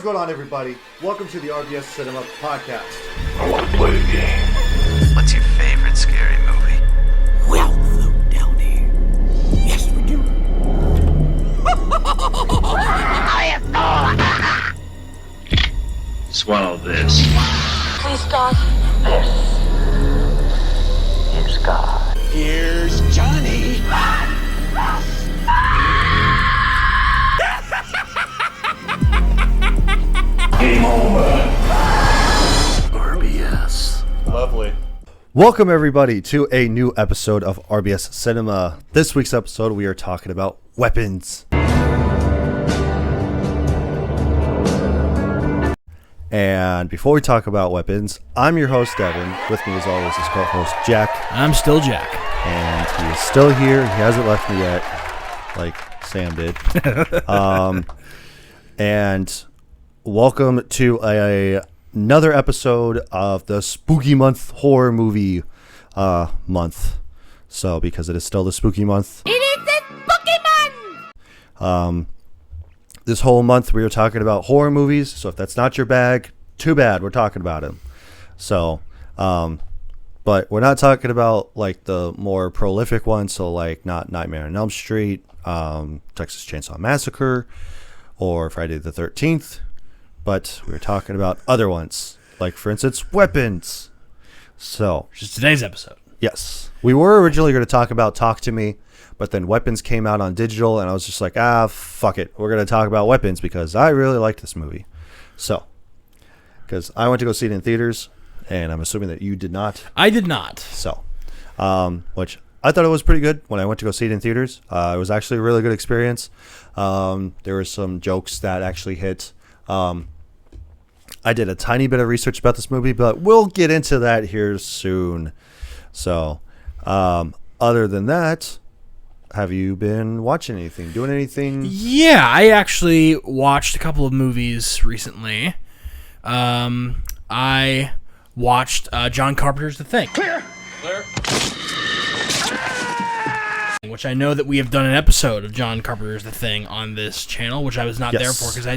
What's going on, everybody? Welcome to the RBS Cinema Podcast. I want to play a game. What's your favorite scary movie? We'll float down here. Yes, we do. Swallow this. Please, God. Here's God. Here's Johnny. Game over. RBS. Lovely. Welcome, everybody, to a new episode of RBS Cinema. This week's episode, we are talking about weapons. And before we talk about weapons, I'm your host, Devin. With me, as always, is co-host Jack. I'm still Jack. And he is still here. He hasn't left me yet, like Sam did. And welcome to another episode of the Spooky Month horror movie month. So, because it is still the Spooky Month. It is the Spooky Month! This whole month we were talking about horror movies. So if that's not your bag, too bad. We're talking about them. So, but we're not talking about like the more prolific ones. So like not Nightmare on Elm Street, Texas Chainsaw Massacre, or Friday the 13th. But we were talking about other ones, like for instance, weapons. So, Which is today's episode. yes, we were originally going to talk about Talk to Me, but then Weapons came out on digital, and I was just like, fuck it, we're going to talk about Weapons because I really liked this movie. So, because I went to go see it in theaters, and I'm assuming that you did not. I did not. So, which I thought it was pretty good when I went to go see it in theaters. It was actually a really good experience. There were some jokes that actually hit. I did a tiny bit of research about this movie, but we'll get into that here soon. So, other than that, have you been watching anything, doing anything? Yeah, I actually watched a couple of movies recently. I watched John Carpenter's The Thing. Clear. Which I know that we have done an episode of John Carpenter's The Thing on this channel, which I was not there for because I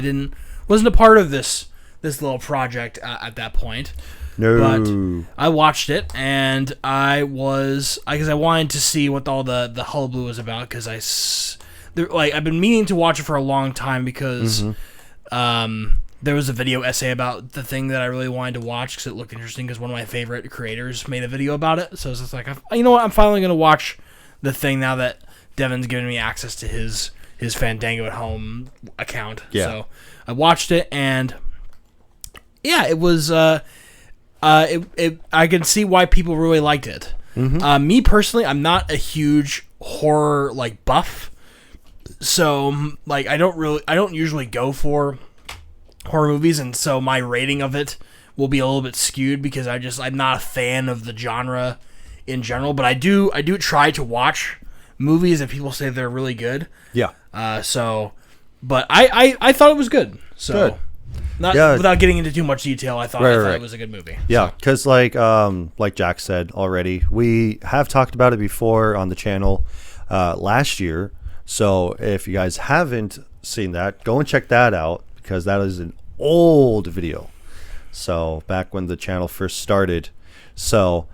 wasn't a part of this little project at that point. No. But I watched it, and I wanted to see what all the hullabaloo was about, because I've been meaning to watch it for a long time, because there was a video essay about The Thing that I really wanted to watch, because it looked interesting, because one of my favorite creators made a video about it. So it's just like, you know what, I'm finally going to watch The Thing now that Devin's given me access to his Fandango at Home account. Yeah. So I watched it, and yeah, it was... I can see why people really liked it. Mm-hmm. Me personally, I'm not a huge horror buff, so like I don't usually go for horror movies, and so my rating of it will be a little bit skewed because I'm not a fan of the genre in general. But I do try to watch movies if people say they're really good. Yeah. But I thought it was good. So. Good. Without getting into too much detail, I thought Right. it was a good movie. Yeah, because like Jack said already, we have talked about it before on the channel last year. So if you guys haven't seen that, go and check that out, because that is an old video. So back when the channel first started. So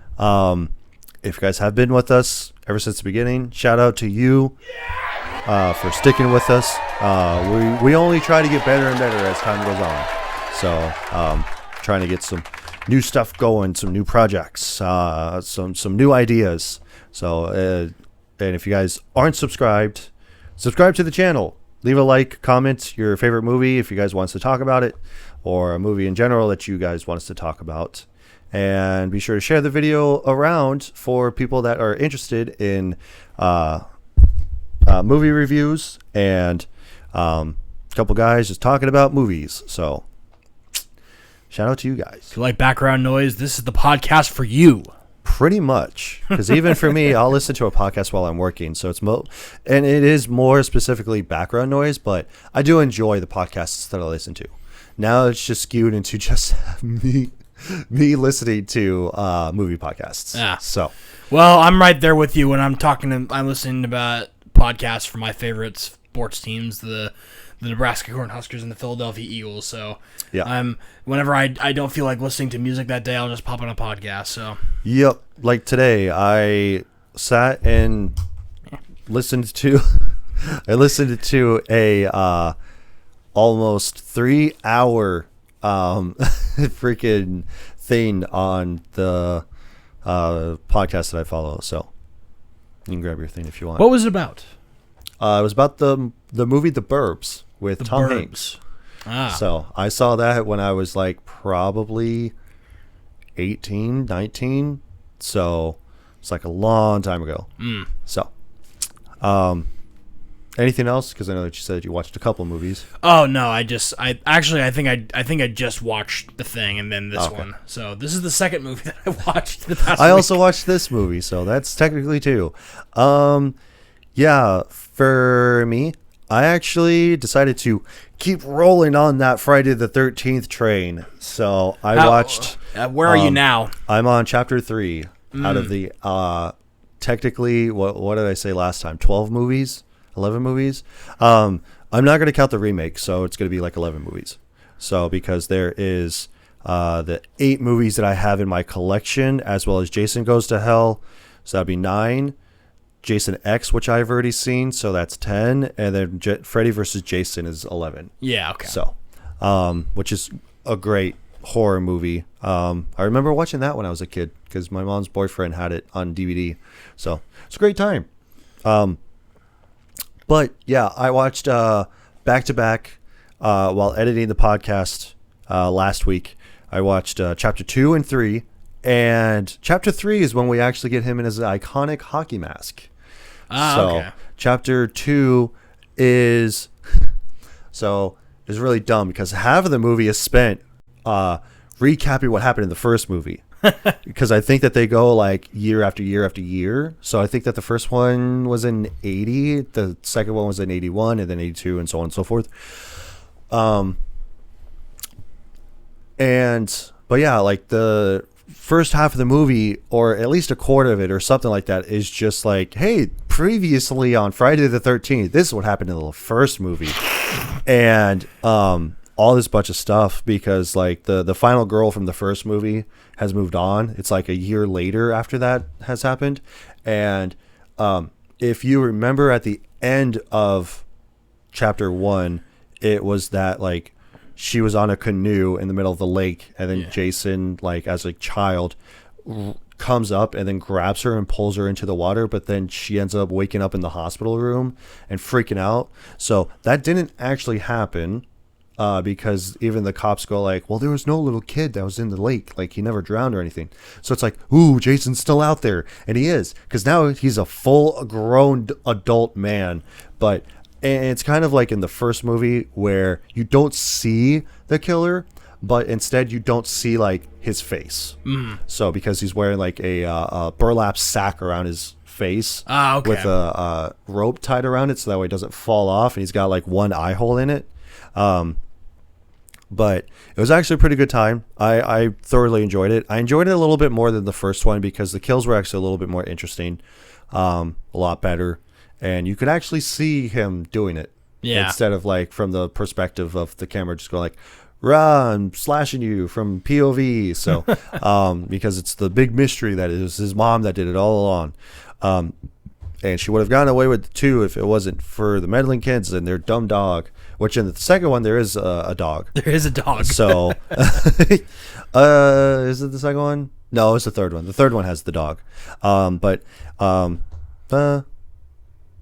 if you guys have been with us ever since the beginning, shout out to you. For sticking with us. We only try to get better and better as time goes on. So, trying to get some new stuff going, some new projects, some new ideas. So, and if you guys aren't subscribed, subscribe to the channel. Leave a like, comment your favorite movie if you guys want us to talk about it, or a movie in general that you guys want us to talk about. And be sure to share the video around for people that are interested in movie reviews and a couple guys just talking about movies. So shout out to you guys. If you like background noise, this is the podcast for you. Pretty much, because even for me, I'll listen to a podcast while I'm working. So it's and it is more specifically background noise, but I do enjoy the podcasts that I listen to. Now it's just skewed into just me listening to movie podcasts. Yeah. So, well, I'm right there with you when I'm listening about podcasts for my favorite sports teams, the the Nebraska Cornhuskers and the Philadelphia Eagles. So Yeah. whenever I don't feel like listening to music that day, I'll just pop on a podcast. So Yep. Like today, I sat and listened to a almost 3 hour freaking thing on the podcast that I follow. So you can grab your thing if you want. what was it about? It was about the movie The Burbs with Tom Burbs. Hanks. Ah, So I saw that when I was like probably 18, 19. So it's like a long time ago. So, anything else? Because I know that you said you watched a couple movies. oh no, I think I just watched The Thing and then this one. So this is the second movie that I watched the past I week. also watched this movie, so that's technically two. Yeah, for me, I actually decided to keep rolling on that Friday the 13th train. So I watched. Where are you now? I'm on chapter 3 out of the technically what did I say last time? 12 movies, 11 movies. I'm not going to count the remake, so it's going to be like 11 movies. So because there is the 8 movies that I have in my collection, as well as Jason Goes to Hell, so that'd be 9. Jason X, which I've already seen, so that's 10, and then Freddy vs. Jason is 11. Yeah, okay. So, which is a great horror movie. I remember watching that when I was a kid because my mom's boyfriend had it on DVD. So it's a great time. But yeah, I watched back to back while editing the podcast last week. I watched chapter 2 and 3, and chapter 3 is when we actually get him in his iconic hockey mask. Okay. Chapter 2 is really dumb because half of the movie is spent recapping what happened in the first movie. Because I think that they go like year after year after year. So I think that the first one was in 80, the second one was in 81, and then 82, and so on and so forth. But yeah, like the first half of the movie, or at least a quarter of it or something like that, is just like, hey, previously on Friday the 13th, this is what happened in the first movie. And all this bunch of stuff, because like the final girl from the first movie has moved on. It's like a year later after that has happened. And if you remember at the end of chapter 1, it was that like she was on a canoe in the middle of the lake, and then Jason, like as a child, comes up and then grabs her and pulls her into the water, but then she ends up waking up in the hospital room and freaking out. So that didn't actually happen, because even the cops go like, well, there was no little kid that was in the lake, like he never drowned or anything. So it's like, ooh, Jason's still out there, and he is, because now he's a full grown adult man. But and it's kind of like in the first movie where you don't see the killer, but instead you don't see like his face. So because he's wearing like a burlap sack around his face with a rope tied around it, so that way it doesn't fall off, and he's got like one eye hole in it. But it was actually a pretty good time. I thoroughly enjoyed it. I enjoyed it a little bit more than the first one because the kills were actually a little bit more interesting, a lot better. And you could actually see him doing it. Yeah. Instead of like from the perspective of the camera just going like, run, slashing you from POV. So, because it's the big mystery that it was his mom that did it all along. And she would have gotten away with it too if it wasn't for the meddling kids and their dumb dog, which in the second one, there is a dog. There is a dog. So, is it the second one? No, it's the third one. The third one has the dog.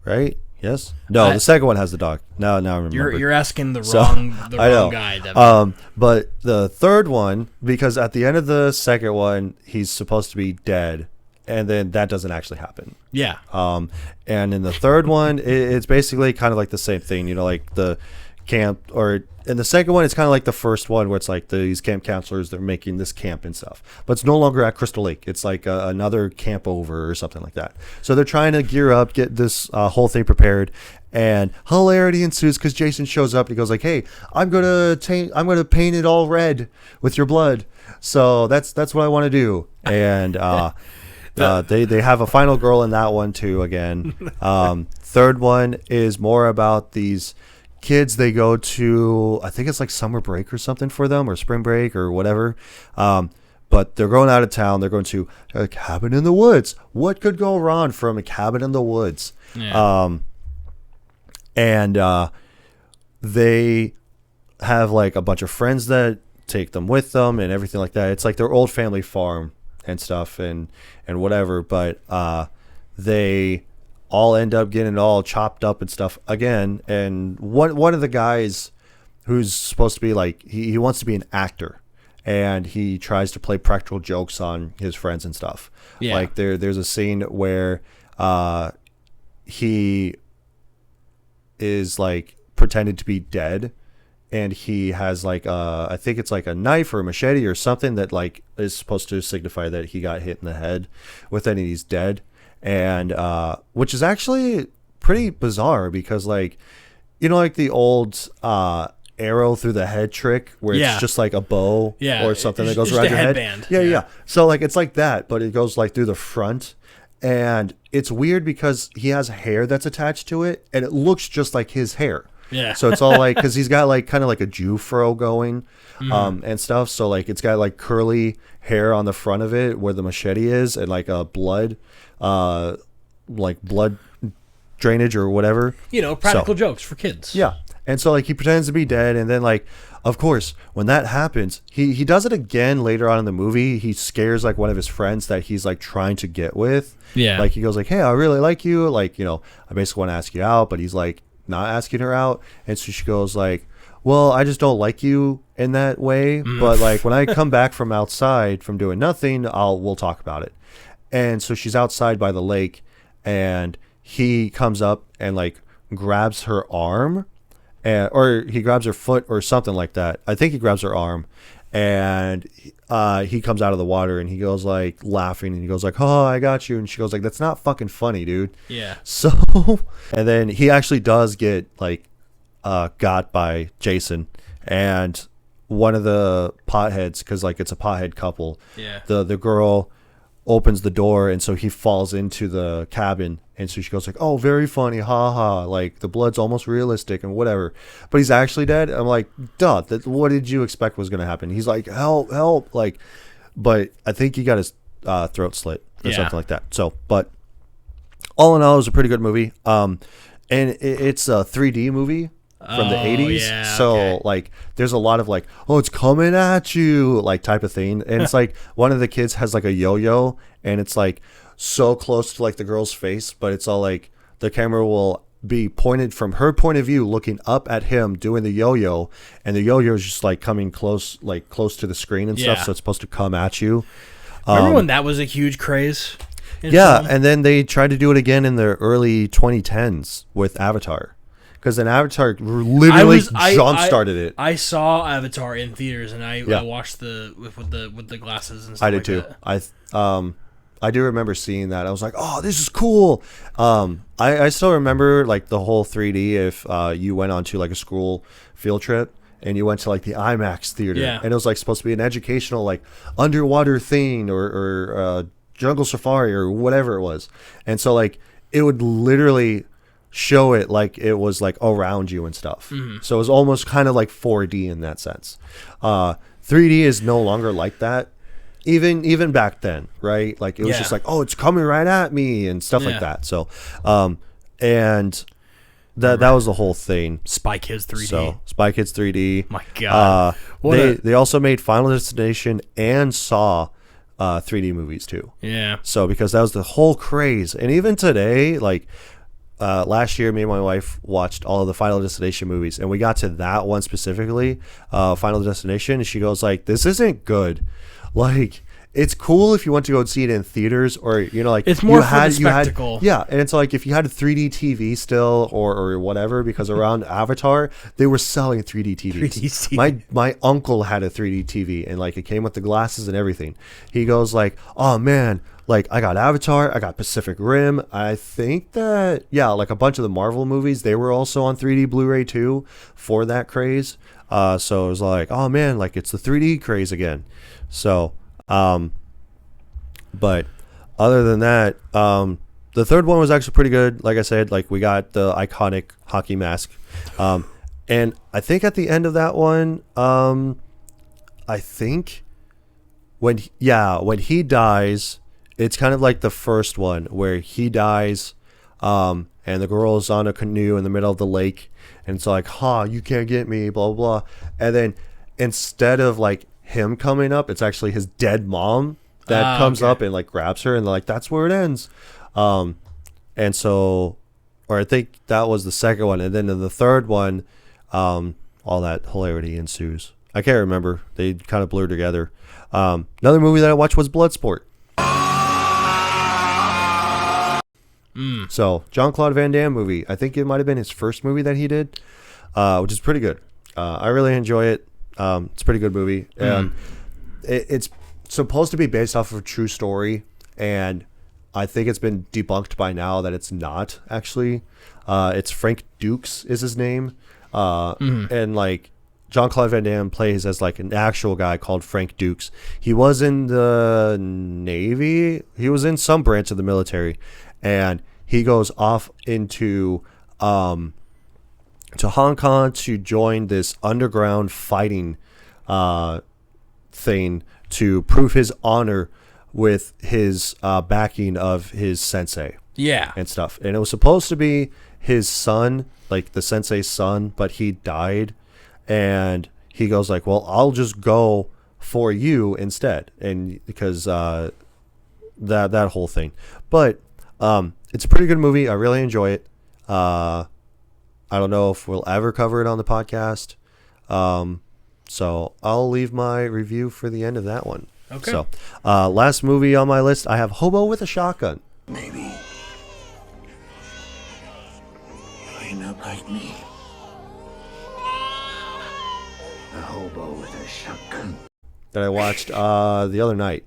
Right? Yes? No, the second one has the dog. Now I remember. You're asking the wrong guy. Devin. But the third one, because at the end of the second one, he's supposed to be dead, and then that doesn't actually happen. Yeah. And in the third one, it's basically kind of like the same thing, you know, like the camp, or in the second one, it's kind of like the first one where it's like these camp counselors, they're making this camp and stuff, but it's no longer at Crystal Lake. It's like another camp over or something like that. So they're trying to gear up, get this whole thing prepared, and hilarity ensues because Jason shows up and he goes like, hey, I'm gonna paint it all red with your blood. So that's what I want to do. And they have a final girl in that one too again. Third one is more about these kids, they go to, I think it's like summer break or something for them, or spring break or whatever. But they're going out of town. They're going to a cabin in the woods. What could go wrong from a cabin in the woods? Yeah. And they have like a bunch of friends that take them with them and everything like that. It's like their old family farm and stuff and whatever. But they all end up getting all chopped up and stuff again. And one of the guys who's supposed to be like, he wants to be an actor. And he tries to play practical jokes on his friends and stuff. Yeah. Like there's a scene where he is like pretended to be dead, and he has like I think it's like a knife or a machete or something that like is supposed to signify that he got hit in the head with it and he's dead. And which is actually pretty bizarre because like, you know, like the old arrow through the head trick where it's just like a bow or something that goes around your head. Yeah. So like it's like that, but it goes like through the front, and it's weird because he has hair that's attached to it and it looks just like his hair. Yeah. So it's all like, because he's got like kind of like a Jew fro going and stuff. So like it's got like curly hair on the front of it where the machete is, and like a blood drainage or whatever. You know, practical jokes for kids. Yeah. And so like he pretends to be dead, and then like, of course, when that happens, he does it again later on in the movie. He scares like one of his friends that he's like trying to get with. Yeah. Like he goes like, "Hey, I really like you. Like, you know, I basically want to ask you out," but he's like not asking her out. And so she goes like, "Well, I just don't like you in that way. But like when I come back from outside from doing nothing, we'll talk about it." And so she's outside by the lake, and he comes up and like grabs her arm. Or he grabs her foot or something like that. I think he grabs her arm, and he comes out of the water, and he goes like laughing, and he goes like, "Oh, I got you." And she goes like, "That's not fucking funny, dude." Yeah. So, and then he actually does get like got by Jason, and one of the potheads, because like it's a pothead couple. Yeah. The girl opens the door, and so he falls into the cabin, and so she goes like, "Oh, very funny, ha ha, like the blood's almost realistic and whatever," but he's actually dead. I'm like, duh, what did you expect was gonna happen? He's like, help, like, but I think he got his throat slit or something like that. So, but all in all, it was a pretty good movie. And it's a 3D movie from the 80s. Yeah, so like there's a lot of like, "Oh, it's coming at you," like type of thing. And it's like one of the kids has like a yo-yo, and it's like so close to like the girl's face, but it's all like the camera will be pointed from her point of view looking up at him doing the yo-yo, and the yo-yo is just like coming close to the screen and stuff, so it's supposed to come at you. Remember when that was a huge craze? Yeah, and then they tried to do it again in the early 2010s with Avatar. Because then Avatar literally jump started it. I saw Avatar in theaters, and I watched with the glasses and stuff. I did too. I do remember seeing that. I was like, "Oh, this is cool." I still remember like the whole 3D. If you went on to like a school field trip and you went to like the IMAX theater, and it was like supposed to be an educational like underwater thing or jungle safari or whatever it was, and so like it would literally show it like it was like around you and stuff. So it was almost kind of like 4D in that sense. 3D is no longer like that, even back then, right? Like it was just like, "Oh, it's coming right at me" and stuff like that. So and that was the whole thing. Spy Kids 3D. So Spy Kids 3D. My God. They also made Final Destination and Saw 3D movies too. Yeah. So because that was the whole craze, and even today, like last year, me and my wife watched all of the Final Destination movies, and we got to that one specifically, Final Destination, and she goes like, "This isn't good. Like, it's cool if you want to go and see it in theaters, or you know, like it's more for the spectacle." Yeah, and it's like if you had a 3D TV still or whatever, because around Avatar they were selling 3D TVs. 3D TV. My uncle had a 3D TV, and like it came with the glasses and everything. He goes like, "Oh man, like I got Avatar, I got Pacific Rim. I think that like a bunch of the Marvel movies, they were also on 3D Blu-ray too for that craze." So it was like, "Oh man, like it's the 3D craze again." So but other than that, the third one was actually pretty good. Like I said, like we got the iconic hockey mask. And I think at the end of that one, I think when he dies, it's kind of like the first one where he dies, and the girl's on a canoe in the middle of the lake, and it's like, you can't get me, blah, blah, blah. And then instead of like him coming up, it's actually his dead mom that comes up and like grabs her, and like that's where it ends. And so, or I think that was the second one, and then in the third one, all that hilarity ensues. I can't remember. They kind of blur together. Another movie that I watched was Bloodsport. So, Jean-Claude Van Damme movie. I think it might have been his first movie that he did, which is pretty good. I really enjoy it. It's a pretty good movie. It's supposed to be based off of a true story, and I think it's been debunked by now that it's not, actually. It's Frank Dukes is his name. And, like, Jean-Claude Van Damme plays as, like, an actual guy called Frank Dukes. He was in the Navy. He was in some branch of the military. And he goes off into to Hong Kong to join this underground fighting thing to prove his honor with his backing of his sensei. Yeah. And stuff. And it was supposed to be his son, like the sensei's son, but he died. And he goes like, well, I'll just go for you instead. And because that whole thing. But it's a pretty good movie. I really enjoy it. I don't know if we'll ever cover it on the podcast. So I'll leave my review for the end of that one. Okay. So last movie on my list, I have Hobo with a Shotgun. Maybe you ain't up like me. A hobo with a shotgun. That I watched the other night.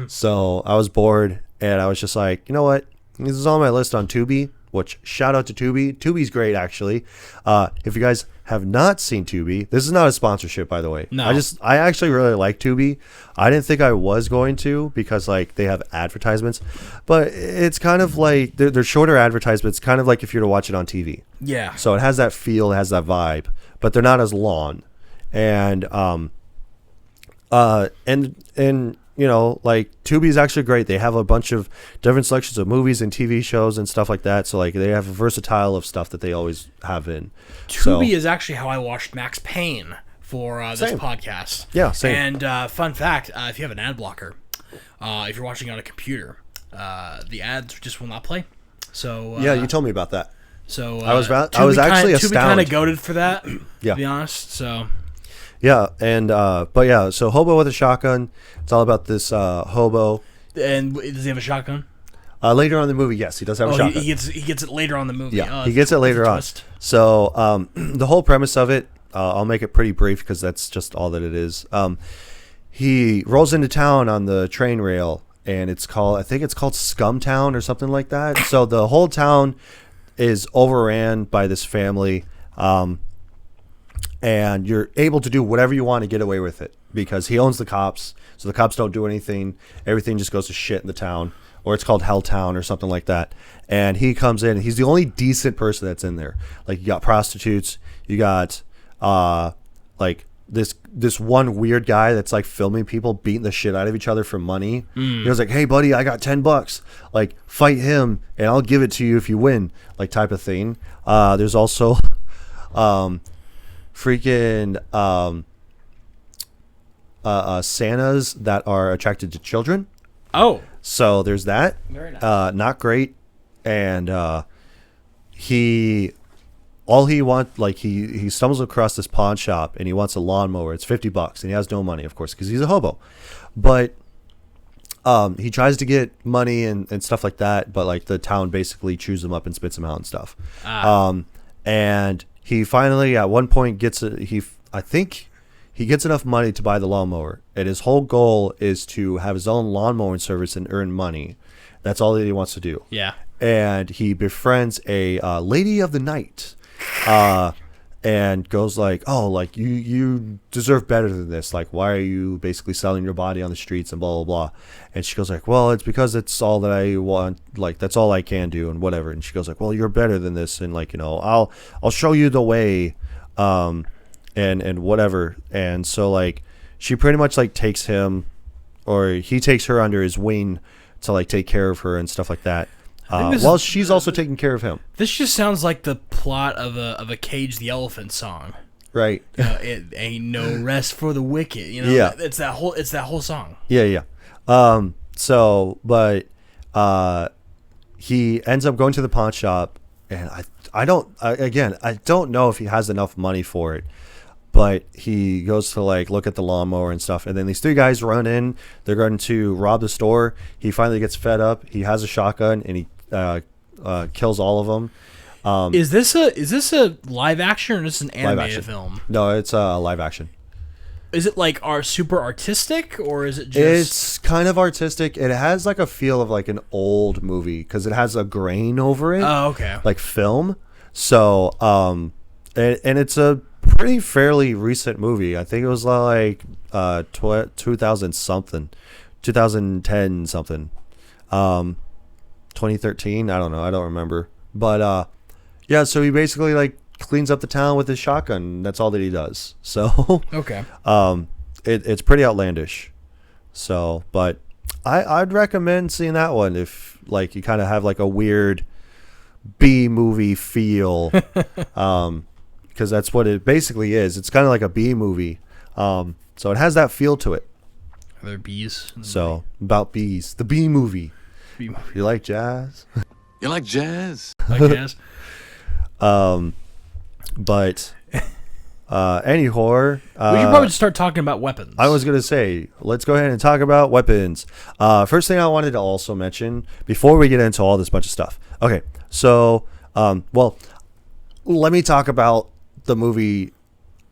So I was bored, and I was just like, you know what? This is on my list on Tubi, which shout out to Tubi. Tubi's great, actually. If you guys have not seen Tubi, this is not a sponsorship, by the way. No. I actually really like Tubi. I didn't think I was going to because like they have advertisements, but it's kind of like they're shorter advertisements, kind of like if you were to watch it on TV. Yeah. So it has that feel, it has that vibe, but they're not as long. And you know, like Tubi is actually great. They have a bunch of different selections of movies and TV shows and stuff like that. So like they have a versatile of stuff that they always have in. Tubi is actually how I watched Max Payne for this Same. podcast. Yeah, same. And fun fact, if you have an ad blocker, if you're watching on a computer, the ads just will not play. So Yeah, you told me about that. So I was Tubi actually Tubi kind astounded. of goated for that. Yeah. To be honest. So Yeah, and but yeah, so Hobo with a Shotgun. It's all about this hobo. and does he have a shotgun? Later on in the movie, yes, he does have a shotgun. He gets it later on in the movie. Yeah, Oh, he gets it later on. twist. So the whole premise of it, I'll make it pretty brief because that's just all that it is. He rolls into town on the train rail, and I think it's called Scumtown or something like that. So the whole town is overran by this family, and you're able to do whatever you want to get away with it because he owns the cops. So the cops don't do anything. Everything just goes to shit in the town. Or it's called Helltown or something like that. And he comes in. He's the only decent person that's in there. Like, you got prostitutes. You got, like, this one weird guy that's, like, filming people beating the shit out of each other for money. He was like, hey, buddy, I got $10. Like, fight him, and I'll give it to you if you win. Like, type of thing. There's also Santas that are attracted to children. Oh, So there's that. Very nice. Not great. And he stumbles across this pawn shop and he wants a lawnmower. It's $50 and he has no money, of course, because he's a hobo. But he tries to get money and stuff like that, but like the town basically chews him up and spits him out and stuff. And he finally at one point I think he gets enough money to buy the lawnmower, and his whole goal is to have his own lawn mowing service and earn money. That's all that he wants to do. yeah. And he befriends a lady of the night, and goes like, "Oh, like you deserve better than this. Like, why are you basically selling your body on the streets and blah blah blah?" And she goes like, "Well, it's because it's all that I want. Like, that's all I can do and whatever." And she goes like, "Well, you're better than this, and like, you know, I'll show you the way." and whatever. And so like she pretty much like takes him, or he takes her under his wing to like take care of her and stuff like that. While she's also taking care of him. This just sounds like the plot of a Cage the Elephant song. Right. It ain't no rest for the wicked. You know. Yeah. It's that whole song. Yeah. He ends up going to the pawn shop, and I don't know if he has enough money for it, but he goes to like look at the lawnmower and stuff, and then these three guys run in. They're going to rob the store. He finally gets fed up. He has a shotgun, and he kills all of them. Is this a live action or is this an animated film? No, it's live action. Is it like super artistic, or is it just? It's kind of artistic. It has like a feel of like an old movie because it has a grain over it. Oh, okay. Like film. So, and it's a pretty fairly recent movie. I think it was like 2000 something, 2010 something, 2013. I don't know. I don't remember. But yeah. So he basically like cleans up the town with his shotgun. That's all that he does. So okay. It's pretty outlandish. So, but I'd recommend seeing that one if like you kind of have like a weird B movie feel, because that's what it basically is. It's kind of like a B movie. So it has that feel to it. Are there bees? So about bees, the B movie. B movie. You like jazz? You like jazz? I guess. But any horror. We should probably start talking about weapons. I was gonna say, let's go ahead and talk about weapons. First thing I wanted to also mention before we get into all this bunch of stuff. Okay, so well, let me talk about the movie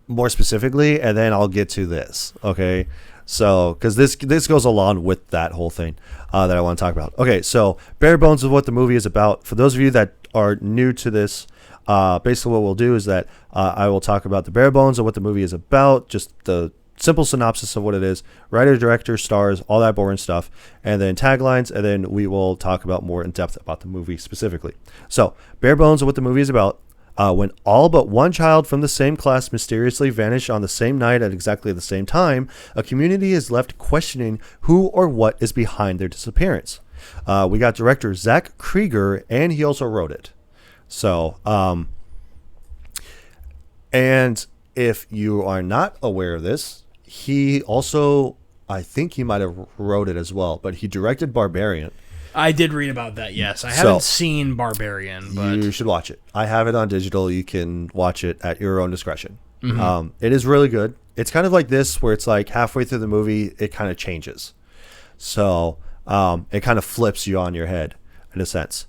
more specifically, and then I'll get to this. Okay, so because this goes along with that whole thing that I want to talk about. Okay, so bare bones of what the movie is about. For those of you that are new to this. Basically what we'll do is that I will talk about the bare bones of what the movie is about, just the simple synopsis of what it is, writer, director, stars, all that boring stuff, and then taglines, and then we will talk about more in depth about the movie specifically. So, bare bones of what the movie is about. When all but one child from the same class mysteriously vanish on the same night at exactly the same time, a community is left questioning who or what is behind their disappearance. We got director Zach Krieger, and he also wrote it. So, and if you are not aware of this, he also, I think he might have wrote it as well, but he directed Barbarian. I did read about that, yes. I haven't seen Barbarian, but you should watch it. I have it on digital. You can watch it at your own discretion. Mm-hmm. It is really good. It's kind of like this, where it's like halfway through the movie, it kind of changes. So, it kind of flips you on your head in a sense.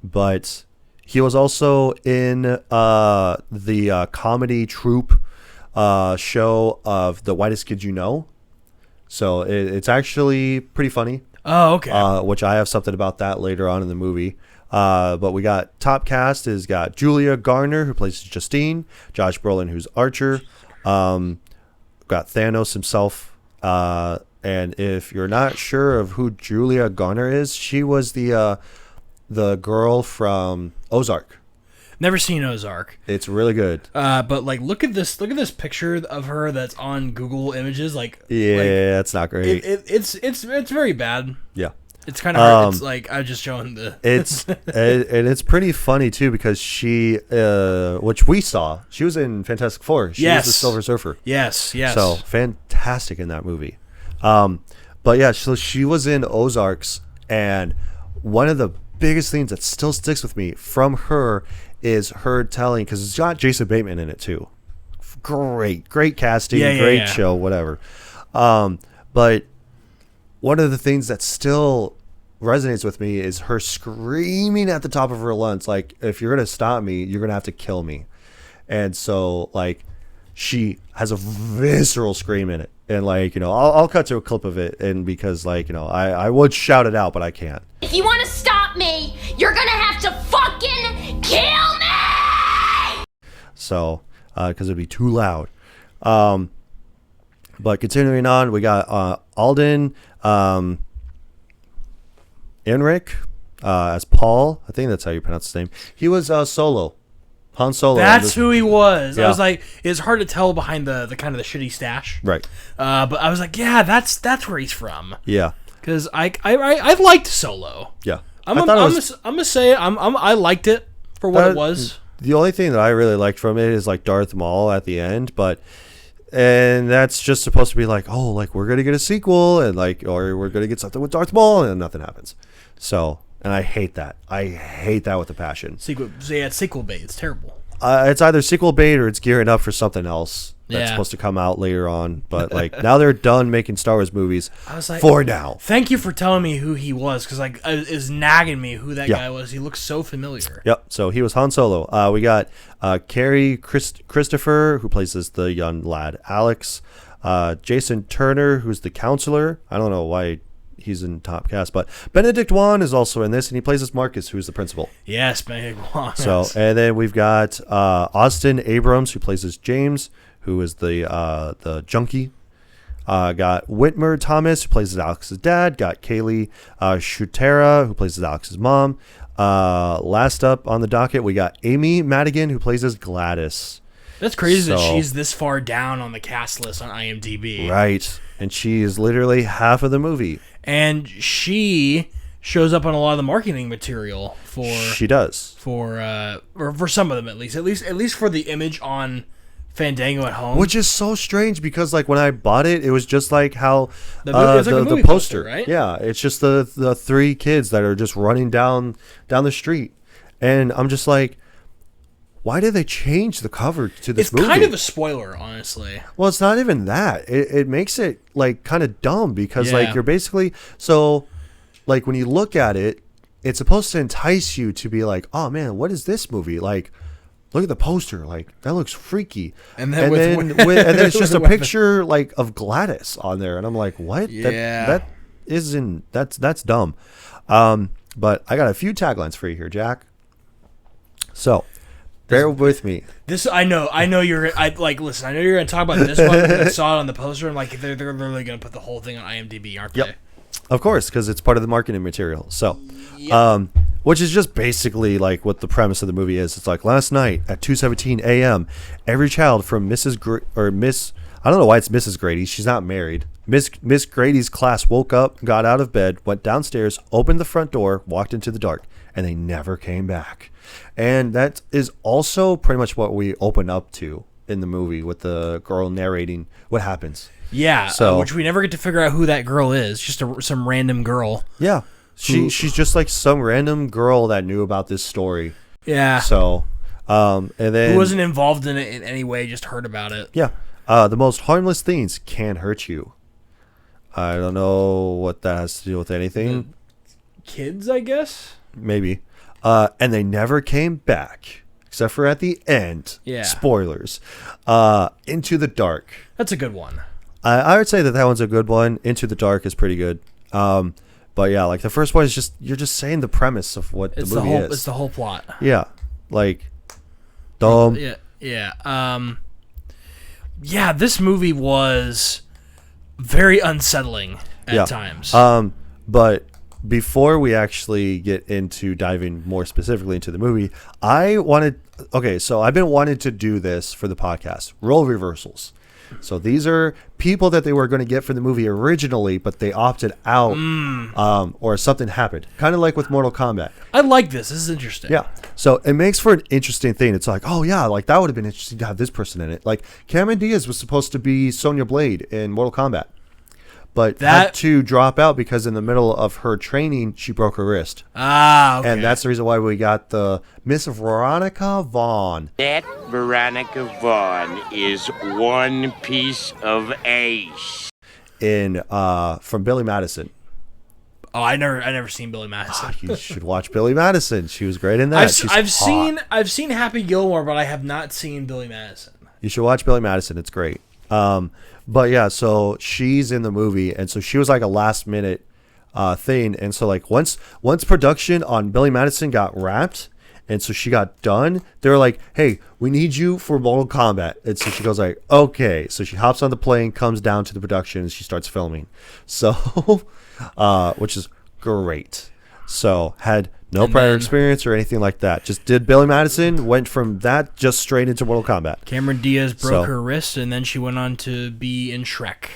But he was also in the comedy troupe show of The Whitest Kid You Know. So it's actually pretty funny. Oh, okay. Which I have something about that later on in the movie. But we got top cast is got Julia Garner, who plays Justine, Josh Brolin, who's Archer. Got Thanos himself. And if you're not sure of who Julia Garner is, she was the girl from Ozark. Never seen Ozark. It's really good. But like, look at this picture of her that's on Google Images. Like, it's not great. It's very bad. Yeah, it's kind of hard. It's like I'm just showing the. And it's pretty funny too, because she, which we saw, she was in Fantastic Four. She was the Silver Surfer. Yes. So fantastic in that movie. But yeah, so she was in Ozarks, and one of the biggest things that still sticks with me from her is her telling, because it's got Jason Bateman in it too. Great casting, great show, whatever. But one of the things that still resonates with me is her screaming at the top of her lungs, like, if you're gonna stop me, you're gonna have to kill me. And so like she has a visceral scream in it, and like, you know, I'll cut to a clip of it, and because like, you know, I would shout it out, but I can't. If you want to stop me, you're gonna have to fucking kill me! So, because it'd be too loud. But continuing on, we got Alden Ehrenreich as Paul. I think that's how you pronounce his name. He was Solo, Han Solo. That's who he was. I Yeah. was like, it's hard to tell behind the kind of the shitty stash. Right. But I was like, yeah, that's where he's from. Yeah. Because I liked Solo. Yeah. I'm I thought it was- gonna say I liked it for what it was. The only thing that I really liked from it is like Darth Maul at the end, and that's just supposed to be like, oh, like we're gonna get a sequel, and like, or we're gonna get something with Darth Maul, and nothing happens. So, and I hate that. I hate that with a passion. It's sequel bait. It's terrible. It's either sequel bait or it's gearing up for something else that's Yeah. supposed to come out later on. But like now they're done making Star Wars movies. I was like, for now. Thank you for telling me who he was, because like it is nagging me who that Yeah. guy was. He looks so familiar. Yep. So he was Han Solo. We got Carrie Christopher, who plays as the young lad Alex. Jason Turner, who's the counselor. I don't know why he's in top cast, but Benedict Wong is also in this, and he plays as Marcus, who's the principal. Yes, Benedict Wong. So, and then we've got Austin Abrams, who plays as James, who is the junkie. Got Whitmer Thomas, who plays as Alex's dad. Got Kaylee Shutera, who plays as Alex's mom. Last up on the docket, we got Amy Madigan, who plays as Gladys. That's crazy that So- she's this far down on the cast list on IMDb. Right. And she is literally half of the movie. And she shows up on a lot of the marketing material for She does. or for some of them at least for the image on Fandango at Home. Which is so strange because, like, when I bought it, it was just like how The movie- it's like a the movie poster, poster, right? Yeah, it's just the three kids that are just running down the street, and I'm just like, why did they change the cover to this it's movie? kind of a spoiler, honestly. Well, it's not even that. It makes it like kind of dumb because like Yeah. you're basically so like when you look at it, it's supposed to entice you to be like, oh man, what is this movie like? Look at the poster, like that looks freaky. And then and with- then it's just a with the- picture like of Gladys on there, and I'm like, what? Yeah. That isn't that's dumb. But I got a few taglines for you here, Jack. So bear with me. This I know you're listen, I know you're gonna talk about this one because I saw it on the poster. I'm like, they're literally gonna put the whole thing on IMDb, aren't they? Yep. Of course, because it's part of the marketing material. So, which is just basically like what the premise of the movie is. It's like last night at 2:17 a.m., every child from Miss I don't know why it's Mrs. Grady. She's not married. Miss Grady's class woke up, got out of bed, went downstairs, opened the front door, walked into the dark, and they never came back. And that is also pretty much what we open up to in the movie with the girl narrating what happens. Yeah. So- Which we never get to figure out who that girl is. Just some random girl. Yeah. She's just like some random girl that knew about this story. Yeah. So, and then Who wasn't involved in it in any way, just heard about it. yeah, the most harmless things can hurt you. I don't know what that has to do with anything. Kids, I guess. Maybe. And they never came back except for at the end. Yeah. Spoilers. Into the Dark. That's a good one. I would say that one's a good one. Into the Dark is pretty good. But yeah, like the first one is just you're just saying the premise of what It's the the movie whole. is. It's the whole plot. Yeah, like dumb. Yeah. Yeah. Yeah. This movie was very unsettling at times. But before we actually get into diving more specifically into the movie, so I've been wanting to do this for the podcast, role reversals. So these are people that they were going to get for the movie originally, but they opted out, or something happened. Kind of like with Mortal Kombat. I like this. This is interesting. Yeah. So it makes for an interesting thing. It's like, oh yeah, like that would have been interesting to have this person in it. Like Cameron Diaz was supposed to be Sonya Blade in Mortal Kombat, but had to drop out because in the middle of her training, she broke her wrist. Okay. And that's the reason why we got the Miss Veronica Vaughn. That Veronica Vaughn is one piece of ace. In from Billy Madison. Oh, I never seen Billy Madison. You should watch Billy Madison. She was great in that. I've seen Happy Gilmore, but I have not seen Billy Madison. You should watch Billy Madison. It's great. But yeah, so she's in the movie, and so she was like a last minute thing, and so like once production on Billy Madison got wrapped, and so she got done, they were like, hey, we need you for Mortal Kombat. And so she goes like, okay. So she hops on the plane, comes down to the production, and she starts filming. So which is great. So had No And prior then experience or anything like that. Just did Billy Madison, went from that just straight into Mortal Kombat. Cameron Diaz broke So- her wrist, and then she went on to be in Shrek.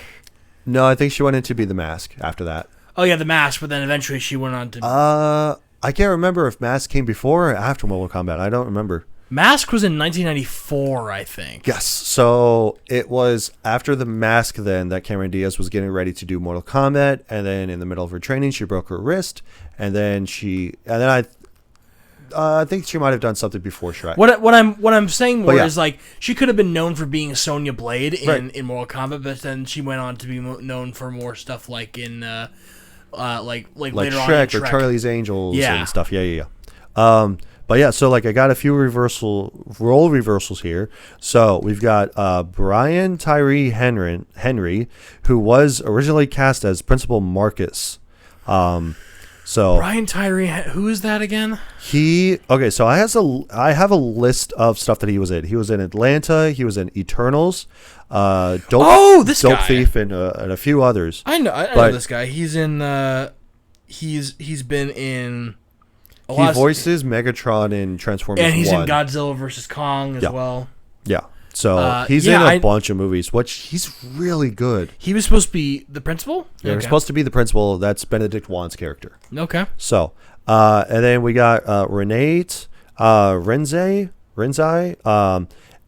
No, I think she went in to be the Mask after that. Oh yeah, The Mask, but then eventually she went on to. I can't remember if Mask came before or after Mortal Kombat. I don't remember. Mask was in 1994, I think. Yes. So it was after the Mask then that Cameron Diaz was getting ready to do Mortal Kombat, and then in the middle of her training she broke her wrist, and then I think she might have done something before Shrek. What I'm saying more yeah. is like she could have been known for being Sonya Blade Right. in Mortal Kombat, but then she went on to be known for more stuff like in like like later on in Shrek or Shrek. Charlie's Angels Yeah. and stuff. Yeah. But yeah, so like I got a few role reversals here. So we've got Brian Tyree Henry, who was originally cast as Principal Marcus. So Brian Tyree, who is that again? so I have a list of stuff that he was in. He was in Atlanta. He was in Eternals. This Dope guy. Thief and a few others. I know But- this guy. He's in he's been in a He lot of- voices Megatron in Transformers and he's 1. in Godzilla vs Kong as Yeah. well. Yeah. So he's yeah, in a bunch of movies, which he's really good. He was supposed to be the principal? Yeah, We're supposed to be the principal. That's Benedict Wong's character. Okay. So, and then we got Renee Renzai,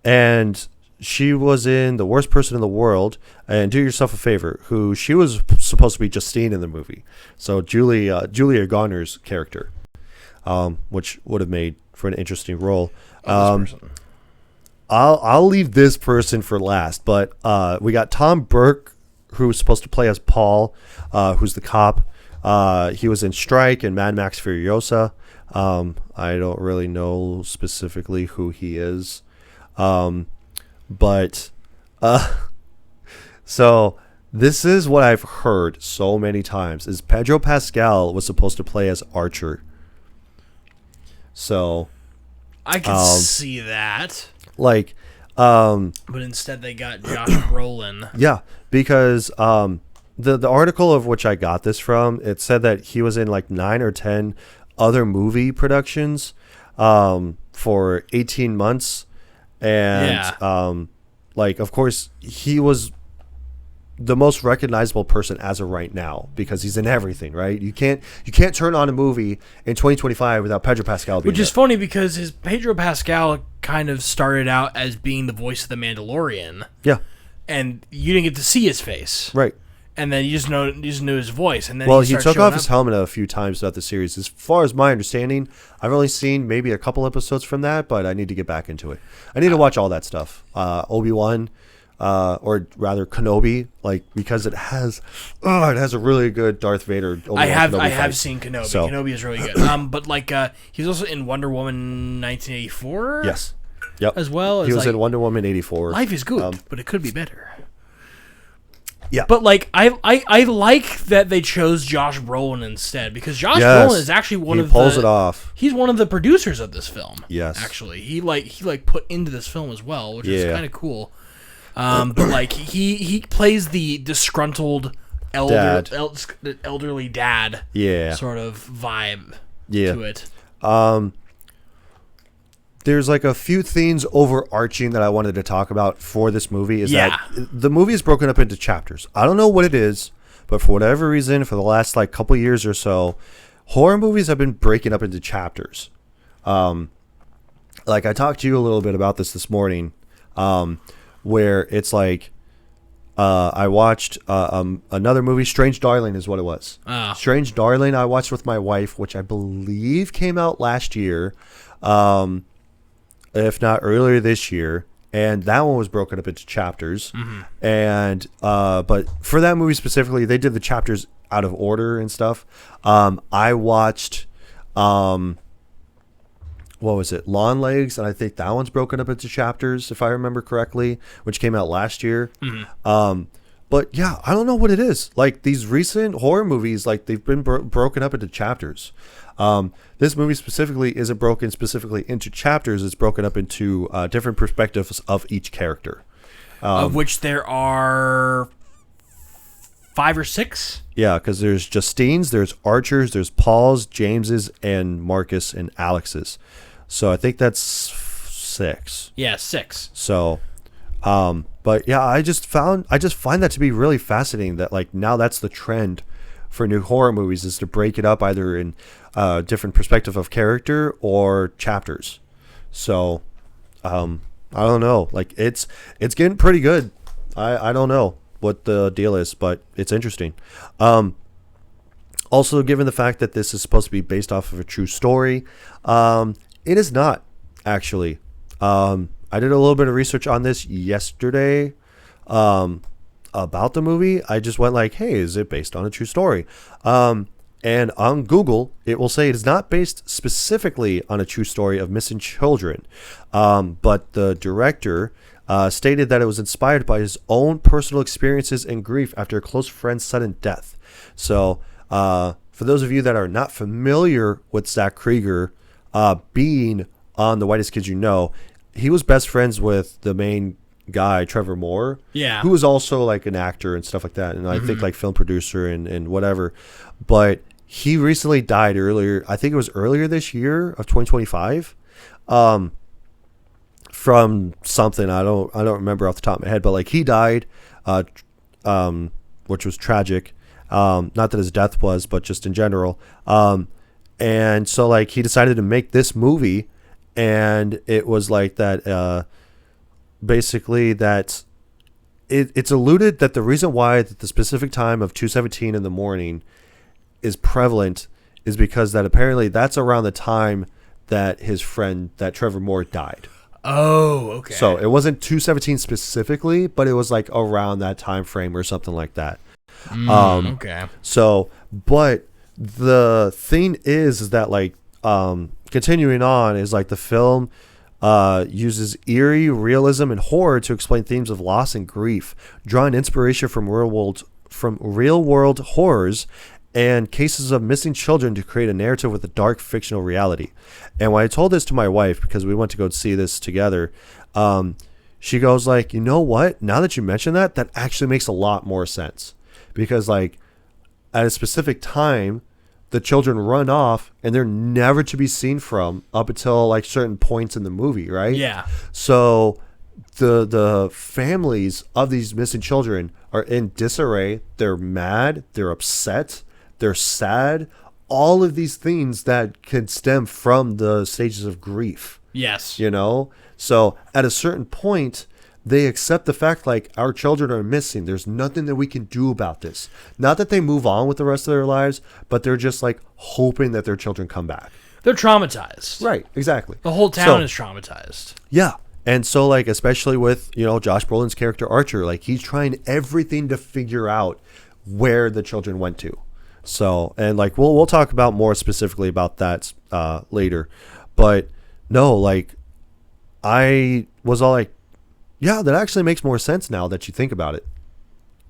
and she was in The Worst Person in the World and Do Yourself a Favor, who she was supposed to be Justine in the movie. So Julia Garner's character, which would have made for an interesting role. This person. I'll leave this person for last, but we got Tom Burke, who's supposed to play as Paul, who's the cop. He was in Strike and Mad Max Furiosa. I don't really know specifically who he is, but so this is what I've heard so many times: is Pedro Pascal was supposed to play as Archer. So I can see that. like. But instead they got Josh Brolin. Yeah, because the article of which I got this from, it said that he was in like 9 or 10 other movie productions for 18 months. And like, of course, he was the most recognizable person as of right now because he's in everything, right? You can't turn on a movie in 2025 without Pedro Pascal being Which is there. funny because his Pedro Pascal kind of started out as being the voice of the Mandalorian, Yeah, and you didn't get to see his face, right. and then you just knew his voice, and then Well, he he started took showing off his up. helmet a few times throughout the series. As far as my understanding, I've only seen maybe a couple episodes from that, but I need to get back into it. I need to watch all that stuff. Obi-Wan, or rather Kenobi, like because it has a really good Darth Vader. Obi-Wan I Kenobi have fight. seen Kenobi. So- Kenobi is really good. But like he's also in Wonder Woman 1984. Yes. Yep. As well as He was like, in Wonder Woman 84. Life is good, but it could be better. Yeah. But like I like that they chose Josh Brolin instead because Josh Yes. Brolin is actually one He of pulls the, it off. He's one of the producers of this film. Yes. Actually, he put into this film as well, which is Yeah. kind of cool. But like he plays the disgruntled Dad. elderly dad Yeah. sort of vibe Yeah. to it. There's like a few things overarching that I wanted to talk about for this movie is Yeah. that the movie is broken up into chapters. I don't know what it is, but for whatever reason, for the last like couple years or so, horror movies have been breaking up into chapters. Like I talked to you a little bit about this morning, where it's like I watched another movie, Strange Darling is what it was. Ah. Strange Darling I watched with my wife, which I believe came out last year. If not earlier this year, and that one was broken up into chapters. And but for that movie specifically, they did the chapters out of order and stuff. I watched what was it, Lawn Legs, and I think that one's broken up into chapters if I remember correctly, which came out last year. But yeah, I don't know what it is. Like these recent horror movies, like they've been broken up into chapters. This movie specifically isn't broken specifically into chapters. It's broken up into different perspectives of each character. Of which there are 5 or 6. Yeah, because there's Justine's, there's Archer's, there's Paul's, James's, and Marcus and Alex's. So I think that's 6. Yeah, 6. So, but yeah, I just find that to be really fascinating that like now that's the trend for new horror movies is to break it up either in different perspective of character or chapters. So, I don't know. Like it's getting pretty good. I don't know what the deal is, but it's interesting. Also, given the fact that this is supposed to be based off of a true story, it is not actually. I did a little bit of research on this yesterday about the movie. I just went like, hey, is it based on a true story? And on Google, it will say it is not based specifically on a true story of missing children. But the director stated that it was inspired by his own personal experiences and grief after a close friend's sudden death. So for those of you that are not familiar with Zach Krieger being on The Whitest Kids You Know, he was best friends with the main guy, Trevor Moore, who was also like an actor and stuff like that, and I think like film producer and whatever. But he recently died earlier. I think it was earlier this year of 2025, from something I don't remember off the top of my head. But like he died, which was tragic. Not that his death was, but just in general. And so like he decided to make this movie, and it was like that. Basically that it's alluded that the reason why that the specific time of 2:17 in the morning is prevalent is because that apparently that's around the time that his friend, that Trevor Moore, died. Oh, okay. So it wasn't 2:17 specifically, but it was like around that time frame or something like that. Okay. So, but the thing is that like continuing on is like the film uses eerie realism and horror to explain themes of loss and grief, drawing inspiration from real world horrors and cases of missing children to create a narrative with a dark fictional reality. And when I told this to my wife, because we went to go see this together, she goes like, you know what? Now that you mention that, that actually makes a lot more sense, because like at a specific time, the children run off and they're never to be seen from up until like certain points in the movie, right? Yeah. So the families of these missing children are in disarray. They're mad. They're upset. They're sad. All of these things that can stem from the stages of grief. Yes. You know? So at a certain point, they accept the fact like our children are missing. There's nothing that we can do about this. Not that they move on with the rest of their lives, but they're just like hoping that their children come back. They're traumatized. Right, exactly. The whole town is traumatized. Yeah. And so like, especially with, you know, Josh Brolin's character Archer, like he's trying everything to figure out where the children went to. So, and like, we'll talk about more specifically about that later. But no, like I was all like, yeah, that actually makes more sense now that you think about it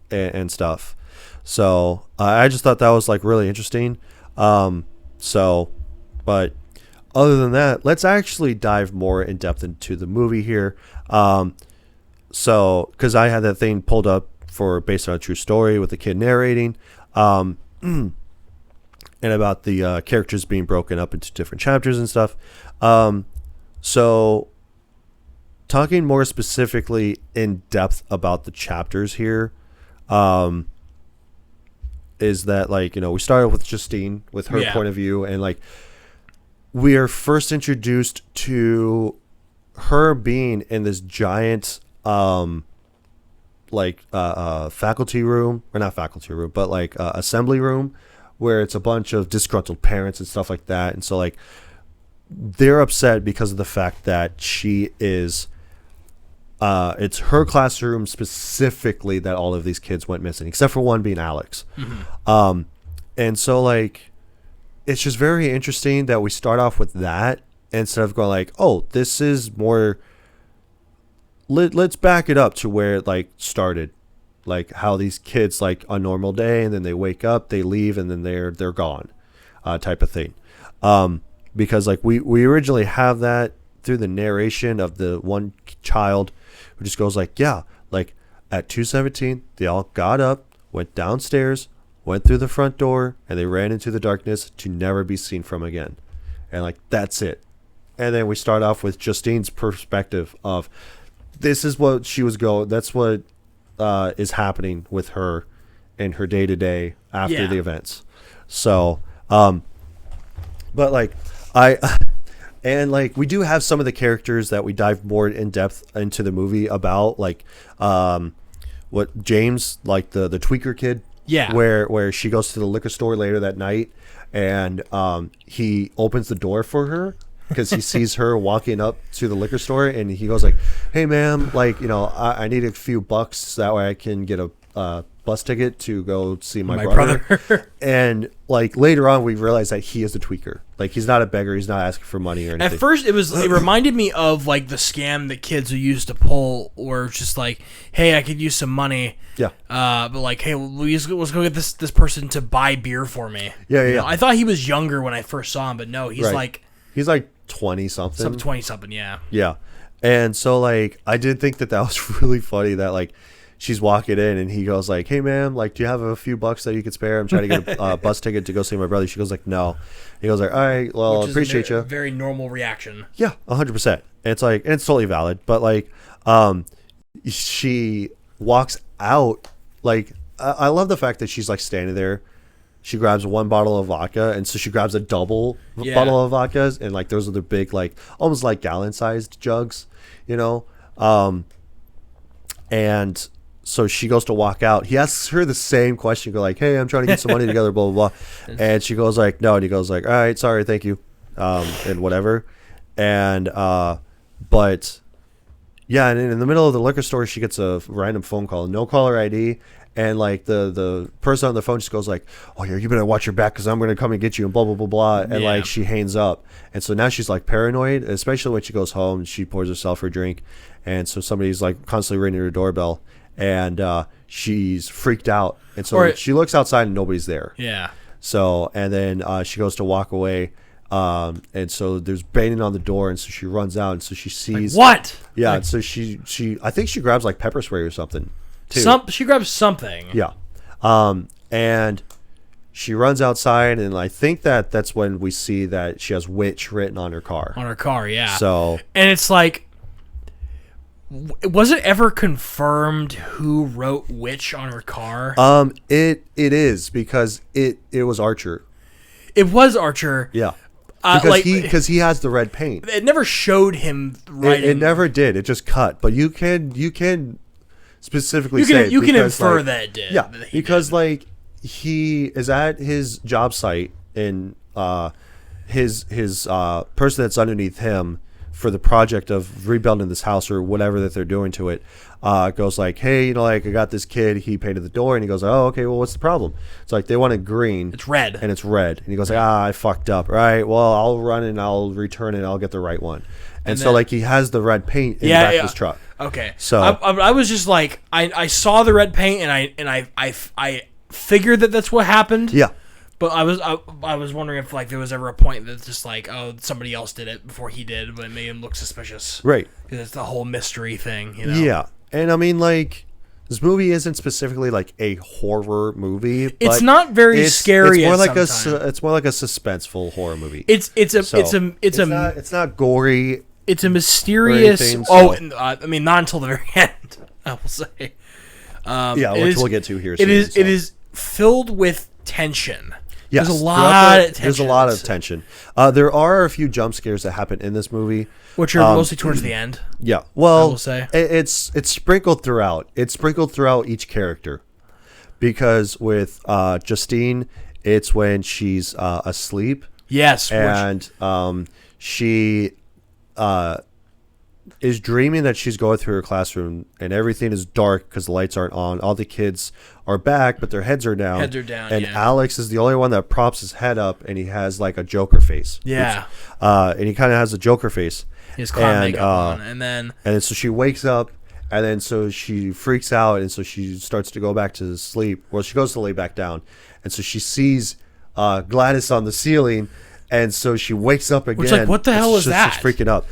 and stuff. So I just thought that was like really interesting. So, but other than that, let's actually dive more in depth into the movie here. So, because I had that thing pulled up for based on a true story with the kid narrating, and about the characters being broken up into different chapters and stuff. So, talking more specifically in depth about the chapters here, is that like, you know, we started with Justine with her point of view, and like we are first introduced to her being in this giant faculty room, or not faculty room, but like assembly room, where it's a bunch of disgruntled parents and stuff like that. And so like they're upset because of the fact that she is it's her classroom specifically that all of these kids went missing, except for one being Alex. And so like it's just very interesting that we start off with that instead of going like, oh, this is more, let's back it up to where it like started, like how these kids like a normal day, and then they wake up, they leave, and then they're gone, type of thing. Because like we originally have that through the narration of the one child who just goes like, yeah, like at 2:17 they all got up, went downstairs, went through the front door, and they ran into the darkness to never be seen from again. And like, that's it. And then we start off with Justine's perspective of this is what she was going. That's what is happening with her in her day to day after the events. So, but like and like we do have some of the characters that we dive more in depth into the movie about, like what James, like the tweaker kid. Yeah. Where she goes to the liquor store later that night, and he opens the door for her because he sees her walking up to the liquor store, and he goes like, "Hey, ma'am, like, you know, I need a few bucks that way I can get a bus ticket to go see my brother." And like later on, we realize that he is a tweaker. Like, he's not a beggar. He's not asking for money or anything. At first, it reminded me of like the scam that kids who used to pull, or just like, "Hey, I could use some money." Yeah. But like, "Hey, let's go get this person to buy beer for me." Yeah, You yeah. know, I thought he was younger when I first saw him, but no, he's Right. He's like 20 something. some 20 something. Yeah. Yeah. And so like I did think that was really funny that like she's walking in and he goes like, "Hey ma'am, like, do you have a few bucks that you could spare? I'm trying to get a bus ticket to go see my brother." She goes like, "No." He goes like, "All right, well, Which is appreciate you." Very normal reaction. Yeah, 100%. And it's like, and it's totally valid, but like she walks out. Like, I love the fact that she's like standing there. She grabs one bottle of vodka, and so she grabs a double bottle of vodkas, and like those are the big, like almost like gallon-sized jugs, you know. And so she goes to walk out. He asks her the same question, go like, "Hey, I'm trying to get some money together, blah blah blah," and she goes like, "No," and he goes like, "All right, sorry, thank you," and whatever, and but yeah, and in the middle of the liquor store, she gets a random phone call, no caller ID. And like the person on the phone just goes like, "Oh yeah, you better watch your back because I'm gonna come and get you," and blah blah blah blah. And like she hangs up, and so now she's like paranoid, especially when she goes home. She pours herself her drink, and so somebody's like constantly ringing her doorbell, and she's freaked out, and so she looks outside and nobody's there. Yeah. So and then she goes to walk away, and so there's banging on the door, and so she runs out, and so she sees Like, what? Yeah, and so she I think she grabs like pepper spray or something. Too. She grabs something. Yeah. And she runs outside, and I think that's when we see that she has "witch" written on her car. On her car, yeah. So, and it's like, was it ever confirmed who wrote "witch" on her car? it is because it was Archer. It was Archer. Yeah. Because he has the red paint. It never showed him writing. It never did. It just cut. But you can specifically you can because, infer like, that it did. Yeah, because like he is at his job site, and his person that's underneath him for the project of rebuilding this house or whatever that they're doing to it goes like, "Hey, you know, like I got this kid, he painted the door," and he goes, "Oh, okay, well, what's the problem?" It's like they wanted green. It's red. And it's red. And he goes like, "I fucked up. Right, well, I'll run and I'll return it and I'll get the right one." And so, like, he has the red paint in the back of his truck. Okay. So I was just like, I saw the red paint, and I figured that that's what happened. Yeah. But I was wondering if like there was ever a point that's just like, oh, somebody else did it before he did, but it made him look suspicious. Right. Because it's the whole mystery thing, you know. Yeah. And I mean, like, this movie isn't specifically like a horror movie. But it's not very scary. It's more like it's more like a suspenseful horror movie. It's not gory. It's a mysterious. I mean, not until the very end, I will say. Which we'll get to here soon. It is filled with tension. Yes, there's a lot of tension. There's a lot of tension. There are a few jump scares that happen in this movie, which are mostly towards the end. Yeah, well, I will say it's sprinkled throughout. It's sprinkled throughout each character, because with Justine, it's when she's asleep. Yes, and she is dreaming that she's going through her classroom and everything is dark because the lights aren't on. All the kids are back, but their heads are down. And Alex is the only one that props his head up, and he has like a Joker face. Yeah. And he kind of has a Joker face. His clown makeup on, and then so she wakes up, and then so she freaks out, and so she starts to go back to sleep. Well, she goes to lay back down, and so she sees Gladys on the ceiling, and so she wakes up again. Which, like, what the hell is that? She's freaking out.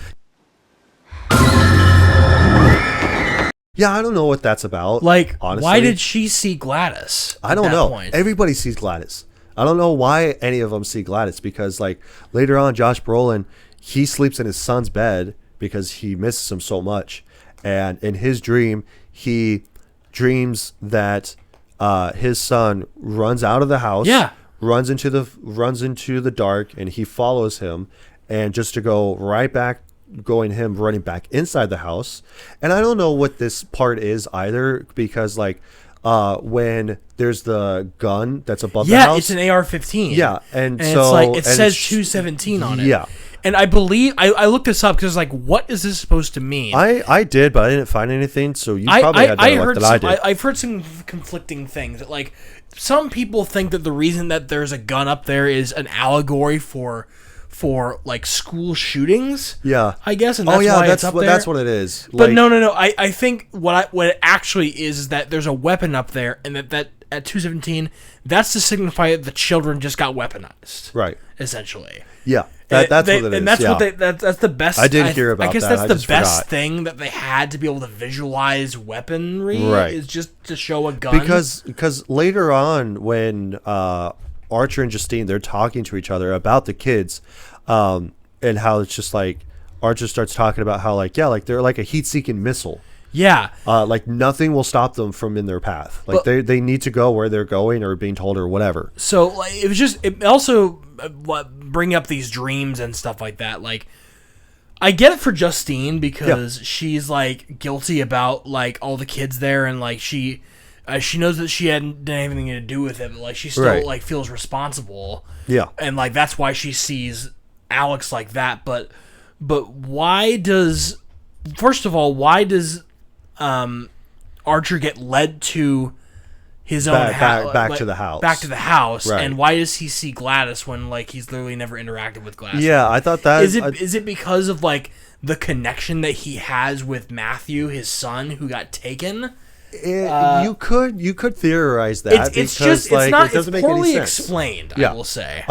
Yeah, I don't know what that's about. Like, honestly. why did she see Gladys? I don't know. Everybody sees Gladys. I don't know why any of them see Gladys, because like later on, Josh Brolin, he sleeps in his son's bed because he misses him so much, and in his dream, he dreams that his son runs out of the house, runs into the dark, and he follows him, and just to go right back, him running back inside the house. And I don't know what this part is either, because like when there's the gun that's above the house. Yeah, it's an AR-15. Yeah, and so it's like it says 217 on it. Yeah. And I believe I looked this up because like, what is this supposed to mean? I did, but I didn't find anything. So you probably had better luck than I did. I've heard some conflicting things. That, like, some people think that the reason that there's a gun up there is an allegory for like school shootings. Yeah, I guess. And that's why it's up there. That's what it is. But no. I think what it actually is that there's a weapon up there, and that at 217, that's to signify that the children just got weaponized. Right. Essentially. Yeah. That's what it is. And that's what that's the best. I did hear about that. I guess that's the best thing that they had to be able to visualize weaponry. Right. Is just to show a gun. Because later on, when Archer and Justine, they're talking to each other about the kids, and how it's just like Archer starts talking about how like they're like a heat-seeking missile. Yeah. Like nothing will stop them from in their path. Like they need to go where they're going or being told or whatever. So like, it also bring up these dreams and stuff like that. Like, I get it for Justine because she's like guilty about like all the kids there, and like she knows that she hadn't done anything to do with it, but like she still like feels responsible. Yeah. And like that's why she sees Alex like that. But why does, first of all, Archer get led to his own house, back to the house, right. And why does he see Gladys when like he's literally never interacted with Gladys? Yeah, I thought that is it because of like the connection that he has with Matthew, his son, who got taken? You could theorize that. It's poorly explained. Yeah. I will say.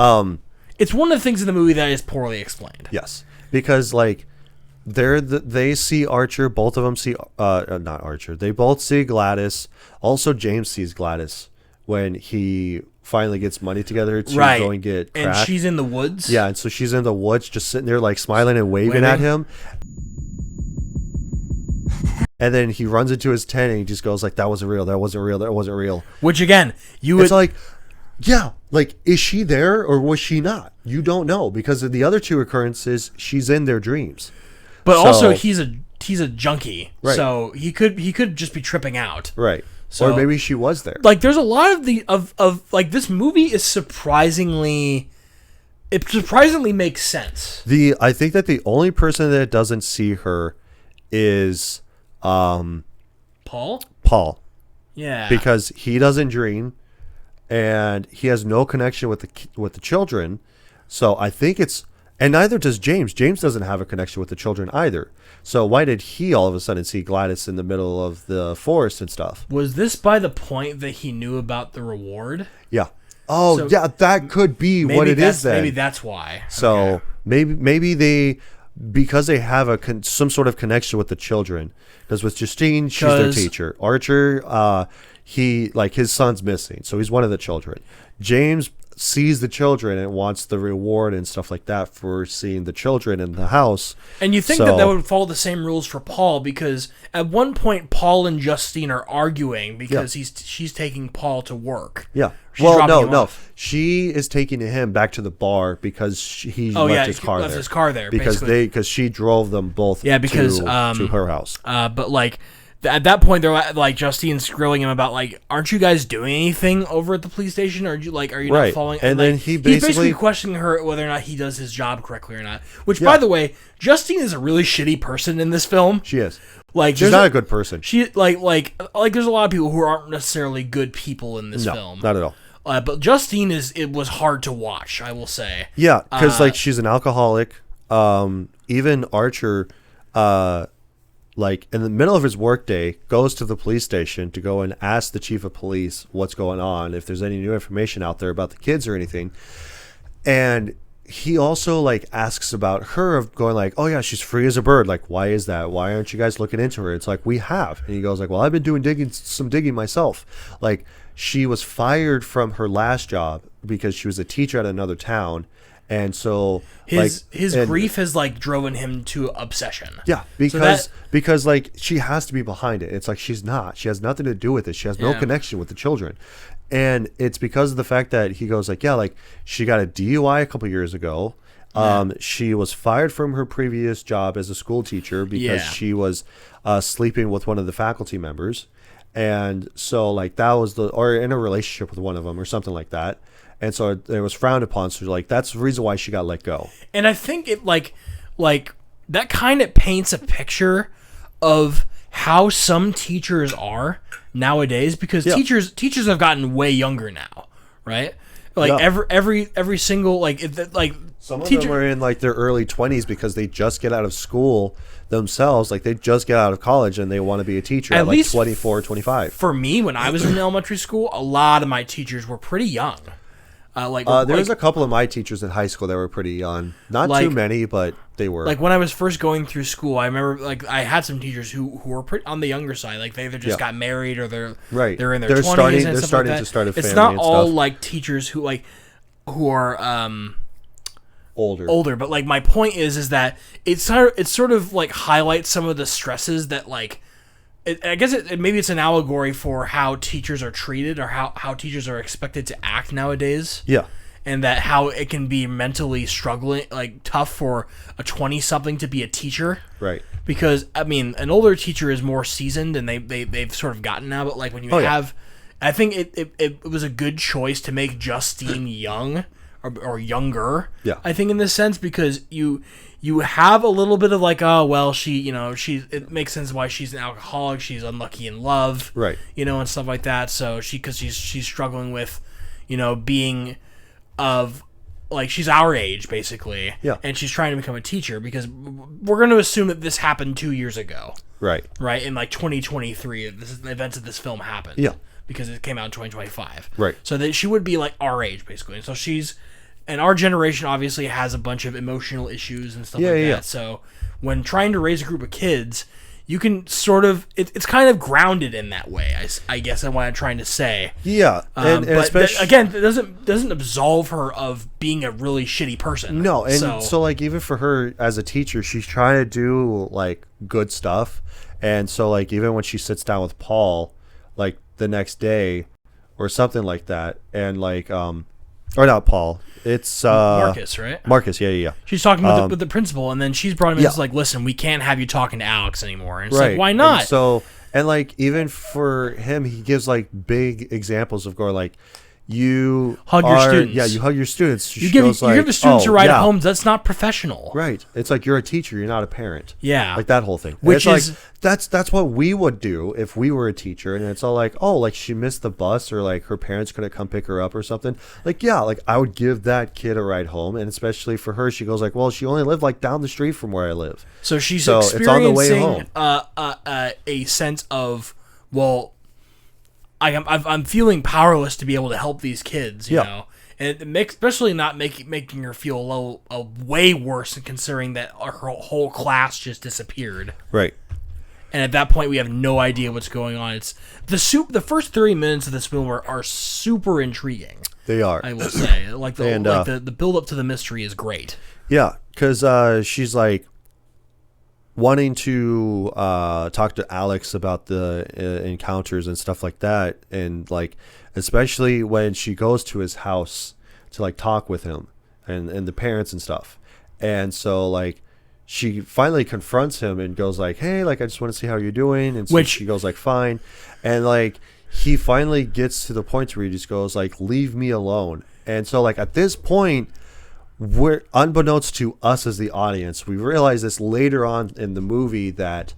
It's one of the things in the movie that is poorly explained. Yes, because like they see Archer. Both of them see not Archer. They both see Gladys. Also, James sees Gladys when he finally gets money together to go and get crack. And she's in the woods. Yeah, and so she's in the woods, just sitting there like smiling and waving at him. And then he runs into his tent and he just goes like, "That wasn't real. That wasn't real. That wasn't real." Which again, it's like, yeah, like is she there or was she not? You don't know, because of the other two occurrences, she's in their dreams. But also he's a junkie, right. So he could just be tripping out, right? So, or maybe she was there. Like there's a lot of like this movie is surprisingly makes sense. I think that the only person that doesn't see her is Paul. Yeah, because he doesn't dream, and he has no connection with the children. So I think it's. And neither does James. James doesn't have a connection with the children either. So why did he all of a sudden see Gladys in the middle of the forest and stuff? Was this by the point that he knew about the reward? Yeah. Oh, so yeah, that could be what it is then. Maybe that's why. So okay. maybe they, because they have some sort of connection with the children. Because with Justine, she's their teacher. Archer, his son's missing, so he's one of the children. James sees the children and wants the reward and stuff like that for seeing the children in the house. And you think that would follow the same rules for Paul, because at one point Paul and Justine are arguing because she's taking Paul to work. Yeah. No. She is taking him back to the bar because he left his car there. Because she drove them both to her house. But like at that point, they're like Justine's grilling him about like, aren't you guys doing anything over at the police station? Or are you not following? And then he's basically questioning her whether or not he does his job correctly or not. Which, by the way, Justine is a really shitty person in this film. She is. Like, she's not a good person. She like there's a lot of people who aren't necessarily good people in this film. Not at all. But Justine it was hard to watch, I will say. Yeah, because she's an alcoholic. Even Archer, like in the middle of his workday, goes to the police station to go and ask the chief of police what's going on, if there's any new information out there about the kids or anything. And he also like asks about her, of going like, oh yeah, she's free as a bird. Like, why is that? Why aren't you guys looking into her? It's like, we have. And he goes like, well, I've been doing some digging myself. Like, she was fired from her last job because she was a teacher at another town. And so his grief has like driven him to obsession. Yeah, because like she has to be behind it. It's like she has nothing to do with it. She has no connection with the children. And it's because of the fact that he goes like, yeah, like she got a DUI a couple years ago. She was fired from her previous job as a school teacher because she was sleeping with one of the faculty members. And so like that was or in a relationship with one of them or something like that. And so it was frowned upon. So like that's the reason why she got let go. And I think it like that kind of paints a picture of how some teachers are nowadays, because teachers have gotten way younger now, right? Like every single like some of them are in like their early 20s because they just get out of school themselves. Like they just get out of college and they want to be a teacher at like 24, 25. For me, when I was in elementary school, a lot of my teachers were pretty young. There was a couple of my teachers in high school that were pretty young. Not too many, but they were. Like when I was first going through school, I remember like I had some teachers who were pretty on the younger side. Like they either just got married or they're in their 20s and stuff like that. To start a family. It's not and all stuff. like teachers who are older. But like my point is that it's sort of like highlights some of the stresses that like. I guess maybe it's an allegory for how teachers are treated or how teachers are expected to act nowadays. Yeah. And that how it can be mentally struggling, like tough for a 20-something to be a teacher. Right. Because, I mean, an older teacher is more seasoned and they've sort of gotten now. But like when you have... I think it was a good choice to make Justine young or younger. Yeah. I think in this sense, because you have a little bit of like, oh well, it makes sense why she's an alcoholic, she's unlucky in love, right? And stuff like that. So because she's struggling with, being of like she's our age basically, and she's trying to become a teacher because we're going to assume that this happened 2 years ago, right? In like 2023, the events of this film happened, because it came out in 2025, right? So that she would be like our age basically, and so she's. And our generation obviously has a bunch of emotional issues and stuff like that. So when trying to raise a group of kids, you can sort of it's kind of grounded in that way. I guess that's what I'm trying to say. Yeah, and but especially again, it doesn't absolve her of being a really shitty person. No, and so like even for her as a teacher, she's trying to do like good stuff, and so like even when she sits down with Paul, like the next day, or something like that, and like or not Paul. It's Marcus, right? Marcus, yeah. She's talking with the principal, and then she's brought him in. It's like, listen, we can't have you talking to Alex anymore. And it's like, why not? And like even for him, he gives like big examples of going like, you hug your students. Yeah, you hug your students. You give the students a ride home. That's not professional. Right. It's like you're a teacher. You're not a parent. Yeah. Like that whole thing. Which is like that's what we would do if we were a teacher. And it's all like, oh, like she missed the bus or like her parents couldn't come pick her up or something. Like, yeah, like I would give that kid a ride home. And especially for her, she goes like, well, she only lived like down the street from where I live. So she's experiencing it's on the way home. A sense of, well, I'm feeling powerless to be able to help these kids, you know, and it makes, especially not making her feel way worse, considering that her whole class just disappeared. Right. And at that point, we have no idea what's going on. It's the first 30 minutes of this film are super intriguing. They are. I will say, the build up to the mystery is great. Yeah, because she's like wanting to talk to Alex about the encounters and stuff like that, and like especially when she goes to his house to like talk with him and the parents and stuff, and so like she finally confronts him and goes like, hey, like I just want to see how you're doing, and so she goes like fine, and like he finally gets to the point where he just goes like, leave me alone. And so like at this point, we're, unbeknownst to us as the audience, we realize this later on in the movie that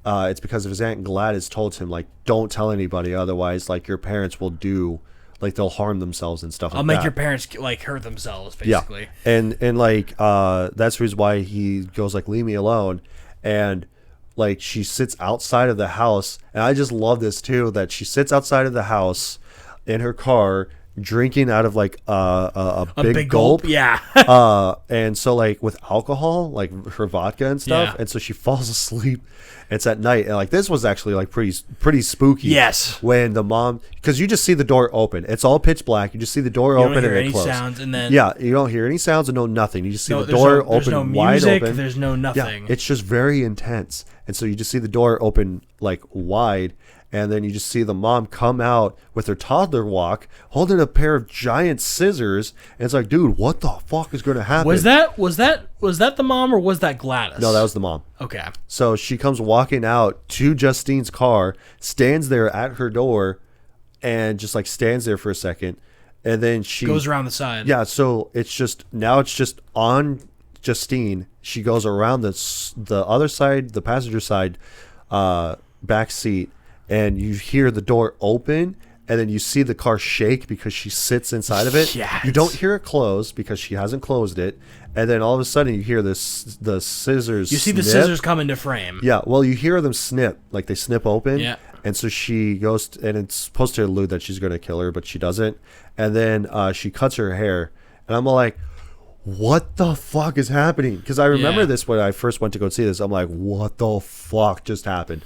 it's because of his Aunt Gladys told him like, don't tell anybody, otherwise like your parents will do, like they'll harm themselves and stuff. I'll make your parents like hurt themselves, basically. Yeah, and like that's the reason why he goes like, leave me alone. And like she sits outside of the house, and I just love this too, that she sits outside of the house in her car, drinking out of like a big gulp. Yeah. And so like with alcohol, like her vodka and stuff, Yeah. and so she falls asleep. It's at night, and like this was actually like pretty spooky. Yes. When the mom, because you just see the door open, it's all pitch black. You just see the door You open don't hear and any it close. sounds, and then Yeah, you don't hear any sounds and no nothing. You just see the there's door there's open no wide music, open. There's no nothing. Yeah, it's just very intense. And so you just see the door open like wide, and then you just see the mom come out with her toddler walk, holding a pair of giant scissors, and it's like, dude, what the fuck is going to happen? Was that the mom, or was that Gladys? No, that was the mom. Okay. So she comes walking out to Justine's car, stands there at her door, and just like stands there for a second, and then she Goes around the side. Yeah, so it's just on Justine. She goes around the other side, the passenger side, back seat, and you hear the door open, and then you see the car shake because she sits inside of it. Yes. You don't hear it close because she hasn't closed it, and then all of a sudden you hear the scissors. You see the snip. scissors come into frame. Yeah, well, you hear them snip, like they snip open. Yeah. And so she goes, and it's supposed to allude that she's going to kill her, but she doesn't. And then she cuts her hair, and I'm like, what the fuck is happening? Because I remember this when I first went to go see this. I'm like, what the fuck just happened?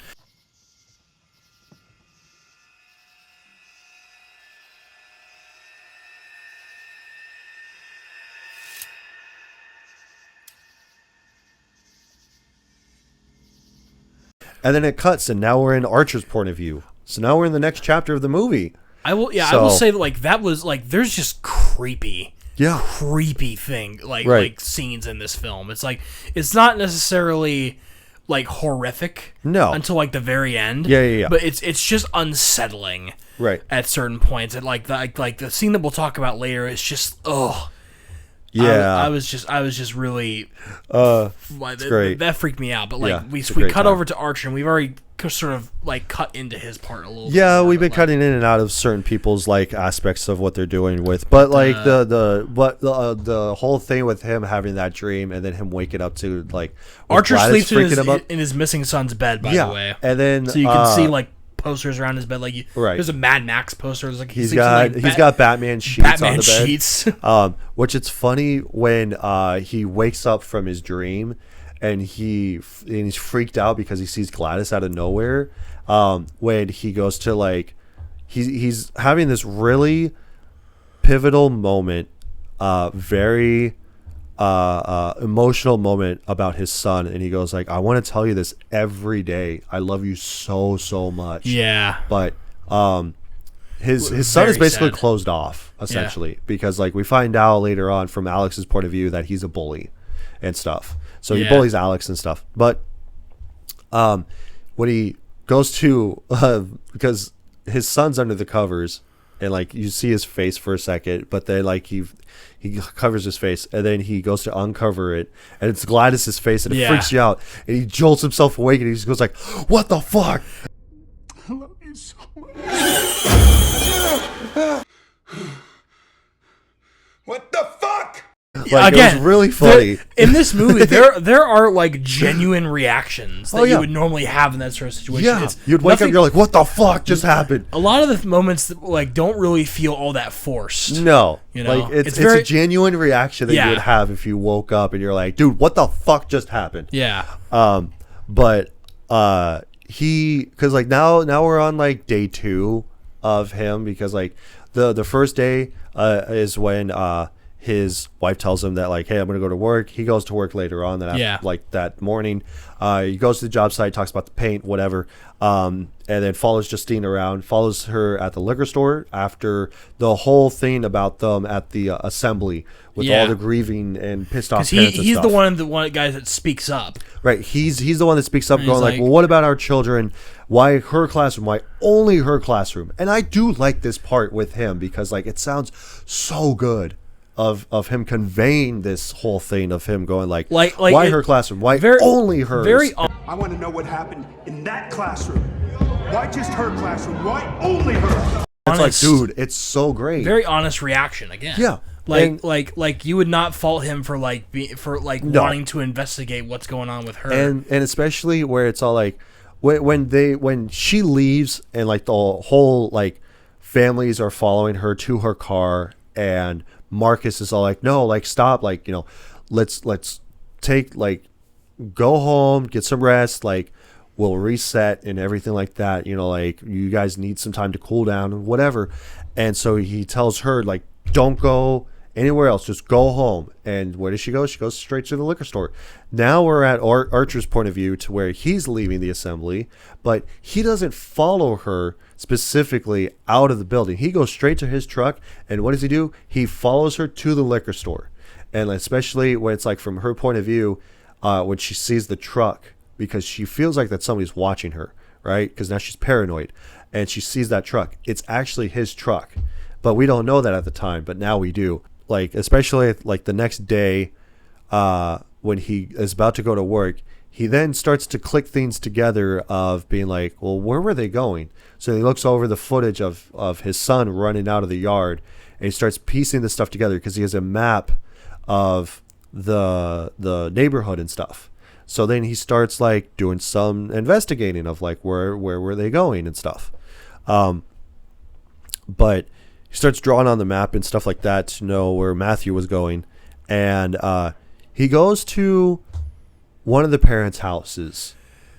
And then it cuts, and now we're in Archer's point of view. So now we're in the next chapter of the movie. I will say that like that was like there's just creepy thing like scenes in this film. It's like it's not necessarily like horrific until like the very end. Yeah. But it's just unsettling at certain points. And like the scene that we'll talk about later is just Yeah. I was just really it's great. That freaked me out. But like we it's a great cut time. over to Archer, and we've already sort of like cut into his part a little bit. Yeah, we've been cutting in and out of certain people's like aspects of what they're doing with, but like the whole thing with him having that dream and then him waking up to like Archer Gladys sleeps freaking in his missing son's bed, by the way. And then so you can see like posters around his bed, like right. There's a Mad Max poster. There's like he's got Batman sheets on the bed. Sheets. Which it's funny when he wakes up from his dream and he's freaked out because he sees Gladys out of nowhere. When he goes to like he's having this really pivotal moment, very emotional moment about his son, and he goes like, I want to tell you this every day. I love you so much. Yeah. But his son is basically sad. closed off essentially because like we find out later on from Alex's point of view that he's a bully and stuff. So he bullies Alex and stuff. But when he goes to because his son's under the covers and like you see his face for a second, but then like he covers his face and then he goes to uncover it and it's Gladys's face and it freaks you out and he jolts himself awake and he just goes like, what the fuck? I love you so much. What the fuck? Like, again, it was really funny. In this movie, there are like genuine reactions that yeah. you would normally have in that sort of situation. Yeah, It's you'd wake nothing- up, you're like, what the fuck just happened? A lot of the moments that, like don't really feel all that forced. No, You know? like it's It's very- a genuine reaction that Yeah. you would have if you woke up and you're like, dude, what the fuck just happened? Yeah. But because like now we're on like day 2 of him because like the first day is when his wife tells him that like, hey, I'm gonna go to work. He goes to work later on that morning. He goes to the job site, talks about the paint, whatever, and then follows Justine around, follows her at the liquor store after the whole thing about them at the assembly with all the grieving and pissed off parents and he's stuff. the one guy that speaks up. Right, he's the one that speaks up, And going he's like, like- well, what about our children? Why her classroom? Why only her classroom? And I do like this part with him because like it sounds so good of him conveying this whole thing of him going like why her classroom? Why only hers? I want to know what happened in that classroom. Why just her classroom? Why only her? It's like, dude, it's so great. Very honest reaction again. Yeah. Like you would not fault him for wanting to investigate what's going on with her. And especially where it's all like when she leaves and like the whole like families are following her to her car, and Marcus is all like, no, like stop, like, you know, let's take, like, go home, get some rest, like we'll reset and everything like that, you know, like you guys need some time to cool down and whatever. And so he tells her, like, don't go anywhere else, just go home. And where does she go? She goes straight to the liquor store. Now we're at Archer's point of view, to where he's leaving the assembly, but he doesn't follow her specifically out of the building. He goes straight to his truck, and what does he do? He follows her to the liquor store. And especially when it's like from her point of view, when she sees the truck, because she feels like that somebody's watching her, right? Because now she's paranoid, and she sees that truck. It's actually his truck, but we don't know that at the time, but now we do. Like, especially like the next day, when he is about to go to work, he then starts to click things together of being like, well, where were they going? So he looks over the footage of his son running out of the yard, and he starts piecing this stuff together because he has a map of the neighborhood and stuff. So then he starts like doing some investigating of like where were they going and stuff. But he starts drawing on the map and stuff like that to know where Matthew was going. And he goes to one of the parents' houses,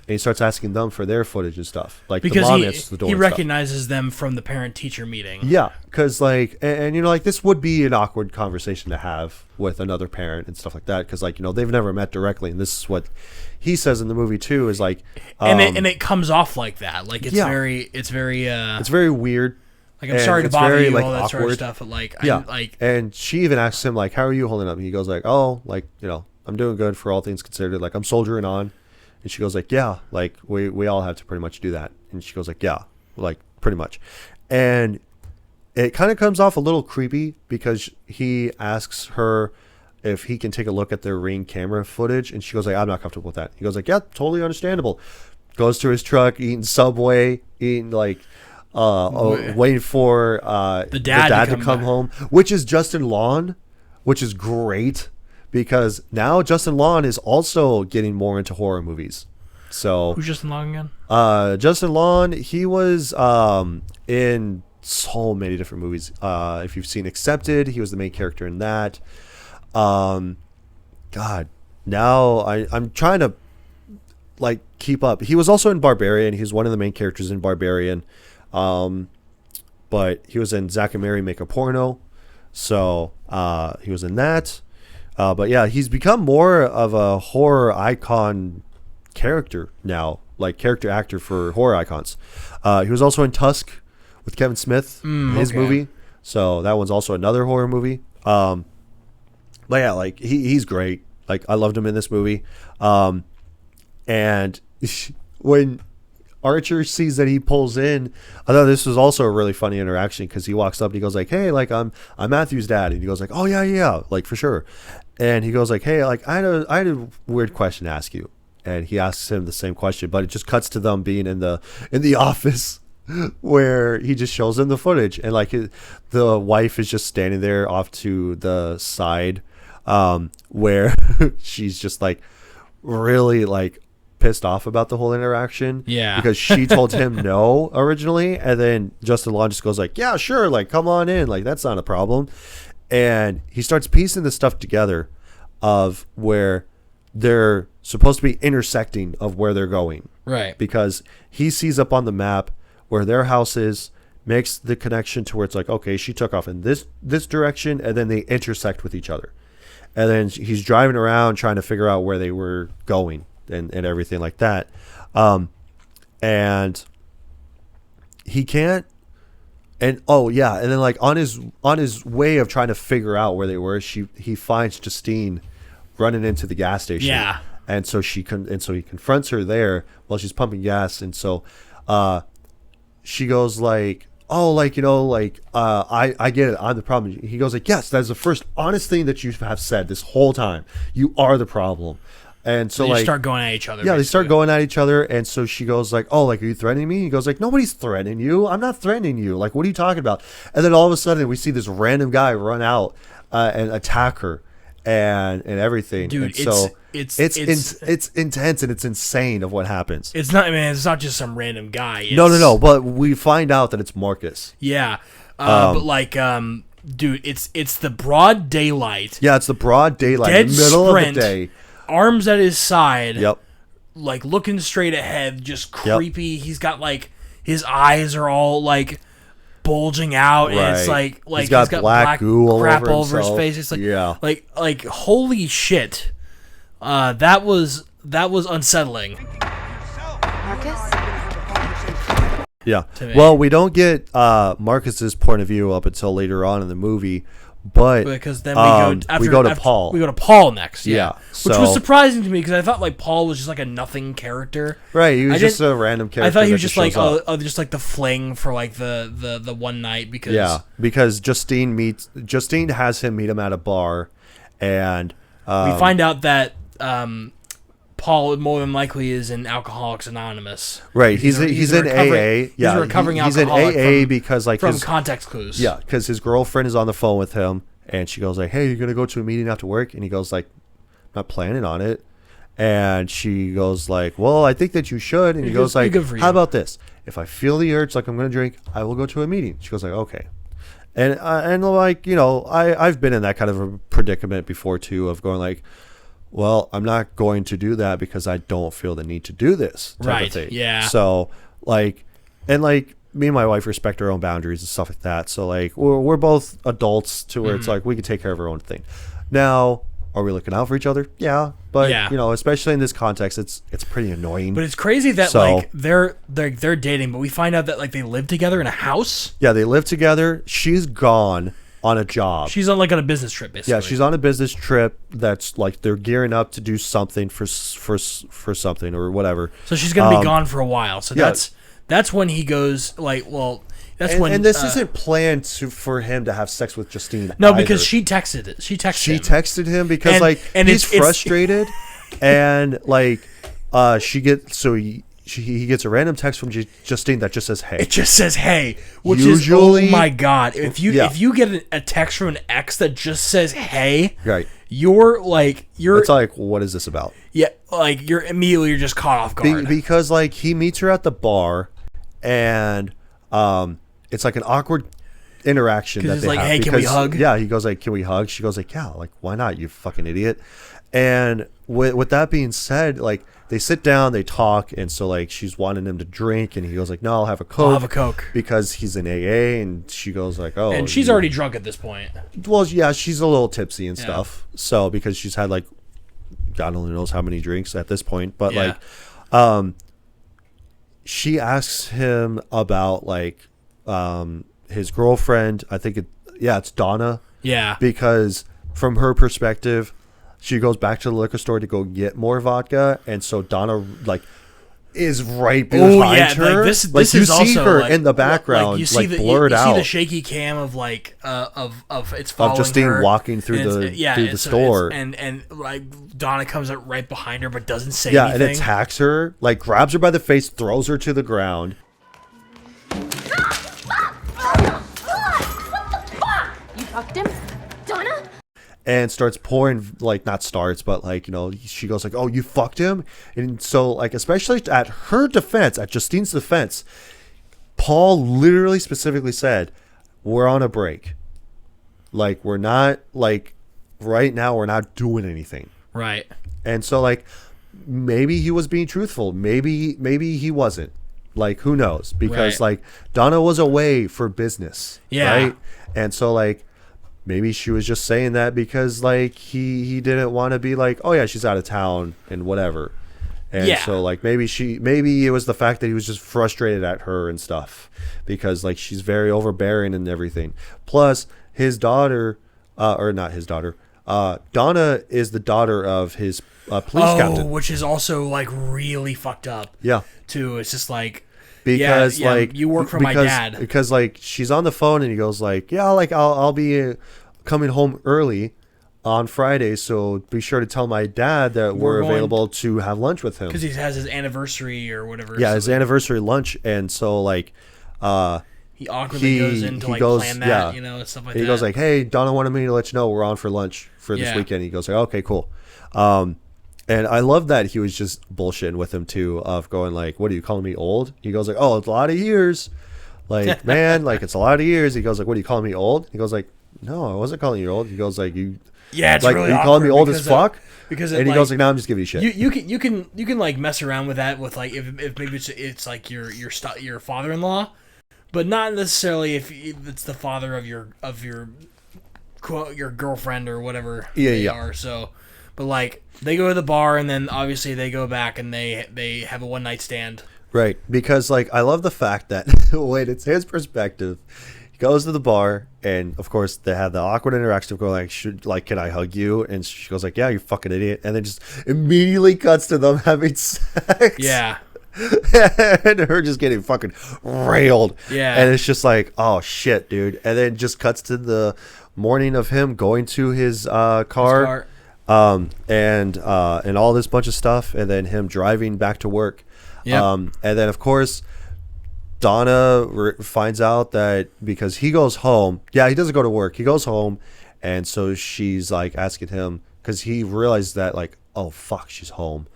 and he starts asking them for their footage and stuff. Like, because the mom answers the door. He and stuff. recognizes them from the parent-teacher meeting. Yeah, because like, and you know, like this would be an awkward conversation to have with another parent and stuff like that, because like, you know, they've never met directly, and this is what he says in the movie too, is like, and it comes off like that, like it's yeah. it's very weird. Like, I'm sorry to bother you, like, all that awkward. sort of stuff, but like, yeah, and she even asks him like, how are you holding up? And he goes like, oh, like, you know, I'm doing good for all things considered. Like, I'm soldiering on. And she goes like, yeah, like we all have to pretty much do that. And she goes like, yeah, like pretty much. And it kind of comes off a little creepy because he asks her if he can take a look at their Ring camera footage. And she goes like, I'm not comfortable with that. He goes like, yeah, totally understandable. Goes to his truck, eating Subway, eating like, waiting for the dad to come home, which is Justin Long, which is great. Because now Justin Long is also getting more into horror movies. So who's Justin Long again? Justin Long, he was in so many different movies. If you've seen Accepted, he was the main character in that. God, now I'm trying to like keep up. He was also in Barbarian. He's one of the main characters in Barbarian. But he was in Zack and Mary Make a Porno. So he was in that. But yeah, he's become more of a horror icon character now, like character actor for horror icons. He was also in Tusk with Kevin Smith, his movie. So that one's also another horror movie. But yeah, like he's great. Like, I loved him in this movie. And when Archer sees that he pulls in, I thought this was also a really funny interaction, because he walks up and he goes like, hey, like I'm Matthew's dad. And he goes like, oh yeah, like for sure. And he goes like, hey, like I had a weird question to ask you. And he asks him the same question, but it just cuts to them being in the office where he just shows them the footage, and like the wife is just standing there off to the side, where she's just like really like pissed off about the whole interaction. Yeah. Because she told him no originally, and then Justin Long just goes like, yeah, sure, like come on in, like that's not a problem. And he starts piecing the stuff together of where they're supposed to be intersecting of where they're going. Right. Because he sees up on the map where their house is, makes the connection to where it's like, okay, she took off in this direction, and then they intersect with each other. And then he's driving around trying to figure out where they were going and everything like that. And he can't. And oh yeah, and then like on his way of trying to figure out where they were, he finds Justine running into the gas station. Yeah. And so he confronts her there while she's pumping gas, and so she goes like, oh, like, you know, like I get it, I'm the problem. He goes like, yes, that's the first honest thing that you have said this whole time. You are the problem. And so they like start going at each other. Yeah, they start going at each other, and so she goes like, oh, like, are you threatening me? He goes like, nobody's threatening you. I'm not threatening you. Like, what are you talking about? And then all of a sudden we see this random guy run out and attack her. and everything. Dude, and so it's intense and it's insane of what happens. It's not, man. It's not just some random guy. No. But we find out that it's Marcus. Yeah, but like, dude, it's the broad daylight. Yeah, it's the broad daylight, Dead middle sprint, of the day. Arms at his side. Yep. Like looking straight ahead, just creepy. Yep. He's got like his eyes are all like bulging out, and it's like he's got black goo all crap over over his face. It's like like holy shit. That was unsettling. Marcus? Yeah. Well, we don't get Marcus's point of view up until later on in the movie, but because then we go to Paul. We go to Paul next. Yeah. Which was surprising to me because I thought like Paul was just like a nothing character. Right. He was just a random character. I thought he was just like just like the fling for like the one night because Justine has him meet him at a bar, and we find out that Paul more than likely is in Alcoholics Anonymous. Right, he's in AA. Yeah, he's a recovering he's alcoholic in AA because like from context clues. Yeah, because his girlfriend is on the phone with him, and she goes like, "Hey, you're gonna go to a meeting after work?" And he goes like, "Not planning on it." And she goes like, "Well, I think that you should." And he goes like, "How about this? If I feel the urge, like I'm gonna drink, I will go to a meeting." She goes like, "Okay." And like I've been in that kind of a predicament before too, of going like, well, I'm not going to do that because I don't feel the need to do this type of thing. Yeah. So like, and like me and my wife respect our own boundaries and stuff like that. So like we're both adults to where it's like we can take care of our own thing. Now, are we looking out for each other? Yeah. But especially in this context, it's pretty annoying. But it's crazy that like they're dating, but we find out that like they live together in a house. Yeah, they live together. She's gone on a job. She's on like on a business trip, basically. Yeah, she's on a business trip that's like they're gearing up to do something for something or whatever. So she's gonna be gone for a while. So that's when he goes like, well, that's when. And this isn't planned for him to have sex with Justine. No, either. because she texted it. She texted him because he's frustrated, and like he gets a random text from Justine that just says "Hey." It just says "Hey," which usually, is oh my god! If you get a text from an ex that just says "Hey," right, you're. It's like, what is this about? Yeah, like you're just caught off guard because like he meets her at the bar, and it's like an awkward interaction that they like, have. Hey, can we hug? Yeah, he goes like, "Can we hug?" She goes like, "Yeah, like why not? You fucking idiot." And with that being said, like. They sit down, they talk, and so like she's wanting him to drink, and he goes like, "No, I'll have a Coke." I'll have a Coke because he's in AA, and she goes like, "Oh." And she's already drunk at this point. Well, yeah, she's a little tipsy and stuff. So because she's had like, God only knows how many drinks at this point, but like, she asks him about like, his girlfriend. I think it's Donna. Yeah. Because from her perspective. She goes back to the liquor store to go get more vodka, and so Donna like is right behind her. Like, this you is see also, her like, in the background, you see blurred out. You see the shaky cam of like of it's following of Justine her, walking through the store, and like Donna comes up right behind her but doesn't say anything. anything. And attacks her, like grabs her by the face, throws her to the ground. What the fuck? You fucked him, Donna? And starts pouring, like, not starts, but, like, she goes, like, "Oh, you fucked him?" And so, like, especially at her defense, at Justine's defense, Paul literally specifically said, "We're on a break. Like, we're not, like, right now, we're not doing anything." Right. And so, like, maybe he was being truthful. Maybe he wasn't. Like, who knows? Because, like, Donna was away for business. Yeah. Right? And so, like, maybe she was just saying that because like he didn't want to be like, "Oh yeah, she's out of town and whatever." And so like maybe it was the fact that he was just frustrated at her and stuff because like she's very overbearing and everything. Plus his daughter or not his daughter, Donna is the daughter of his police captain, which is also like really fucked up. Yeah. Too. It's just like because like you work for my dad, because like she's on the phone and he goes like, "Yeah, like I'll be coming home early on Friday, so be sure to tell my dad that we're available to have lunch with him because he has his anniversary or whatever." Yeah, his anniversary lunch. And so like he awkwardly goes in to like plan that, stuff like that. He goes like, "Hey, Donna wanted me to let you know we're on for lunch for this weekend." He goes like, "Okay, cool." And I love that he was just bullshitting with him too, of going like, "What are you calling me old?" He goes like, "Oh, it's a lot of years." Like, man, like it's a lot of years. He goes like, "What are you calling me old?" He goes like, "No, I wasn't calling you old." He goes like, "You, it's like, really are you calling me old as fuck?" Because and he goes like, "No, I'm just giving you shit." You can like mess around with that with like if maybe it's like your father-in-law, but not necessarily if it's the father of your quote your girlfriend or whatever they are. So, but like they go to the bar and then obviously they go back and they have a one night stand. Right, because like I love the fact that when it's his perspective, he goes to the bar and of course they have the awkward interaction of going like, "Can I hug you?" And she goes like, "Yeah, you fucking idiot," and then just immediately cuts to them having sex. Yeah. And her just getting fucking railed. Yeah. And it's just like, oh shit, dude. And then just cuts to the morning of him going to his car. And all this bunch of stuff, and then him driving back to work. Yep. And then of course Donna finds out that because he goes home, he doesn't go to work, he goes home, and so she's like asking him because he realized that like, oh fuck, she's home.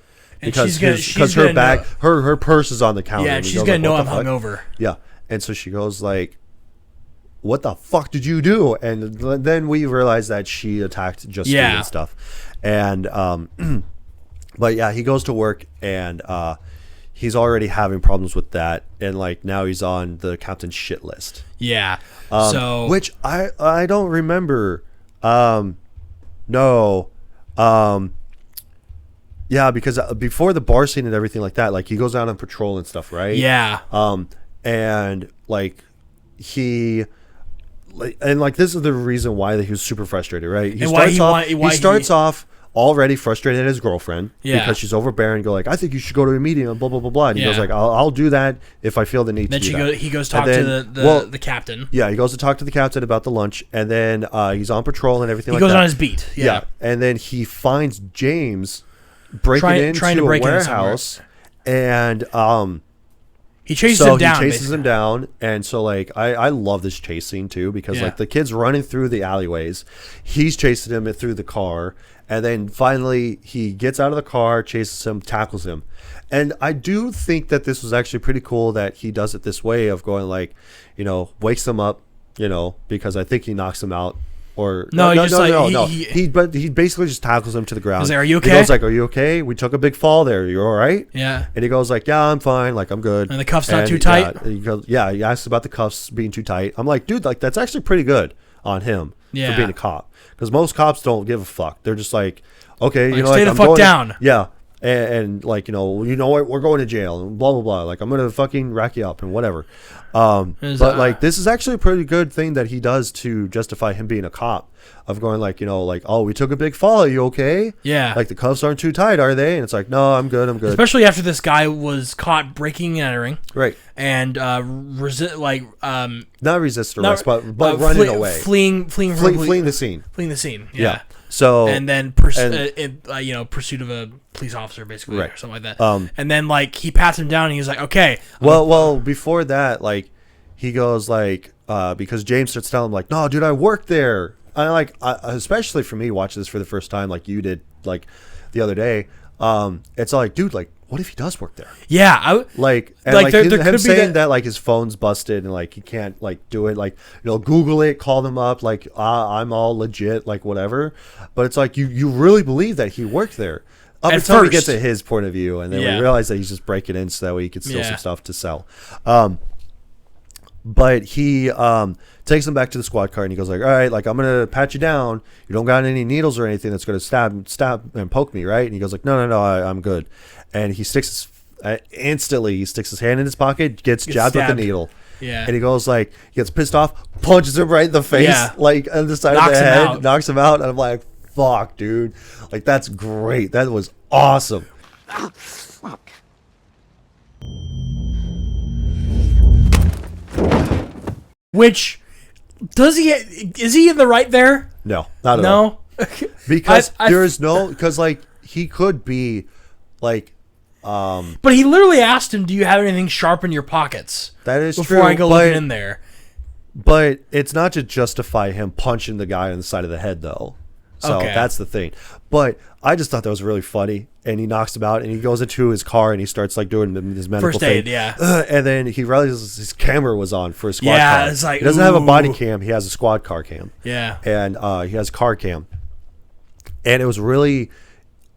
And because her bag, her purse is on the counter. Yeah, she's gonna know I'm hungover. Yeah, and so she goes like, "What the fuck did you do?" And then we realize that she attacked Justine and stuff. And but yeah, he goes to work and he's already having problems with that, and like now he's on the captain's shit list. Yeah. So which I don't remember. Yeah, because before the bar scene and everything like that, like he goes out on patrol and stuff, right? Yeah. And like he, and like this is the reason why he was super frustrated, right? He starts off already frustrated at his girlfriend because she's overbearing. Go like, "I think you should go to a meeting," and blah blah blah blah. And he goes like, "I'll do that if I feel the need to do that." He goes talk to the captain. Yeah, he goes to talk to the captain about the lunch, and then he's on patrol and everything. He goes on his beat. Yeah, and then he finds James trying to break a warehouse, and he chases him down. He chases him down, and so like I love this chase scene too because like the kid's running through the alleyways, he's chasing him through the car, and then finally he gets out of the car, chases him, tackles him, and I do think that this was actually pretty cool that he does it this way of going like, wakes him up, because I think he knocks him out. Or no. He basically just tackles him to the ground. He's like, "Are you okay?" He goes like, "Are you okay? We took a big fall there. You all right?" Yeah. And he goes like, "Yeah, I'm fine. Like I'm good." And the cuffs not too tight. He asks about the cuffs being too tight. I'm like, dude, like that's actually pretty good on him for being a cop, because most cops don't give a fuck. They're just like, okay, stay the fuck down. Yeah. And like, what, we're going to jail and blah blah blah, like I'm gonna fucking rack you up and whatever. But like this is actually a pretty good thing that he does to justify him being a cop, of going like, "Oh, we took a big fall, are you okay?" Yeah, like the cuffs aren't too tight, are they? And it's like, "No, I'm good. Especially after this guy was caught breaking and entering, right? And not resist arrest, but running away, fleeing the scene. Yeah. So and then pursuit of a police officer, basically, or something like that. And then like he pats him down and he's like, "Okay." Well, before that, like he goes like, because James starts telling him like, "No, dude, I work there." I like, especially for me watching this for the first time, like you did, like the other day. It's like, dude, like, what if he does work there? Yeah, him saying that like his phone's busted and like he can't like do it, like Google it, call them up, like I'm all legit, like whatever. But it's like you really believe that he worked there up until we get to his point of view, and then we realize that he's just breaking in so that way he could steal some stuff to sell. But he takes him back to the squad car and he goes like, "All right, like I'm gonna pat you down. You don't got any needles or anything that's gonna stab and poke me, right?" And he goes like, "No, I'm good." And he sticks instantly. He sticks his hand in his pocket, gets jabbed with the needle. Yeah. And he goes like, he gets pissed off, punches him right in the face, like on the side of the head, knocks him out. And I'm like, fuck, dude. Like that's great. That was awesome. Oh, fuck. Which is he in the right there? No, not at all. Because because like he could be like, but he literally asked him, "Do you have anything sharp in your pockets?" That is before true, I go looking in there. But it's not to justify him punching the guy on the side of the head, though. So Okay. that's the thing. But I just thought that was really funny. And he knocks him out, and he goes into his car, and he starts like doing his medical First aid, thing. yeah. And then he realizes his camera was on for his squad Yeah, car. it's like, he doesn't have a body ooh. cam. He has a squad car cam. Yeah. And he has a car cam. And it was really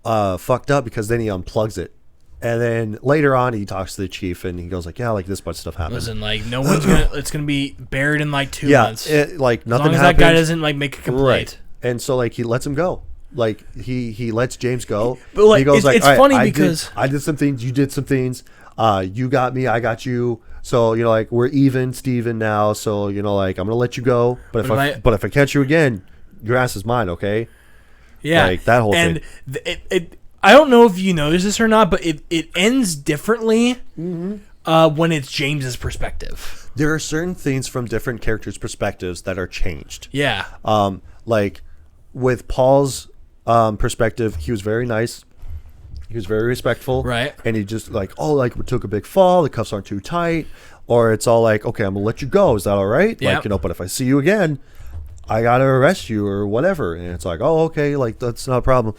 fucked up because then he unplugs it. And then later on, he talks to the chief, and he goes like, "Yeah, like this much stuff happened." Listen, like no one's gonna. It's gonna be buried in like 2 Yeah, months. like as nothing long as happened. that guy doesn't like make a complaint. Right. And so like he lets him go. Like he lets James go. But, like, he goes it's "All right, funny I because- I did some things, you did some things. You got me, I got you. So like we're even, Steven now. So like I'm gonna let you go. But if I catch you again, your ass is mine. Okay. Yeah, Like, that whole and thing. it I don't know if you notice this or not, but it ends differently when it's James's perspective. There are certain things from different characters' perspectives that are changed. Yeah, Like with Paul's perspective, he was very nice. He was very respectful. Right. And he just like, like we took a big fall, the cuffs aren't too tight. Or it's all like, okay, I'm gonna let you go. Is that all right? Yep. Like, but if I see you again, I gotta arrest you or whatever. And it's like, oh, okay, like that's not a problem.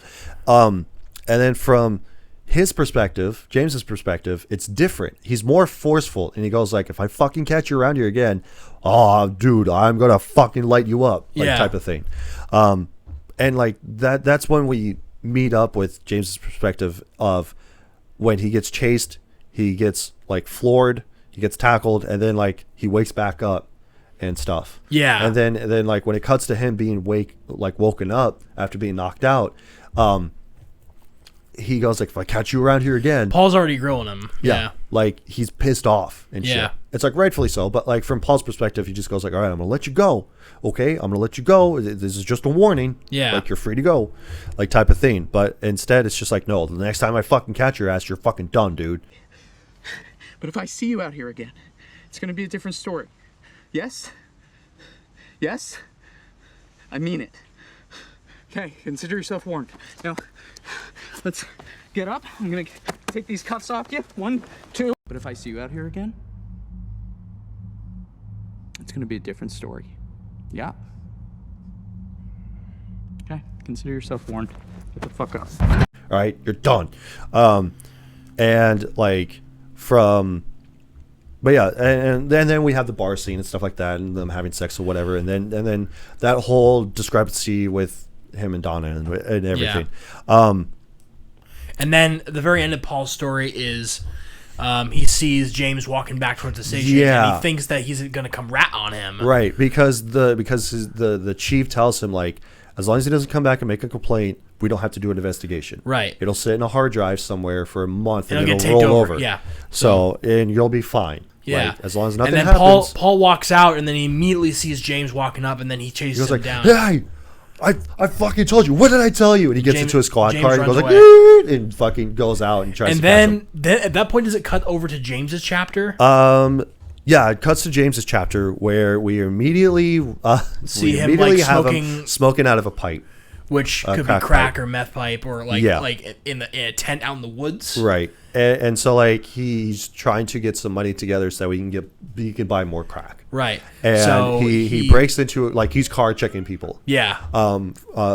And then from his perspective, James's perspective, it's different. He's more forceful, and he goes like, if I fucking catch you around here again, oh dude, I'm gonna fucking light you up, like Yeah. type of thing. And like that's when we meet up with James's perspective of when he gets chased, he gets like floored, he gets tackled, and then like he wakes back up and stuff. Yeah. And then like when it cuts to him being woken up after being knocked out, he goes like, if I catch you around here again, Paul's already grilling him. Yeah, like he's pissed off and Yeah. shit. It's like rightfully so, but like from Paul's perspective, he just goes like, all right, I'm gonna let you go. Okay, I'm gonna let you go. This is just a warning. Yeah. Like you're free to go, like type of thing. But instead, it's just like, no, the next time I fucking catch your ass, you're fucking done, dude. But if I see you out here again, it's gonna be a different story. Yes? Yes? I mean it. Okay, consider yourself warned. Now, let's get up. I'm gonna take these cuffs off you. 1, 2. But if I see you out here again, it's gonna be a different story. Yeah? Okay, consider yourself warned. Get the fuck up. All right, you're done. And like from, but yeah, and then we have the bar scene and stuff like that, and them having sex or whatever, and then that whole discrepancy with him and Donna and everything. And then the very end of Paul's story is he sees James walking back towards the station, and he thinks that he's gonna come rat on him. Right, because the chief tells him like, as long as he doesn't come back and make a complaint, we don't have to do an investigation. Right. It'll sit in a hard drive somewhere for a month, and It'll it'll get roll taped over. over, yeah. So and you'll be fine. Yeah. Like, as long as nothing and then happens. Paul walks out, and then he immediately sees James walking up, and then he He chases goes him like, down. "Hey, I fucking told you. What did I tell you?" And he gets James- into his squad James car and goes runs like, away. "Eeeh," and fucking goes out and tries And to catch him. then at that point, does it cut over to James's chapter? Yeah, it cuts to James's chapter where we immediately See him, like, have smoking- him smoking out of a pipe. Which could be crack crack pipe. or meth pipe, or like Yeah. like in a tent out in the woods. Right. And so like he's trying to get some money together so he can buy more crack. Right. And So he breaks into it, like he's car checking people. Yeah.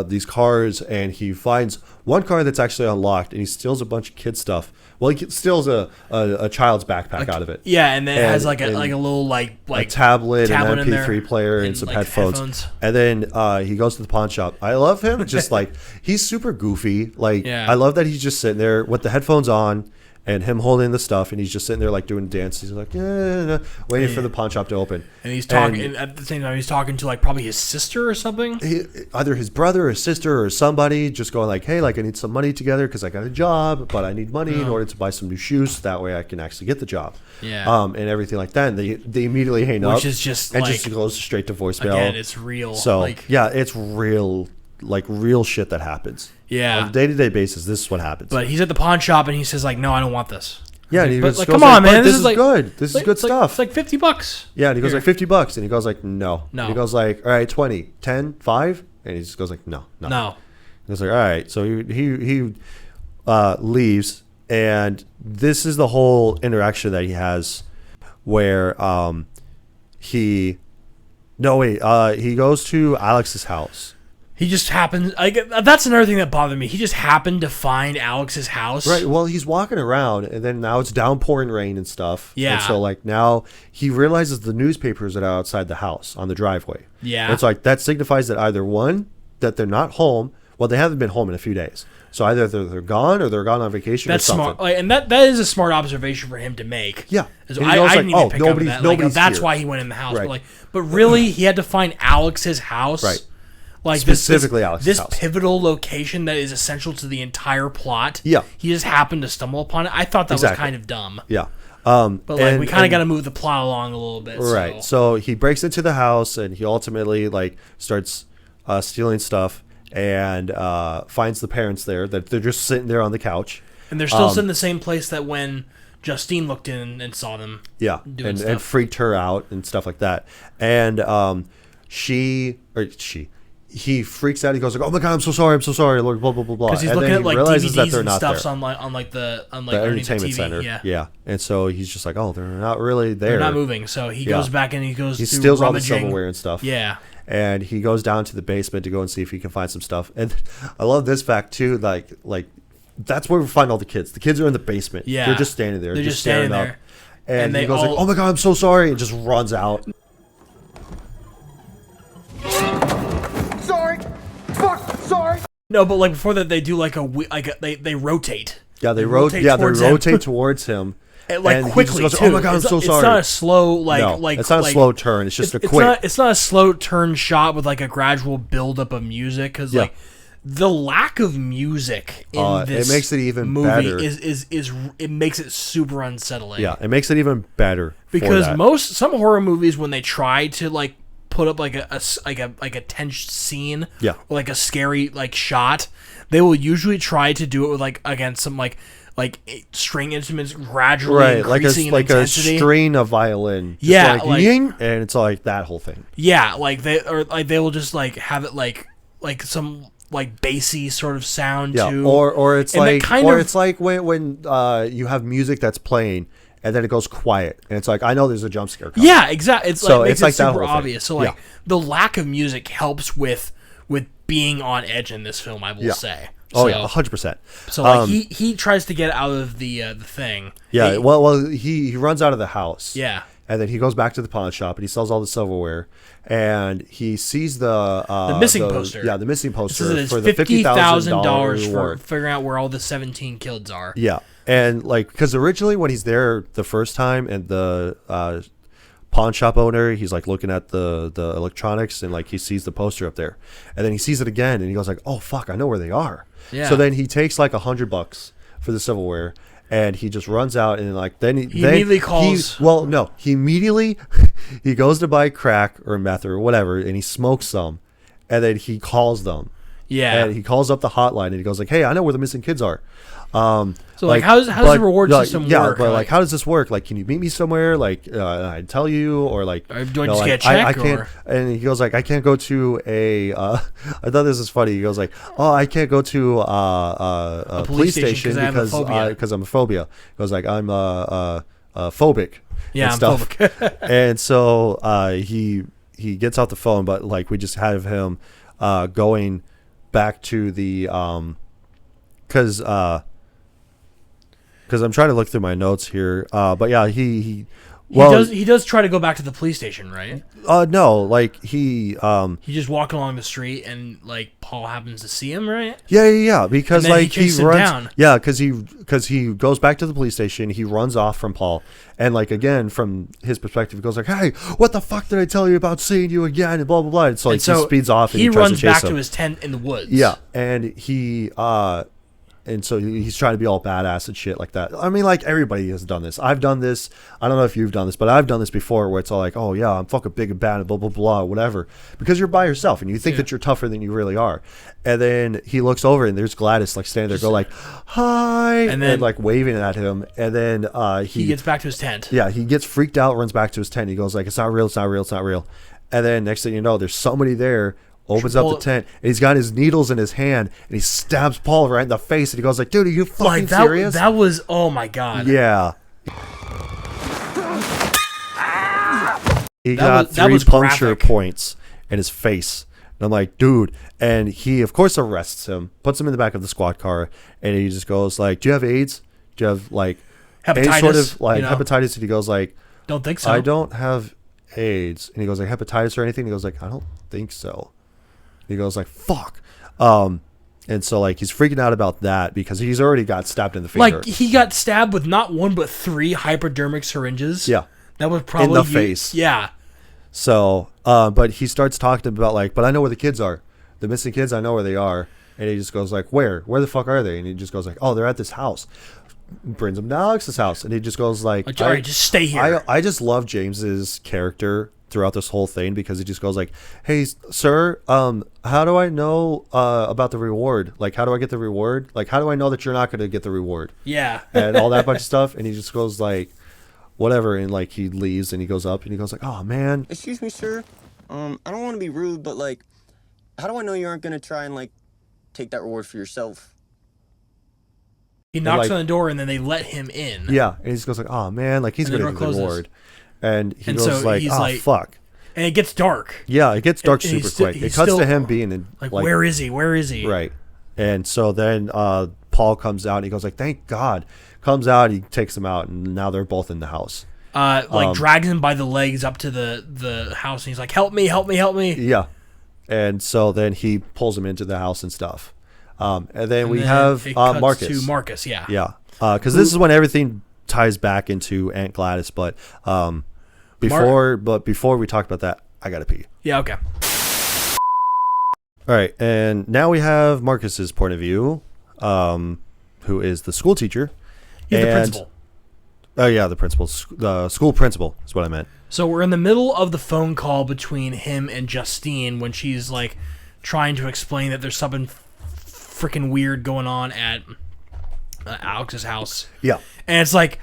These cars, and he finds one car that's actually unlocked, and he steals a bunch of kid stuff. Well, he steals a child's backpack out of it. Yeah, and then it has And- like a and little like a tablet, an in there, MP3 player, and some like, headphones. And then he goes to the pawn shop. I love him. Just like he's super goofy. Like Yeah. I love that he's just sitting there with the headphones on and him holding the stuff, and he's just sitting there like doing dances. He's like, waiting for the pawn shop to open. And he's talking and at the same time. He's talking to like probably his sister or something. Either his brother or sister or somebody, just going like, hey, like I need some money together because I got a job, but I need money in order to buy some new shoes. That way I can actually get the job. Yeah. And everything like that. And they immediately hang up. Which is just and like, just goes straight to voicemail. Again, it's real. So like, yeah, it's real, like real shit that happens. Yeah. On a day-to-day basis, this is what happens. But he's at the pawn shop and he says like, no, I don't want this. Yeah, and he But just like, goes come like, on, "But man, this is like good. This is good stuff." It's like $50. Yeah, and he goes Here. like $50, and he goes like no. No. And he goes like, all right, 20, 10, 5, and he just goes like no. No. He goes like, all right. So he leaves, and this is the whole interaction that he has, where he No, wait. He goes to Alex's house. He just happened. That's another thing that bothered me. He just happened to find Alex's house. Right. Well, he's walking around, and then now it's downpouring rain and stuff. Yeah. And so, like, now he realizes the newspapers that are outside the house on the driveway. Yeah. And it's like that signifies that either one, that they're not home. Well, they haven't been home in a few days. So either they're gone or they're gone on vacation. That's or something. smart. Like, and that is a smart observation for him to make. Yeah. I And he goes didn't like, even pick up on that. Like, nobody's that's here. why he went in the house. Right. But really, he had to find Alex's house. Right. Like Specifically Alex's this house. pivotal location that is essential to the entire plot. Yeah. He just happened to stumble upon it. I thought that was Exactly. kind of dumb. Yeah. But like we kind of got to move the plot along a little bit. Right. So he breaks into the house and he ultimately like starts stealing stuff and finds the parents there. That they're just sitting there on the couch. And they're still sitting in the same place that when Justine looked in and saw them. Yeah. Doing And stuff. freaked her out and stuff like that. And he freaks out. He goes like, "Oh my god, I'm so sorry, Lord." Blah blah blah blah. Because he's And looking then at he like realizes DVDs that they're and not stuffs there. on like The underneath the entertainment TV. center. Yeah. And so he's just like, "Oh, they're not really there. They're not moving." So he goes back and he goes. He through steals all the rummaging. silverware and stuff. Yeah. And he goes down to the basement to go and see if he can find some stuff. And I love this fact too. Like that's where we find all the kids. The kids are in the basement. Yeah. They're just standing there. They're just staring standing up. there. And And he they goes like, all- "Oh my god, I'm so sorry," and just runs out. Sorry. Fuck. Sorry. No, but like before that, they do like they rotate. Yeah, they rotate rotate. Yeah, they towards him. rotate towards him. And, like and he quickly just goes, too. "Oh my god, I'm It's so not- sorry." It's not a slow like No, like. it's not like, a slow turn. It's just a quick. It's not a slow turn shot with like a gradual buildup of music because Yeah. like the lack of music in this it makes it even movie better. is it makes it super unsettling. Yeah, it makes it even better Because for that. some horror movies when they try to like put up like a tense scene, Yeah. or like a scary like shot, they will usually try to do it with like against some like string instruments gradually Right, like increasing in a intensity. string of violin. Just Yeah, like, like- ying, and it's like that whole thing. Yeah, like they will just like have it like some like bassy sort of sound Yeah, too. or it's And that like kind or of- it's like when you have music that's playing and then it goes quiet and it's like I know there's a jump scare coming. Yeah, exactly. It's So like it's makes like it that super whole thing. obvious. So like Yeah. the lack of music helps with being on edge in this film, I will Yeah. say. Oh So- yeah, 100%. So like he tries to get out of the thing. Yeah, He- well he runs out of the house. Yeah. And then he goes back to the pawn shop and he sells all the silverware and he sees the missing poster. Yeah, the missing This poster is for the $50,000 for reward. figuring out where all the 17 kids are. Yeah, and like because originally when he's there the first time and the pawn shop owner, he's like looking at the electronics and like he sees the poster up there, and then he sees it again and he goes like, "Oh fuck, I know where they are." Yeah. So then he takes like $100 for the silverware. And he just runs out and like then he immediately calls- he immediately he goes to buy crack or meth or whatever and he smokes some and then he calls them. Yeah. And he calls up the hotline and he goes like, "Hey, I know where the missing kids are." So like how does the reward system work? But like how does this work? Like, can you meet me somewhere? Like, I tell you, or like, Or do I you know, just like, get a check, I can't. or- And he goes like, I can't go to a. I thought this was funny. He goes like, "Oh, I can't go to a police station 'cause I have a phobia." because I'm a phobia." He goes like, "I'm phobic." Yeah, and I'm stuff. phobic. And so he gets off the phone, but like we just have him going back to the because I'm trying to look through my notes here, but yeah, he does try to go back to the police station, right? no, like he He's just walking along the street and like Paul happens to see him, right? yeah because And then he like he chases him runs down. yeah because he goes back to the police station, he runs off from Paul, and like again from his perspective he goes like, "Hey, what the fuck did I tell you about seeing you again?" and blah blah blah. And so like And he speeds off and he tries runs to chase back him. to his tent in the woods. Yeah, and and so he's trying to be all badass and shit like that. I mean, like, everybody has done this. I've done this. I don't know if you've done this, but I've done this before where it's all like, "Oh, yeah, I'm fucking big and bad and blah, blah, blah, whatever." Because you're by yourself and you think that you're tougher than you really are. And then he looks over and there's Gladys, like, standing there, go like, "Hi," And then- like, waving at him. And then He gets back to his tent. yeah, he gets freaked out, runs back to his tent. He goes like, "It's not real, it's not real, it's not real." And then next thing you know, there's somebody there, opens up the tent, and he's got his needles in his hand, and he stabs Paul right in the face, and he goes like, "Dude, are you fucking Like serious?" that was, oh my god. Yeah. he got that 3 was puncture graphic. points in his face. And I'm like, dude. And he, of course, arrests him, puts him in the back of the squad car, and he just goes like, do you have AIDS? Do you have like any sort of like hepatitis? And he goes like, don't think so. I don't have AIDS. And he goes like, hepatitis or anything? And he goes like, I don't think so. And he goes like, fuck. And so like he's freaking out about that because he's already got stabbed in the finger. Like he got stabbed with not 1 but 3 hypodermic syringes. Yeah. That was probably in the face. Yeah. So, but he starts talking about like, but I know where the kids are. The missing kids, I know where they are. And he just goes like, where? Where the fuck are they? And he just goes like, oh, they're at this house. Brings him to Alex's house. And he just goes like, all right, just stay here. I just love James's character throughout this whole thing because he just goes like, hey, sir, how do I know about the reward? Like, how do I get the reward? Like, how do I know that you're not going to get the reward? Yeah. And all that bunch of stuff. And he just goes like, whatever. And like he leaves and he goes up and he goes like, oh, man. Excuse me, sir. I don't want to be rude, but like, how do I know you aren't going to try and like take that reward for yourself? He knocks like, on the door and then they let him in. Yeah. And he just goes like, oh, man. Like, he's going to get the reward. And he goes so like, he's oh, like, fuck. And it gets dark. Yeah, it gets dark And super quick. It cuts to him being in like, where is he? Where is he? Right. And so then Paul comes out and he goes like, thank God. Comes out, he takes him out, and now they're both in the house. Drags him by the legs up to the house, and he's like, help me, help me, help me. Yeah. And so then he pulls him into the house and stuff. And then we have Marcus. To Marcus, yeah. Yeah. Because this is when everything ties back into Aunt Gladys. But before we talk about that, I gotta pee. Yeah, okay. All right, and now we have Marcus's point of view, who is the school teacher. He's the principal. Oh yeah, the principal, the school principal is what I meant. So we're in the middle of the phone call between him and Justine when she's like trying to explain that there's something freaking weird going on at Alex's house. Yeah, and it's like,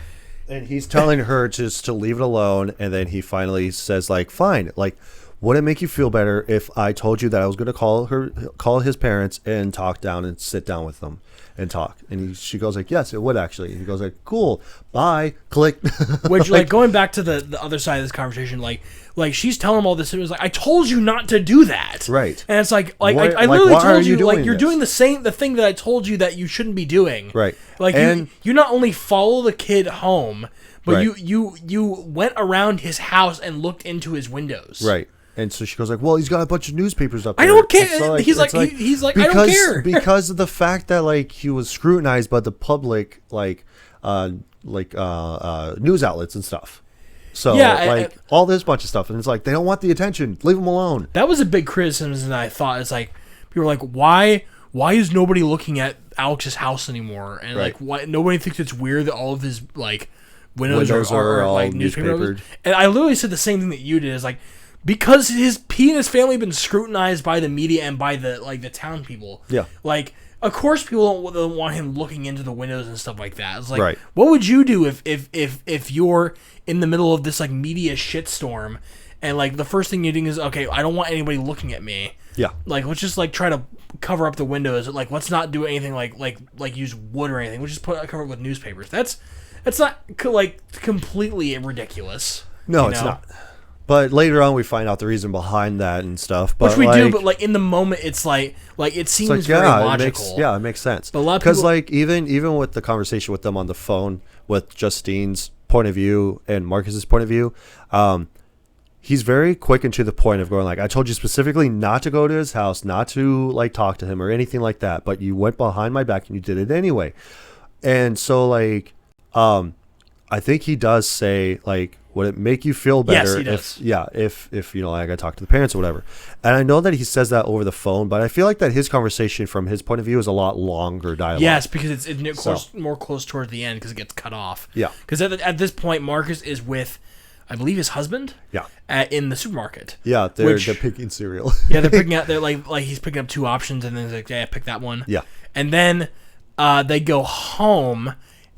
and he's telling her just to leave it alone, and then he finally says like, "Fine, like, would it make you feel better if I told you that I was going to call his parents and talk down and sit down with them and talk?" And she goes like, "Yes, it would actually." And he goes like, "Cool, bye." Click. Which like going back to the other side of this conversation, like she's telling him all this, and it was like, I told you not to do that. Right. And it's like I literally told you like you're doing the thing that I told you that you shouldn't be doing. Right. Like you not only follow the kid home, but right. you went around his house and looked into his windows. Right. And so she goes like, "Well, he's got a bunch of newspapers up there." I don't care. So, he's like, I don't care because of the fact that like he was scrutinized by the public, like news outlets and stuff. So yeah, all this bunch of stuff, and it's like they don't want the attention. Leave him alone. That was a big criticism that I thought. It's like people were like, why is nobody looking at Alex's house anymore? And right. like, why nobody thinks it's weird that all of his like windows are all like newspapered. And I literally said the same thing that you did. Is like, because he and his family have been scrutinized by the media and by the town people. Yeah. Like, of course people don't want him looking into the windows and stuff like that. It's like, right. What would you do if you're in the middle of this like media shitstorm and like the first thing you think is, okay, I don't want anybody looking at me. Yeah. Like, let's just like try to cover up the windows. Like, let's not do anything like use wood or anything. We'll just cover it with newspapers. That's not like completely ridiculous. No, it's not. But later on, we find out the reason behind that and stuff. But which we do, but like in the moment, it's like it seems like, very logical. It makes sense. But a lot of because people, like even with the conversation with them on the phone, with Justine's point of view and Marcus's point of view, he's very quick and to the point of going like, "I told you specifically not to go to his house, not to like talk to him or anything like that, but you went behind my back and you did it anyway." And so like, I think he does say like, would it make you feel better if you know, like I talk to the parents or whatever? And I know that he says that over the phone, but I feel like that his conversation from his point of view is a lot longer dialogue. Yes, because it's more close toward the end because it gets cut off. Yeah. Because at this point, Marcus is with, I believe, his husband. Yeah. In the supermarket. Yeah, they're picking cereal. Yeah, they're picking out. They're like he's picking up 2 options, and then he's like, "Yeah, pick that one." Yeah. And then they go home.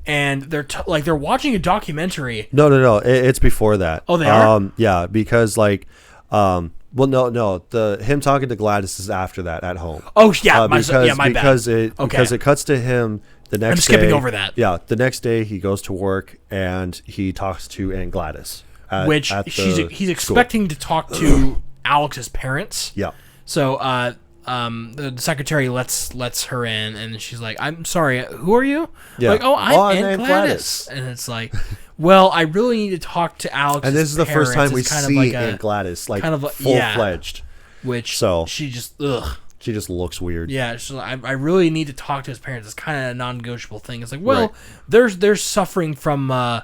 And they're watching a documentary. No. It's before that. Oh, they are? Yeah, because like, him talking to Gladys is after that at home. Oh yeah, my bad. Because it cuts to him the next day. I'm skipping over that. Yeah, the next day he goes to work and he talks to Aunt Gladys. which he's expecting to talk to Alex's parents. Yeah. So the secretary lets her in, and she's like, "I'm sorry, who are you?" Yeah. Like, "Oh, I'm Aunt Gladys." And it's like, "Well, I really need to talk to Alex's And this is the first time we It's see Aunt Gladys, like, full-fledged. Which, so she just, ugh. She just looks weird. Yeah, she's like, I really need to talk to his parents. It's kind of a non-negotiable thing. It's like, well, they're suffering from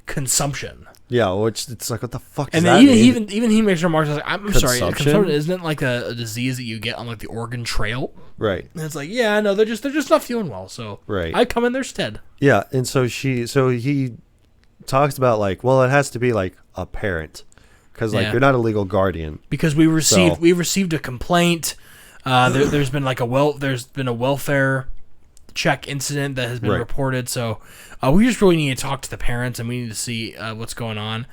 consumption. Yeah, which it's like, what the fuck and does then that mean? even he makes remarks like, I'm sorry, Consumption? consumption isn't it like a disease that you get on like the Oregon Trail? Right. And it's like, yeah, no, they're just not feeling well. So I come in their stead. Yeah, and so he talks about like, well, it has to be like a parent, because like you're not a legal guardian. Because we received a complaint. There's been a welfare check incident that has been reported. So we just really need to talk to the parents, and we need to see what's going on.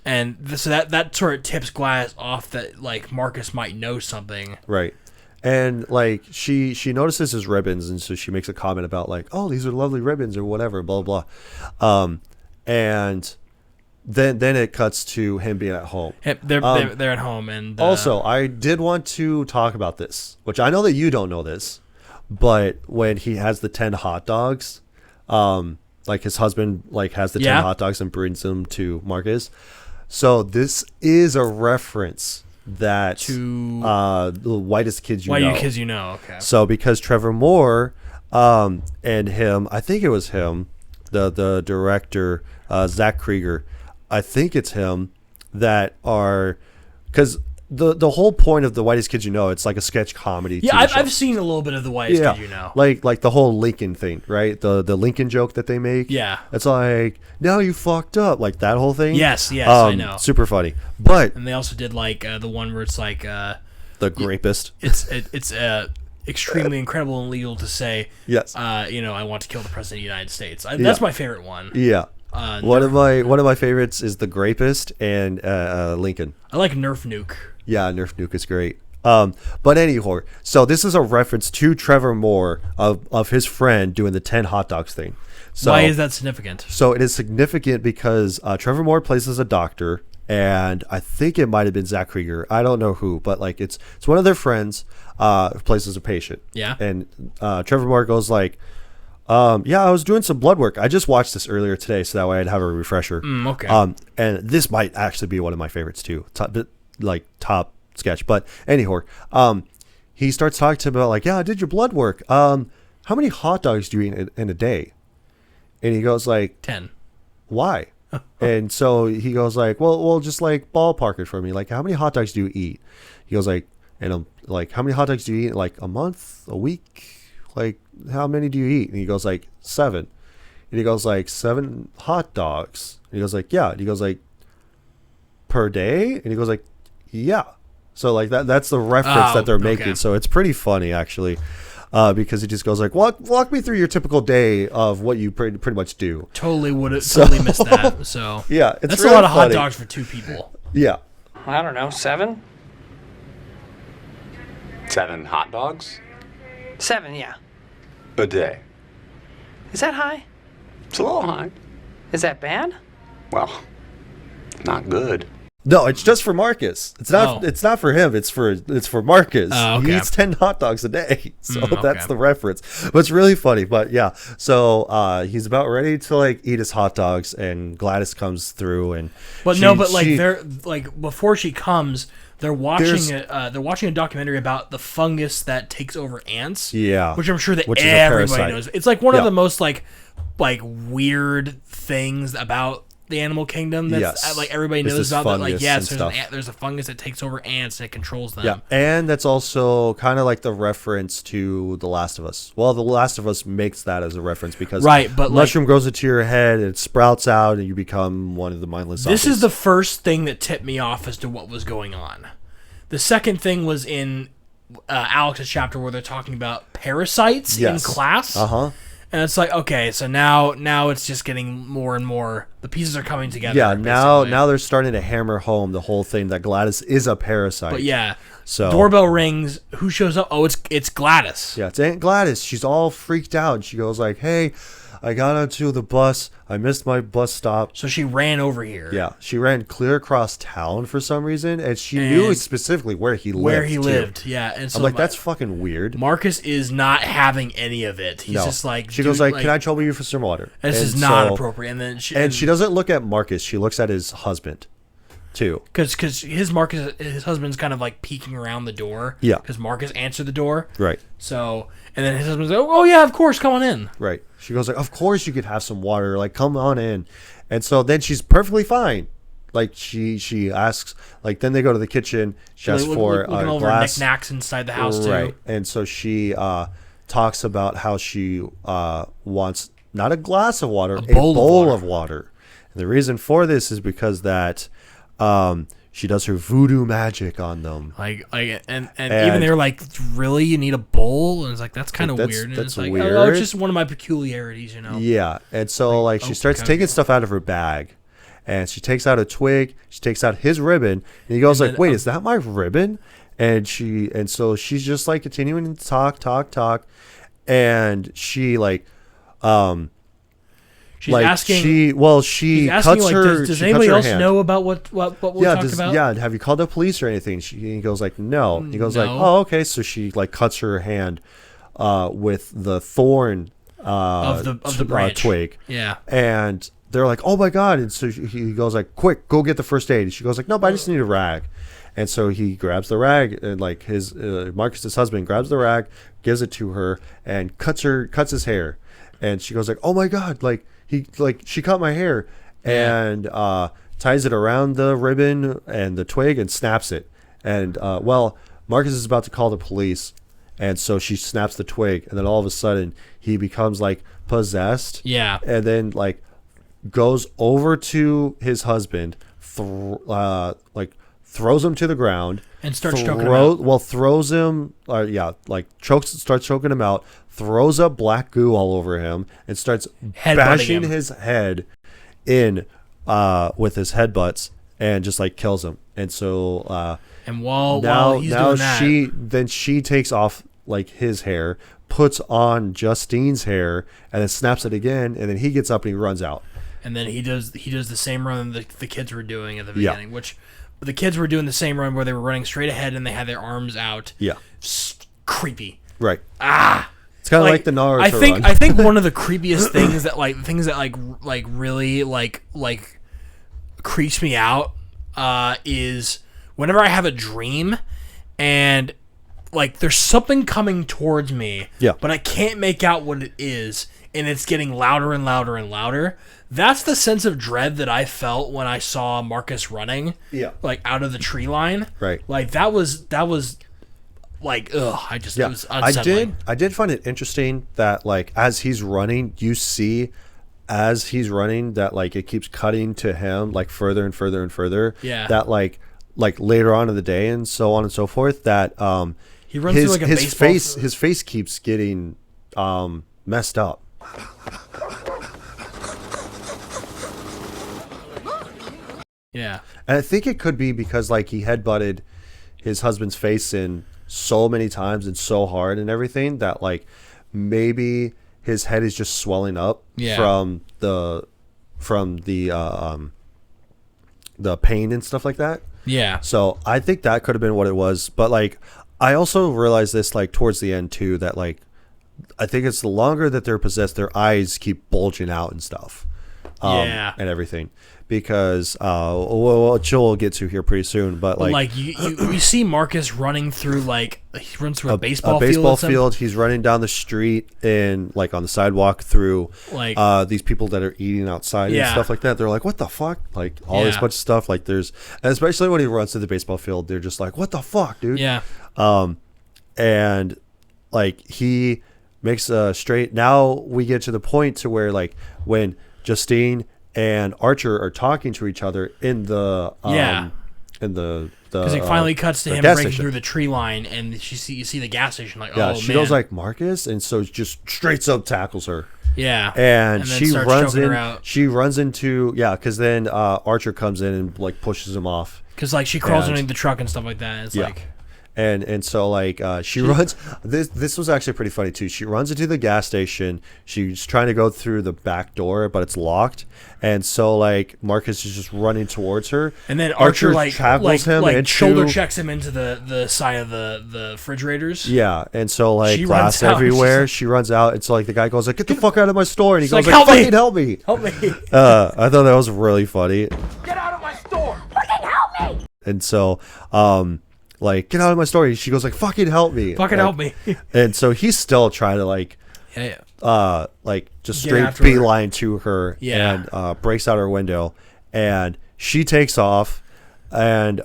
And so that sort of tips Gladys off that like Marcus might know something. Right. And like she notices his ribbons, and so she makes a comment about like, oh, these are lovely ribbons or whatever, blah blah. And then it cuts to him being at home. They're at home, and also I did want to talk about this, which I know that you don't know this, but when he has the 10 hot dogs, like his husband like has the 10 hot dogs and brings them to Marcus. So this is a reference that to the Whitest Kids You Know. Whitest Kids You Know, okay. So because Trevor Moore and him, I think it was him, the director, Zach Krieger, I think it's him, that are, because the whole point of the Whitest Kids You Know, it's like a sketch comedy. Yeah, I've seen a little bit of the Whitest Kids You Know. Like the whole Lincoln thing, right? The Lincoln joke that they make. Yeah. It's like, now you fucked up, like that whole thing. Yes, I know. Super funny. But and they also did like the one where it's like the Grapist. It's extremely incredible and illegal to say. Yes. I want to kill the president of the United States. That's my favorite one. Yeah. One of my favorites is the Grapist and Lincoln. I like Nerf Nuke. Yeah, Nerf Nuke is great. But anyhow, so this is a reference to Trevor Moore of his friend doing the 10 hot dogs thing. So, why is that significant? So it is significant because Trevor Moore plays as a doctor, and I think it might have been Zach Krieger. I don't know who, but like it's one of their friends who plays as a patient. Yeah. And Trevor Moore goes like, yeah, I was doing some blood work. I just watched this earlier today, so that way I'd have a refresher. Okay. And this might actually be one of my favorites too, top sketch. But anyhow, he starts talking to him about like, yeah, I did your blood work. How many hot dogs do you eat in a day? And he goes like 10. Why? And so he goes like, well, just like ballpark it for me. Like, how many hot dogs do you eat? He goes like, and I'm like, how many hot dogs do you eat? Like a month, a week? Like, how many do you eat? And he goes like 7. And he goes like 7 hot dogs. And he goes like, yeah. And he goes like, per day? And he goes like, yeah. So like that's the reference that they're making. Okay. So it's pretty funny actually, because he just goes like, walk me through your typical day of what you pretty much do. Totally missed that. So yeah, that's really a lot of hot dogs for 2 people. Yeah. I don't know, 7? 7 hot dogs? 7, yeah. A day. Is that high? It's a little high. Is that bad? Well, not good. No, it's just for Marcus. It's not. Oh. It's not for him. It's for Marcus. Oh, okay. He eats 10 hot dogs a day, so that's the reference. But it's really funny. But yeah, so he's about ready to like eat his hot dogs, and Gladys comes through, and they're like before she comes, they're watching a documentary about the fungus that takes over ants. Yeah, which I'm sure that everybody knows. It's like one of the most like weird things about the animal kingdom that's like everybody knows about. That like there's a fungus that takes over ants and it controls them. Yeah, and that's also kind of like the reference to The Last of Us. Well, The Last of Us makes that as a reference because but mushroom grows into your head, it sprouts out, and you become one of the mindless zombies. This is the first thing that tipped me off as to what was going on. The second thing was in Alex's chapter where they're talking about parasites in class. And it's like, okay, so now it's just getting more and more. The pieces are coming together. Yeah, now they're starting to hammer home the whole thing that Gladys is a parasite. But yeah, so doorbell rings. Who shows up? Oh, it's Gladys. Yeah, it's Aunt Gladys. She's all freaked out. And she goes like, "Hey, I got onto the bus. I missed my bus stop. So she ran over here. Yeah, she ran clear across town for some reason, and she knew specifically where he lived. Where he too. lived, yeah. And so I'm like, that's fucking weird. Marcus is not having any of it. He's just like, she goes like, "Can I trouble you for some water?" This is not appropriate. And then she doesn't look at Marcus. She looks at his husband, too. Because his husband's kind of like peeking around the door. Yeah. Because Marcus answered the door. Right. So, and then his husband's like, "Oh yeah, of course, come on in." Right. She goes like, "Of course you could have some water. Like, come on in." And so then she's perfectly fine. Like she asks, like then they go to the kitchen. She asks for looking a over glass. knickknacks inside the house Right. too. And so she talks about how she wants not a glass of water, a bowl of water. And the reason for this is because that she does her voodoo magic on them. And even they're like, "Really, you need a bowl?" And it's like, that's kind of weird. And That's it's like, weird. oh, it's just one of my peculiarities, you know. Yeah. And so like she starts taking stuff out of her bag. And she takes out a twig. She takes out his ribbon, and he goes like, "Wait, is that my ribbon?" And so she's just like continuing to talk, and she like, she's like asking. She cuts like, her. Does she anybody cuts her else hand. know about what we're talking about? Yeah. Have you called the police or anything? He goes like, "No." He goes like, "Oh, okay." So she like cuts her hand, with the thorn of the branch twig. Yeah. And they're like, "Oh my god!" And so he goes like, "Quick, go get the first aid." And she goes like, "No, but I just need a rag." And so he grabs the rag, and like his Marcus's husband grabs the rag, gives it to her, and cuts his hair. And she goes like, "Oh my god!" She cut my hair, and ties it around the ribbon and the twig and snaps it. And Marcus is about to call the police, and so she snaps the twig, and then all of a sudden he becomes like possessed. Yeah. And then like goes over to his husband, throws him to the ground and starts choking him out. Well, throws him, starts choking him out, throws up black goo all over him, and starts bashing his head in with his headbutts, and just like kills him. And so and while he's doing that, she takes off like his hair, puts on Justine's hair, and then snaps it again, and then he gets up and he runs out. And then he does the same run the kids were doing at the beginning, which the kids were doing the same run where they were running straight ahead and they had their arms out. Yeah. Creepy. Right. It's kind of like the Naruto run. I think one of the creepiest things that really creeps me out is whenever I have a dream and like there's something coming towards me, but I can't make out what it is, and it's getting louder and louder and louder. That's the sense of dread that I felt when I saw Marcus running, like out of the tree line. Right. Like that was like, ugh. It was unsettling. I did find it interesting that like as he's running, you see as he's running that like it keeps cutting to him like further and further and further. Yeah. That like later on in the day and so on and so forth. That he runs through like a baseball. His face keeps getting messed up. Yeah. And I think it could be because like he headbutted his husband's face in so many times and so hard and everything that like maybe his head is just swelling up from the pain and stuff like that. Yeah. So I think that could have been what it was. But like I also realized this like towards the end too, that like I think it's the longer that they're possessed, their eyes keep bulging out and stuff. And everything. Because which we'll get to here pretty soon, but like you see Marcus running through he runs through a baseball field. He's running down the street and like on the sidewalk through these people that are eating outside and stuff like that. They're like, "What the fuck?" Like all this bunch of stuff. Like and especially when he runs to the baseball field, they're just like, "What the fuck, dude?" Yeah. And like he makes a straight. Now we get to the point to where like when Justine and Archer are talking to each other in the because it finally cuts to him breaking through the tree line, and you see the gas station she goes like Marcus, and so just straight up tackles her. Yeah, and she runs in. She runs into because then Archer comes in and like pushes him off because like she crawls underneath the truck and stuff like that. It's like. And so like she runs. This was actually pretty funny too. She runs into the gas station. She's trying to go through the back door, but it's locked. And so like Marcus is just running towards her, and then Archer tackles him like into, shoulder checks him into the side of the refrigerators. Yeah, and so like She glass runs out. everywhere. She runs out. And so like the guy goes like, "Get the fuck out of my store!" And he goes like, like, "Help me! "Fucking help me! Help me!" I thought that was really funny. Get out of my store! Fucking help me! And so like, get out of my store. She goes like, "Fucking help me! Fucking help me!" And so he's still trying to like. Like just Get straight after her. beeline to her and breaks out her window, and she takes off, and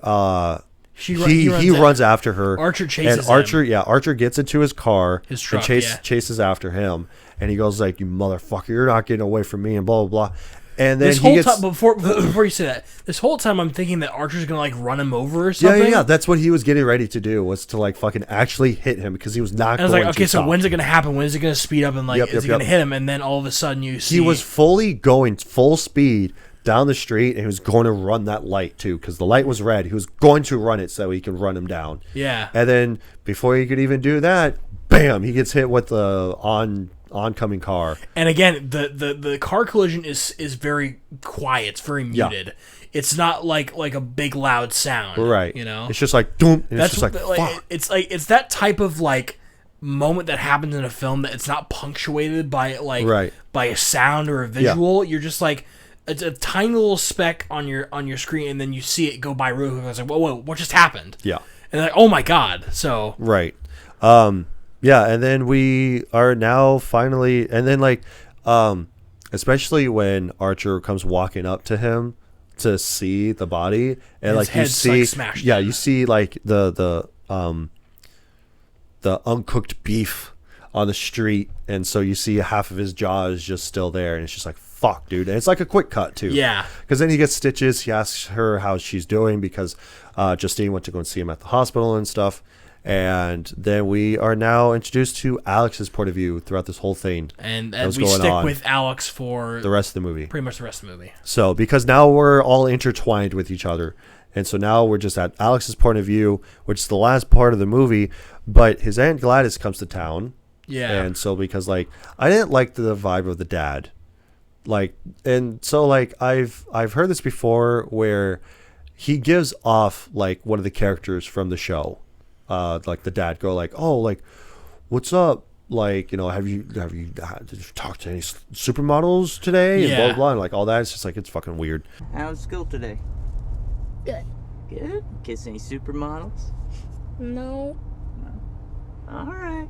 he runs after her. Archer chases and Archer, him. Archer gets into his car, His truck, and chases after him, and he goes like, "You motherfucker, you're not getting away from me," and blah blah blah. And then This whole time, before you say that, this whole time I'm thinking that Archer's gonna like run him over or something. Yeah. That's what he was getting ready to do, was to like fucking actually hit him, because he was not. And I was going like, okay, to so stop. when's it gonna happen? When is it gonna speed up and like Yep, is it gonna hit him? And then all of a sudden you see he was fully going full speed down the street, and he was going to run that light too, because the light was red. He was going to run it so he can run him down. Yeah. And then before he could even do that, bam, he gets hit with the oncoming car. And again, the car collision is very quiet. It's very muted. It's not like a big loud sound. Right. You know? It's just like doom, and it's just like fuck. It's that type of like moment that happens in a film that it's not punctuated by like by a sound or a visual. You're just like, it's a tiny little speck on your screen, and then you see it go by real quick. I was like, whoa, what just happened? Yeah. And like, oh my god. So right. Yeah, and then we are now finally, and then like especially when Archer comes walking up to him to see the body, and his like you head's, see like, smashed yeah, in. you see like the uncooked beef on the street, and so you see half of his jaw is just still there, and it's just like, fuck, dude. And it's like a quick cut too. Yeah. Because then he gets stitches. He asks her how she's doing, because Justine went to go and see him at the hospital and stuff. And then we are now introduced to Alex's point of view throughout this whole thing. And we stick with Alex for the rest of the movie. Pretty much the rest of the movie. So, because now we're all intertwined with each other. And so now we're just at Alex's point of view, which is the last part of the movie. But his Aunt Gladys comes to town. Yeah. And so, because like, I didn't like the vibe of the dad. Like, and so like I've heard this before, where he gives off like one of the characters from the show. Like the dad go like, "Oh, like, what's up? Like, you know, did you talk to any supermodels today?" And blah blah blah, and like all that. It's just like, it's fucking weird. How was school today? Good. Good. Kiss any supermodels? No. All right.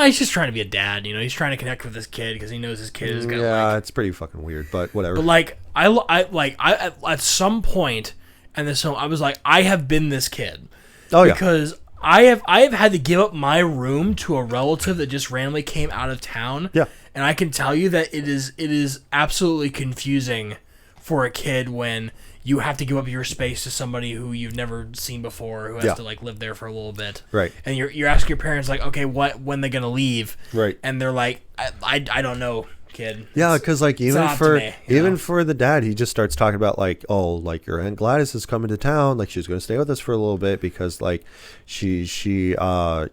He's just trying to be a dad, you know. He's trying to connect with his kid because he knows his kid is gonna. Yeah, like, it's pretty fucking weird, but whatever. But like, I at some point in this film, I was like, I have been this kid. Oh yeah. Because I have had to give up my room to a relative that just randomly came out of town. Yeah. And I can tell you that it is absolutely confusing for a kid when you have to give up your space to somebody who you've never seen before, who has to like live there for a little bit. Right. And you're asking your parents like, okay, when they're gonna leave? Right. And they're like, I don't know, kid. Yeah, because like even for me, for the dad, he just starts talking about like, oh, like your Aunt Gladys is coming to town, like she's going to stay with us for a little bit because like she's sick.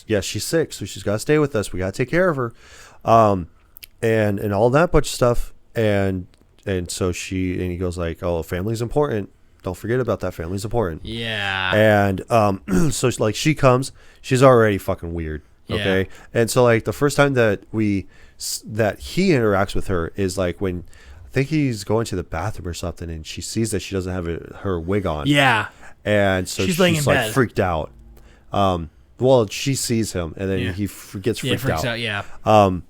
Yeah, she's sick, so she's got to stay with us. We got to take care of her, and all that bunch of stuff, and so he goes like, oh, family's important. Don't forget about that. Family's important. Yeah. And so like she comes, she's already fucking weird. Okay. Yeah. And so like the first time that he interacts with her is like when I think he's going to the bathroom or something, and she sees that she doesn't have her wig on. Yeah. And so she's laying in like bed. freaked out. Well, she sees him, and then he gets freaked out. Yeah. And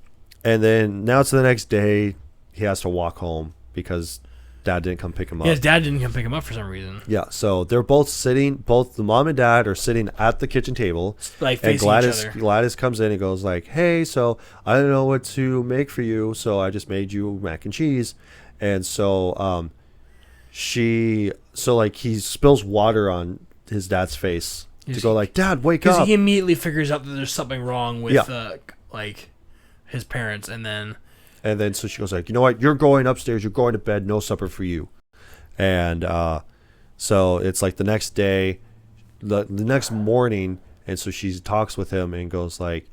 then now it's the next day. He has to walk home because dad didn't come pick him up. Yeah, his dad didn't come pick him up for some reason. Yeah, so they're both the mom and dad are sitting at the kitchen table. Like facing and each other. Gladys comes in and goes like, hey, so I don't know what to make for you, so I just made you mac and cheese. And so he spills water on his dad's face to go like, Dad, wake up. Because he immediately figures out that there's something wrong with like his parents, and then so she goes like, you know what, you're going upstairs, you're going to bed, no supper for you. And so it's like the next day, the next morning, and so she talks with him and goes like,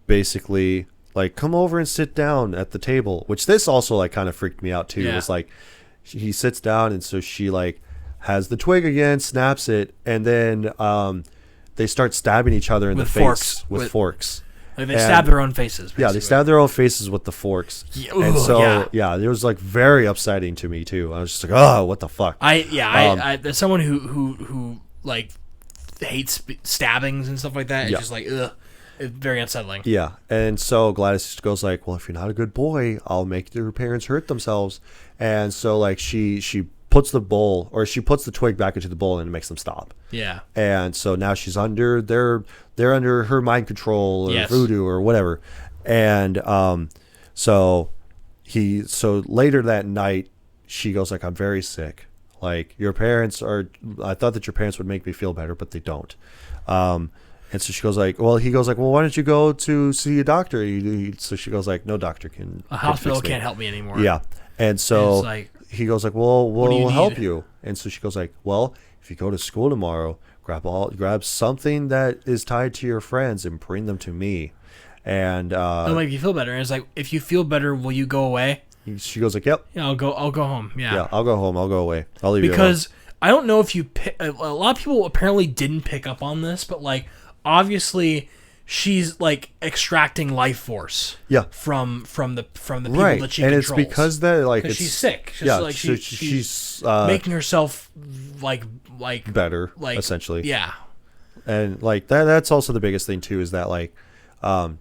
basically like, come over and sit down at the table. Which this also like kind of freaked me out too. It was like he sits down, and so she like has the twig again, snaps it, and then they start stabbing each other in the face with forks. Like they stab their own faces. Basically. Yeah, they stab their own faces with the forks. Yeah, and so it was like very upsetting to me too. I was just like, oh, what the fuck. I there's someone who like hates stabbings and stuff like that. It's just like, ugh, it's very unsettling. Yeah, and so Gladys just goes like, well, if you're not a good boy, I'll make your parents hurt themselves. And so like she puts the bowl, or she puts the twig back into the bowl, and it makes them stop. Yeah. And so now she's under they're under her mind control or voodoo or whatever. And so later that night she goes like, I'm very sick. Like, I thought that your parents would make me feel better, but they don't. And so she goes like, well, he goes like, well, why don't you go to see a doctor? So she goes like, no doctor can. A hospital can't help me anymore. Yeah. And so it's like, he goes like, well, we'll help need? you. And so she goes like, well, if you go to school tomorrow, grab something that is tied to your friends and bring them to me. And it'll make you feel better. And it's like, if you feel better, will you go away? She goes like, yep. Yeah, I'll go home. Yeah, I'll go home. I'll go away. I'll leave because you alone. I don't know if a lot of people apparently didn't pick up on this, but like obviously she's like extracting life force. Yeah. From the people right. that she and controls. it's because that like she's sick. She's making herself like better, like essentially. Yeah. And like that's also the biggest thing too, is that like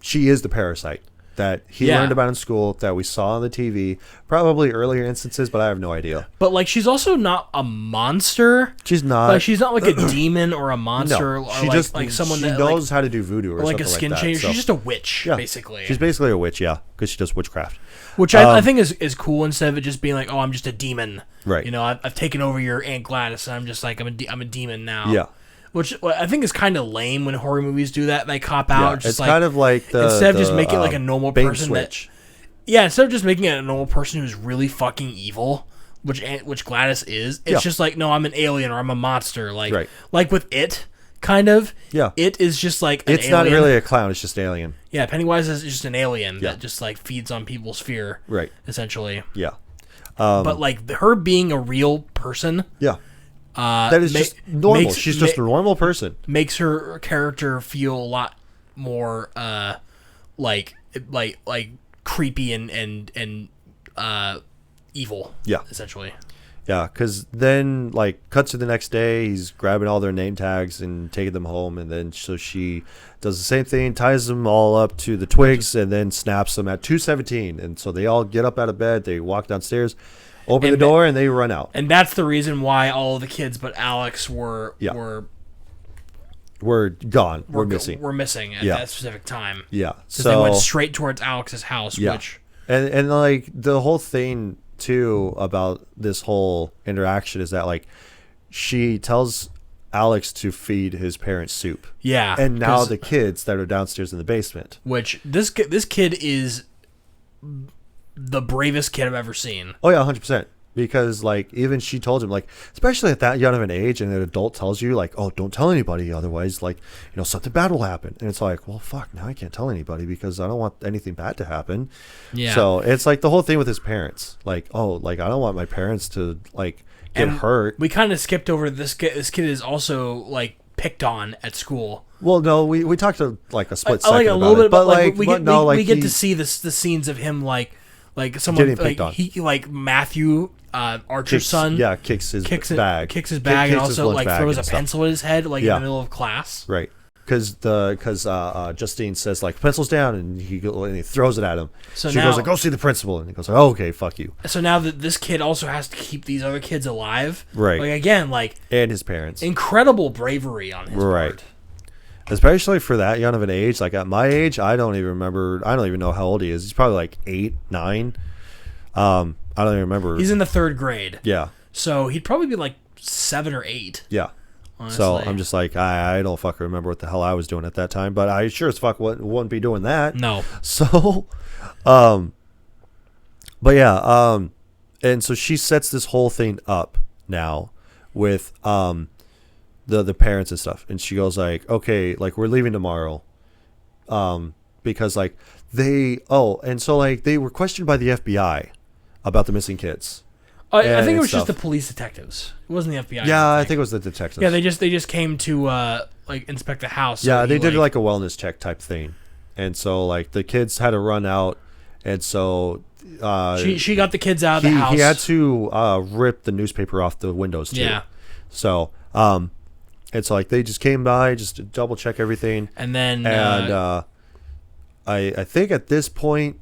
she is the parasite that he learned about in school, that we saw on the TV, probably earlier instances, but I have no idea. But like, she's also not a monster. She's not. Like, she's not like a demon or a monster. No, or she like someone she that knows how to do voodoo or like a something skin like that. changer. So. She's just a witch, basically. She's basically a witch, because she does witchcraft. Which I think is cool, instead of it just being like, oh, I'm just a demon. Right. You know, I've taken over your Aunt Gladys, and I'm just like, I'm a demon now. Yeah. Which I think is kind of lame when horror movies do that. They cop out. Yeah, just it's like, kind of like instead of just making it like a normal bait person. switch. Instead of just making it a normal person who's really fucking evil, which Gladys is, it's just like, no, I'm an alien or I'm a monster. Like like with It, kind of. Yeah. It is just like an It's alien. not really a clown. It's just alien. Yeah, Pennywise is just an alien that just like feeds on people's fear. Right. Essentially. Yeah. But like her being a real person. Yeah. That is just normal. She's just a normal person. Makes her character feel a lot more like creepy and evil. Yeah. Essentially. Yeah, because then like cuts to the next day, he's grabbing all their name tags and taking them home, and then so she does the same thing, ties them all up to the twigs, and then snaps them at 2:17, and so they all get up out of bed, they walk downstairs, open the door, and they run out. And that's the reason why all of the kids but Alex were gone. We're missing. We're missing at that specific time. Yeah, so they went straight towards Alex's house. Yeah. Which and like the whole thing too about this whole interaction is that like she tells Alex to feed his parents soup. Yeah, and now the kids that are downstairs in the basement. Which this kid is the bravest kid I've ever seen. Oh yeah, 100%. Because like even she told him, like, especially at that young of an age, and an adult tells you like, oh, don't tell anybody, otherwise like, you know, something bad will happen. And it's like, well, fuck, now I can't tell anybody because I don't want anything bad to happen. Yeah. So it's like the whole thing with his parents, like, oh, like I don't want my parents to like get hurt. We kind of skipped over this kid. This kid is also like picked on at school. Well, no, we talked to like a split second like a about little bit, it, but like we get to see the scenes of him like someone like he like Matthew Archer's son kicks his bag and also like throws a pencil at his head like in the middle of class, right? Because Justine says like pencils down, and he throws it at him. So she goes like, go see the principal, and he goes like, oh, okay, fuck you. So now that this kid also has to keep these other kids alive, right? Like again, like, and his parents, incredible bravery on his part. Especially for that young of an age. Like at my age, I don't even know how old he is. He's probably like 8, 9. I don't even remember. He's in the 3rd grade. Yeah. So he'd probably be like 7 or 8. Yeah. Honestly. So I'm just like, I don't fucking remember what the hell I was doing at that time, but I sure as fuck wouldn't be doing that. No. So, but yeah, and so she sets this whole thing up now with, the parents and stuff, and she goes like, okay, like we're leaving tomorrow, because like and so like they were questioned by the FBI about the missing kids. I think it was just the police detectives. It wasn't the FBI. Yeah, I think it was the detectives. Yeah, they just came to like inspect the house. Yeah, they did like a wellness check type thing, and so like the kids had to run out, and so she got the kids out of the house. He had to rip the newspaper off the windows too. Yeah. So it's like they just came by just to double check everything, and then I think at this point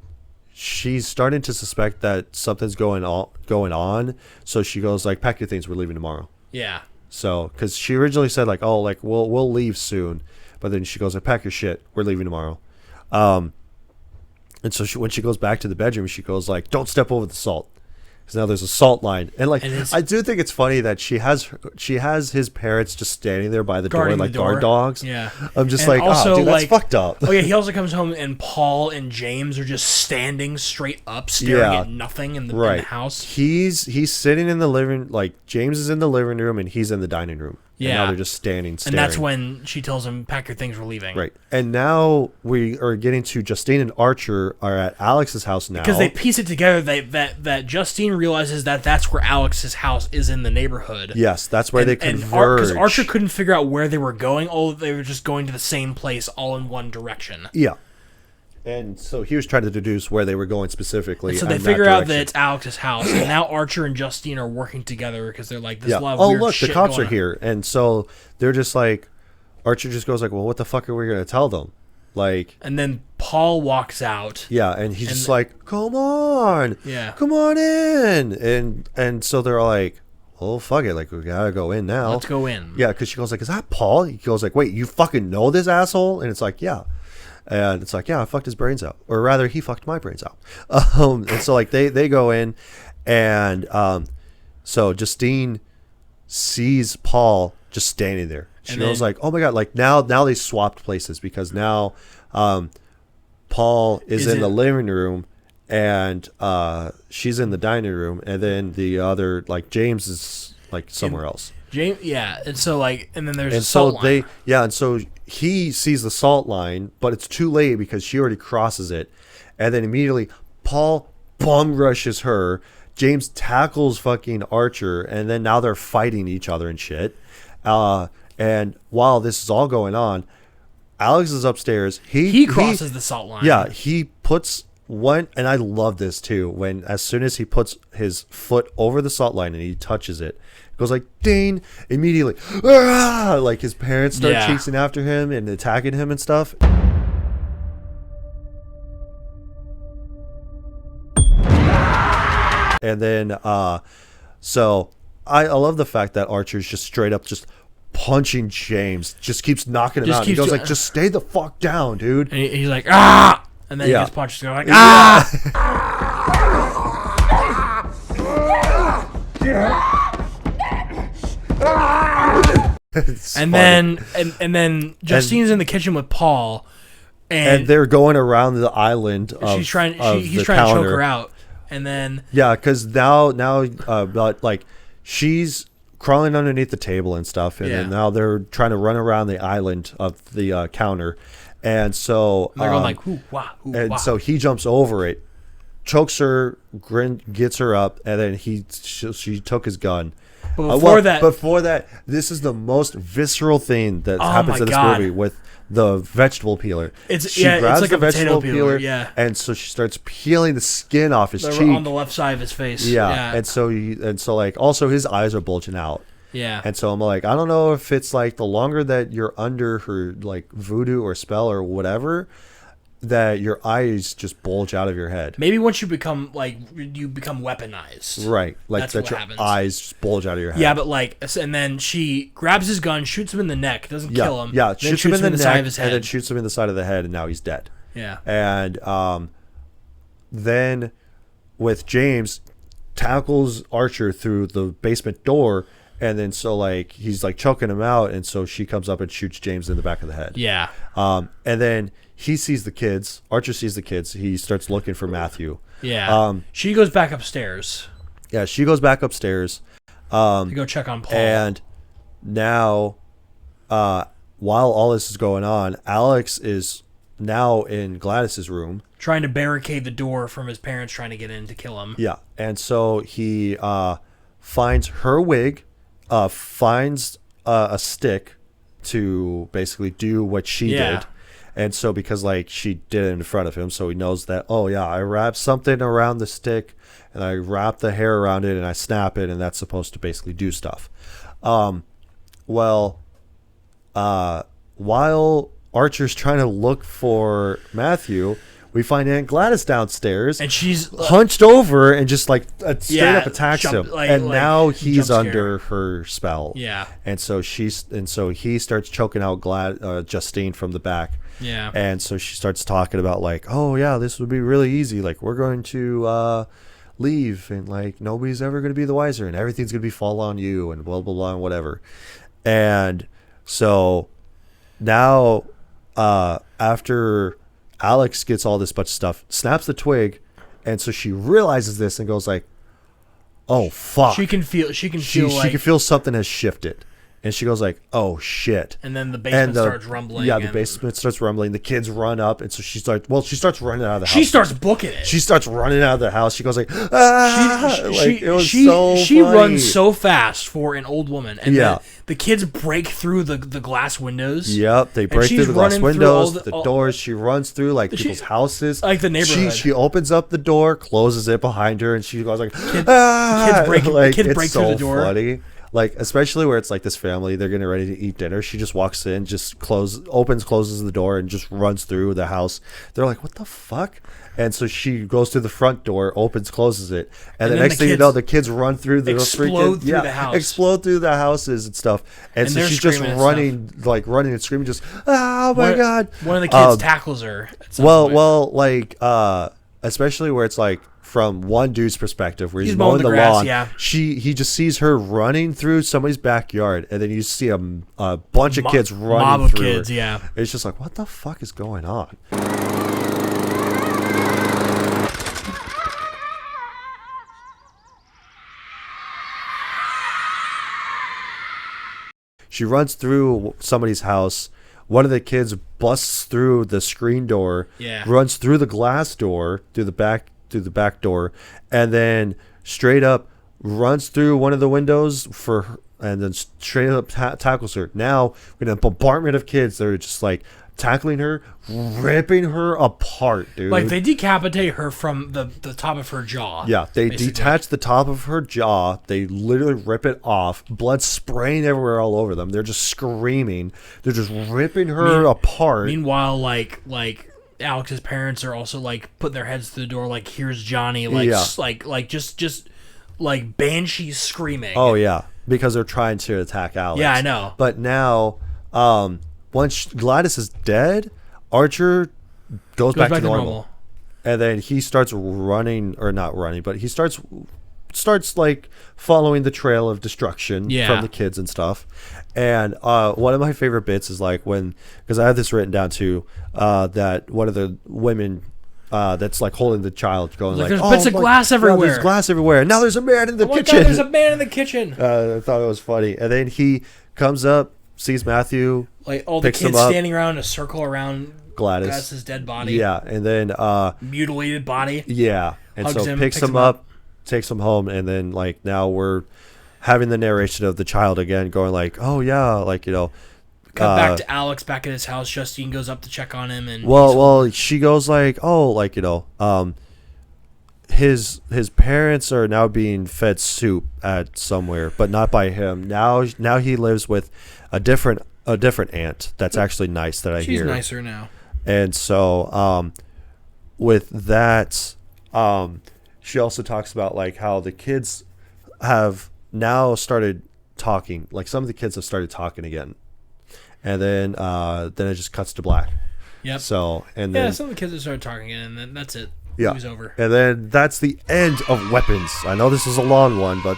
she's starting to suspect that something's going on. So she goes like, pack your things, we're leaving tomorrow. Yeah. So because she originally said like, oh, like we'll leave soon, but then she goes like, pack your shit, we're leaving tomorrow. And so when she goes back to the bedroom, she goes like, don't step over the salt. Because now there's a salt line. And like, I do think it's funny that she has his parents just standing there by the door like guard dogs. Yeah. I'm just and like, also, oh, dude, that's like, fucked up. Oh yeah, he also comes home and Paul and James are just standing straight up, staring at nothing in the house. He's sitting in the living, like James is in the living room and he's in the dining room. Yeah. And now they're just staring. And that's when she tells him, pack your things, we're leaving. Right. And now we are getting to Justine and Archer are at Alex's house now. Because they piece it together that Justine realizes that that's where Alex's house is in the neighborhood. Yes, that's where they converge. Because Archer couldn't figure out where they were going. Oh, they were just going to the same place all in one direction. Yeah. And so he was trying to deduce where they were going specifically. And so they figure out that it's Alex's house, and now Archer and Justine are working together because they're like, "This lot of weird shit the cops going are here," and so they're just like, Archer just goes like, "Well, what the fuck are we gonna tell them?" Like, and then Paul walks out. Yeah, and he's just like, "Come on, come on in," and so they're like, "Oh fuck it, like we gotta go in now. Let's go in." Yeah, because she goes like, "Is that Paul?" He goes like, "Wait, you fucking know this asshole?" And it's like, "Yeah." And it's like, yeah, I fucked his brains out. Or rather, he fucked my brains out. And so, like, they go in. And so Justine sees Paul just standing there. She goes like, oh, my God. Like, now they swapped places. Because now Paul is in the living room. And she's in the dining room. And then the other, like, James is, like, somewhere else. James, yeah. And so, like, and then there's a salt line. And so he sees the salt line, but it's too late because she already crosses it. And then immediately Paul bum rushes her. James tackles fucking Archer, and then now they're fighting each other and shit. And while this is all going on, Alex is upstairs. He crosses the salt line. Yeah, he puts one, and I love this too, when as soon as he puts his foot over the salt line and he touches it, goes like ding, immediately like his parents start chasing after him and attacking him and stuff. And then so I love the fact that Archer's just straight up just punching James, just keeps knocking him out. He goes like, just stay the fuck down, dude. And he's like, ah, and then he gets punched and goes like, ah. And then Justine's in the kitchen with Paul, and they're going around the island. He's trying to choke her out, and then because now, but like she's crawling underneath the table and stuff, and then now they're trying to run around the island of the counter, and so they're going like, hoo, wah, hoo, and wah. so he jumps over it, chokes her, gets her up, and then she took his gun. But before that, this is the most visceral thing that happens in this movie with the vegetable peeler. She grabs like the vegetable peeler, and so she starts peeling the skin off his cheek on the left side of his face. Yeah. And so like also his eyes are bulging out. Yeah. And so I'm like, I don't know if it's like the longer that you're under her like voodoo or spell or whatever, that your eyes just bulge out of your head. Maybe once you become weaponized. Right. Like that's that your happens. eyes just bulge out of your head. Yeah, but like, and then she grabs his gun, shoots him in the neck, doesn't kill him. Yeah, then shoots him in the side neck of his head. and then shoots him in the side of the head, and now he's dead. Yeah. And then with James, tackles Archer through the basement door, and then so like he's like choking him out, and so she comes up and shoots James in the back of the head. Yeah. And then he sees the kids. Archer sees the kids. He starts looking for Matthew. Yeah. She goes back upstairs. Yeah, she goes back upstairs. To go check on Paul. And now while all this is going on, Alex is now in Gladys's room trying to barricade the door from his parents trying to get in to kill him. Yeah, and so he finds her wig, finds a stick to basically do what she did. And so because like she did it in front of him, so he knows that, oh yeah, I wrapped something around the stick and I wrap the hair around it and I snap it, and that's supposed to basically do stuff. While Archer's trying to look for Matthew, we find Aunt Gladys downstairs, and she's hunched over and just like straight up attacks him. And now he's jump under her spell. Yeah. And so he starts choking out Justine from the back. Yeah. And so she starts talking about like, oh yeah, this would be really easy. Like we're going to leave, and like nobody's ever going to be the wiser, and everything's going to be fall on you, and blah blah blah and whatever. And so now after Alex gets all this bunch of stuff, snaps the twig, and so she realizes this and goes like, oh fuck. She can feel she can feel something has shifted. And she goes like, oh shit. And then the basement starts rumbling. Yeah, the basement starts rumbling. The kids run up, and so she starts running out of the house. She starts booking it. She starts running out of the house. She goes like, ah! She runs so fast for an old woman. And yeah. The kids break through the glass windows. Yep, they break through the glass windows, the doors. She runs through like people's houses. Like the neighborhood. She opens up the door, closes it behind her, and she goes like, kids break it's through the door. Funny. Like, especially where it's like this family, they're getting ready to eat dinner. She just walks in, just closes the door, and just runs through the house. They're like, what the fuck? And so she goes through the front door, closes it. And the next thing you know, the kids run through the explode through the house. Explode through the houses and stuff. And so she's just running and screaming, just, oh my God. One of the kids tackles her. Especially where it's like, from one dude's perspective, where he's mowing the lawn, he just sees her running through somebody's backyard, and then you see a bunch of kids running through her. Yeah. It's just like, what the fuck is going on? She runs through somebody's house. One of the kids busts through the screen door, runs through the glass door, through the back door, and then straight up runs through one of the windows and then straight up tackles her. Now we have a bombardment of kids that are just like tackling her, ripping her apart, dude. Like they decapitate her from the top of her jaw. Yeah, they detach the top of her jaw. They literally rip it off. Blood spraying everywhere all over them. They're just screaming. They're just ripping her apart. Meanwhile, like Alex's parents are also like putting their heads through the door, like here's Johnny, just like banshees screaming. Oh yeah, because they're trying to attack Alex. Yeah, I know. But now, once Gladys is dead, Archer goes back to normal, and then he starts running, or not running, but he starts like following the trail of destruction from the kids and stuff. And one of my favorite bits is like because I have this written down too, that one of the women that's like holding the child going like there's bits of glass everywhere. There's glass everywhere. Now there's a man in the kitchen. God, there's a man in the kitchen. I thought it was funny. And then he comes up, sees Matthew, like all the kids standing around in a circle around Gladys's dead body. Yeah, and then mutilated body. Yeah, and so picks him up, takes him home, and then like now we're having the narration of the child again, going like, "Oh yeah, like Cut back to Alex back at his house. Justine goes up to check on him, and she goes like, "Oh, like his parents are now being fed soup at somewhere, but not by him. Now he lives with a different aunt that's actually nice that I hear. She's nicer now. And so with that, she also talks about like how the kids have now started talking. Like some of the kids have started talking again, and then it just cuts to black. Yep. So and then some of the kids have started talking again, and then that's it. Yeah. It was over. And then that's the end of Weapons. I know this is a long one, but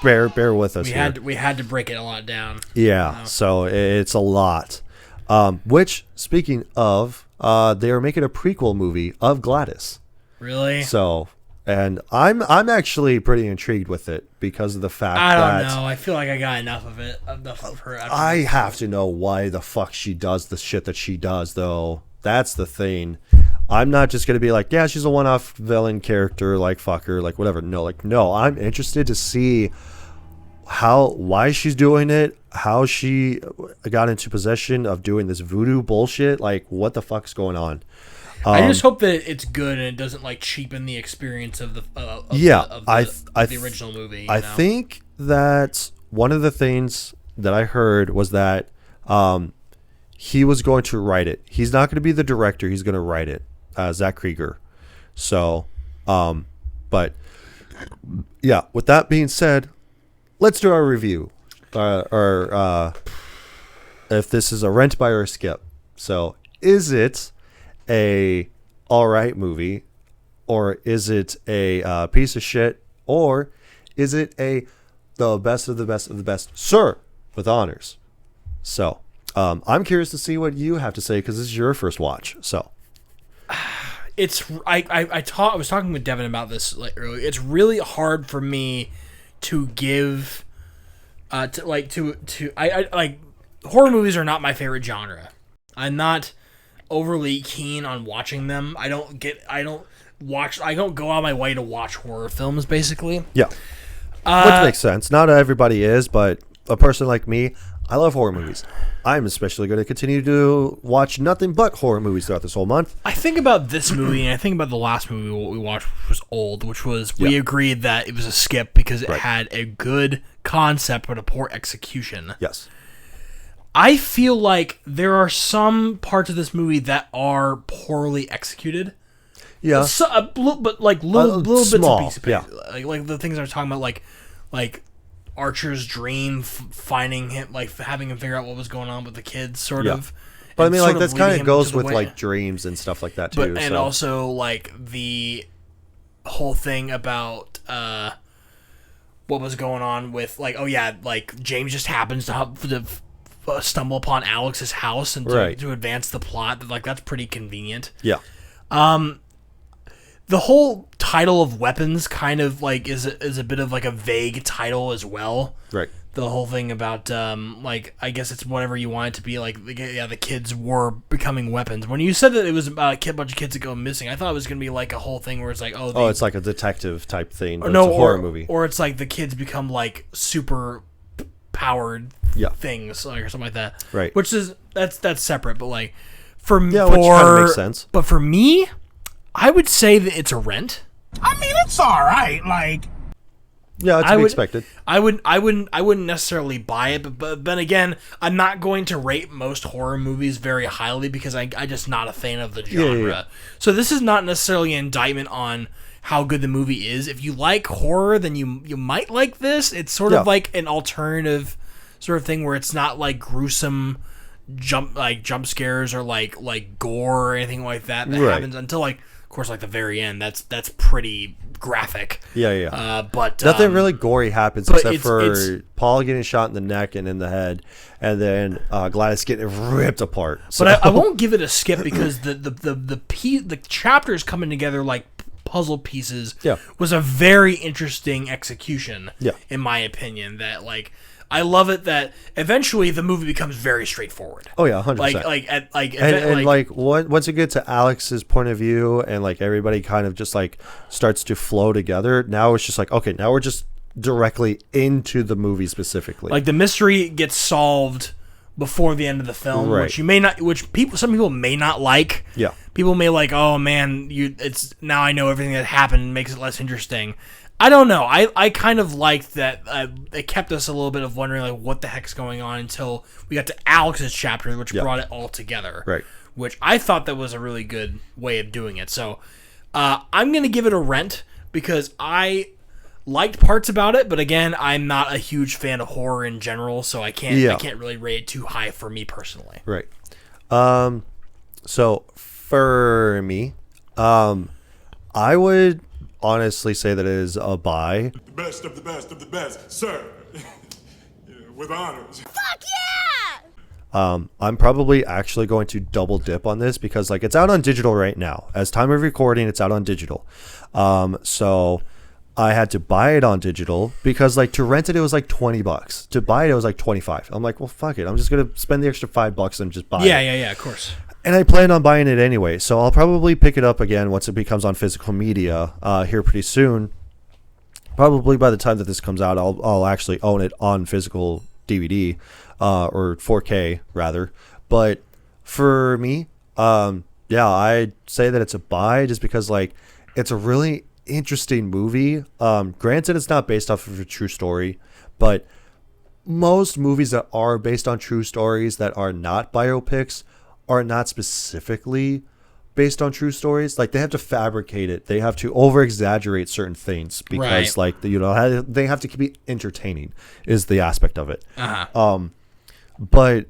bear with us. We had to break it a lot down. Yeah. So it's a lot. Which, speaking of, they are making a prequel movie of Gladys. Really? So And I'm actually pretty intrigued with it because of the fact I that don't know. I feel like I got enough of it. Enough of her. I have to know why the fuck she does the shit that she does, though. That's the thing. I'm not just gonna be like, yeah, she's a one-off villain character, like fuck her, like whatever. No, I'm interested to see why she's doing it, how she got into possession of doing this voodoo bullshit. Like, what the fuck's going on? I just hope that it's good and it doesn't like cheapen the experience of the original movie. I think that one of the things that I heard was that he was going to write it. He's not going to be the director. He's going to write it, Zach Krieger. So, but yeah. With that being said, let's do our review, or if this is a rent, buy, or skip. So, is it a all right movie, or is it a piece of shit, or is it the best of the best of the best, sir, with honors? So I'm curious to see what you have to say because this is your first watch. So it's I was talking with Devin about this like earlier. It's really hard for me to give I like horror movies are not my favorite genre. I'm not overly keen on watching them. I don't go out of my way to watch horror films, basically. Yeah. Which makes sense. Not everybody is, but a person like me, I love horror movies. I'm especially going to continue to watch nothing but horror movies throughout this whole month. I think about this movie, and I think about the last movie we watched, which was Old, which was, we agreed that it was a skip because it had a good concept but a poor execution. Yes. I feel like there are some parts of this movie that are poorly executed. Yeah, but like little bits and pieces. Yeah, like the things I was talking about, like Archer's dream, finding him, like having him figure out what was going on with the kids, sort of. But I mean, like that kind of goes with like dreams and stuff like that too. And also like the whole thing about what was going on with like, oh yeah, like James just happens to stumble upon Alex's house and to advance the plot. Like that's pretty convenient. Yeah. The whole title of Weapons kind of like is a bit of like a vague title as well. Right. The whole thing about like I guess it's whatever you want it to be. Like yeah, the kids were becoming weapons. When you said that it was about a bunch of kids that go missing, I thought it was gonna be like a whole thing where it's like it's like a detective type thing. But no, it's a horror movie. Or it's like the kids become like super powered things like, or something like that. Right. Which is that's separate, but like for which kind of makes sense. But for me, I would say that it's a rent. I mean, it's all right. Like, yeah, it's to be expected. I wouldn't necessarily buy it, but then again, I'm not going to rate most horror movies very highly because I'm just not a fan of the genre. Yeah. So this is not necessarily an indictment on how good the movie is. If you like horror, then you might like this. It's sort of like an alternative sort of thing where it's not like gruesome jump scares or like gore or anything like that happens until like, of course, like the very end. That's pretty graphic. Yeah. But nothing really gory happens except for Paul getting shot in the neck and in the head, and then Gladys getting ripped apart. So. But I won't give it a skip because the chapters coming together like puzzle pieces was a very interesting execution. In my opinion, that like. I love it that eventually the movie becomes very straightforward. Oh yeah, 100%. Once you get to Alex's point of view and like everybody kind of just like starts to flow together, now it's just like okay, now we're just directly into the movie specifically. Like the mystery gets solved before the end of the film, which you may not, some people may not like. Yeah, people may like, oh man, it's now I know everything that happened, and makes it less interesting. I don't know. I kind of liked that it kept us a little bit of wondering like what the heck's going on until we got to Alex's chapter, which brought it all together. Right. Which I thought that was a really good way of doing it. So I'm going to give it a rent because I liked parts about it, but again, I'm not a huge fan of horror in general, so I can't really rate it too high for me personally. Right. So for me, I would honestly say that it is a buy. The best of the best of the best, sir. With honors. Fuck yeah! I'm probably actually going to double dip on this because like it's out on digital right now. As time of recording, it's out on digital. So I had to buy it on digital because like to rent it, it was like $20. To buy it, it was like $25. I'm like, well, fuck it. I'm just going to spend the extra $5 and just buy it. Yeah, of course. And I plan on buying it anyway. So I'll probably pick it up again once it becomes on physical media here pretty soon. Probably by the time that this comes out, I'll actually own it on physical DVD. Or 4K rather. But for me, I'd say that it's a buy just because like it's a really interesting movie. Granted, it's not based off of a true story, but most movies that are based on true stories that are not biopics are not specifically based on true stories. Like they have to fabricate it. They have to over exaggerate certain things because like they have to keep it entertaining is the aspect of it. But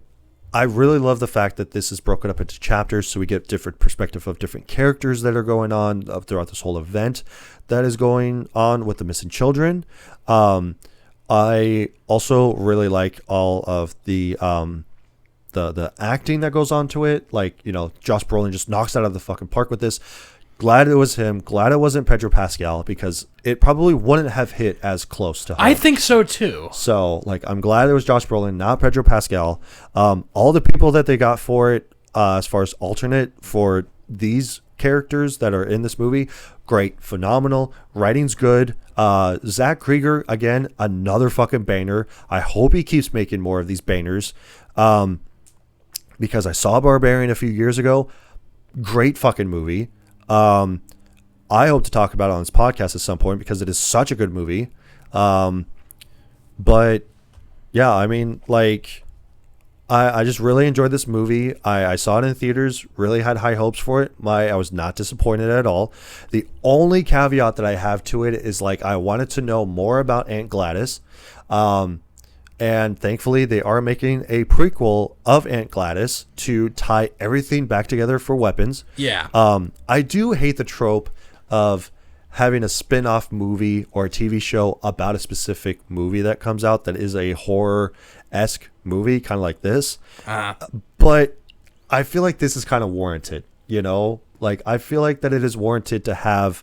I really love the fact that this is broken up into chapters so we get different perspective of different characters that are going on throughout this whole event that is going on with the missing children. I also really like all of the acting that goes on to it. Like, Josh Brolin just knocks out of the fucking park with this. Glad it was him. Glad it wasn't Pedro Pascal because it probably wouldn't have hit as close to him. I think so too. So, like, I'm glad it was Josh Brolin, not Pedro Pascal. All the people that they got for it, as far as alternate for these characters that are in this movie, great, phenomenal. Writing's good. Zach Krieger, again, another fucking banger. I hope he keeps making more of these bangers. Because I saw Barbarian a few years ago. Great fucking movie. I hope to talk about it on this podcast at some point because it is such a good movie. But yeah, I mean, like, I just really enjoyed this movie. I saw it in theaters, really had high hopes for it. I was not disappointed at all. The only caveat that I have to it is like, I wanted to know more about Aunt Gladys. And thankfully, they are making a prequel of Aunt Gladys to tie everything back together for weapons. Yeah. I do hate the trope of having a spin-off movie or a TV show about a specific movie that comes out that is a horror-esque movie, kind of like this. But I feel like this is kind of warranted, Like, I feel like that it is warranted to have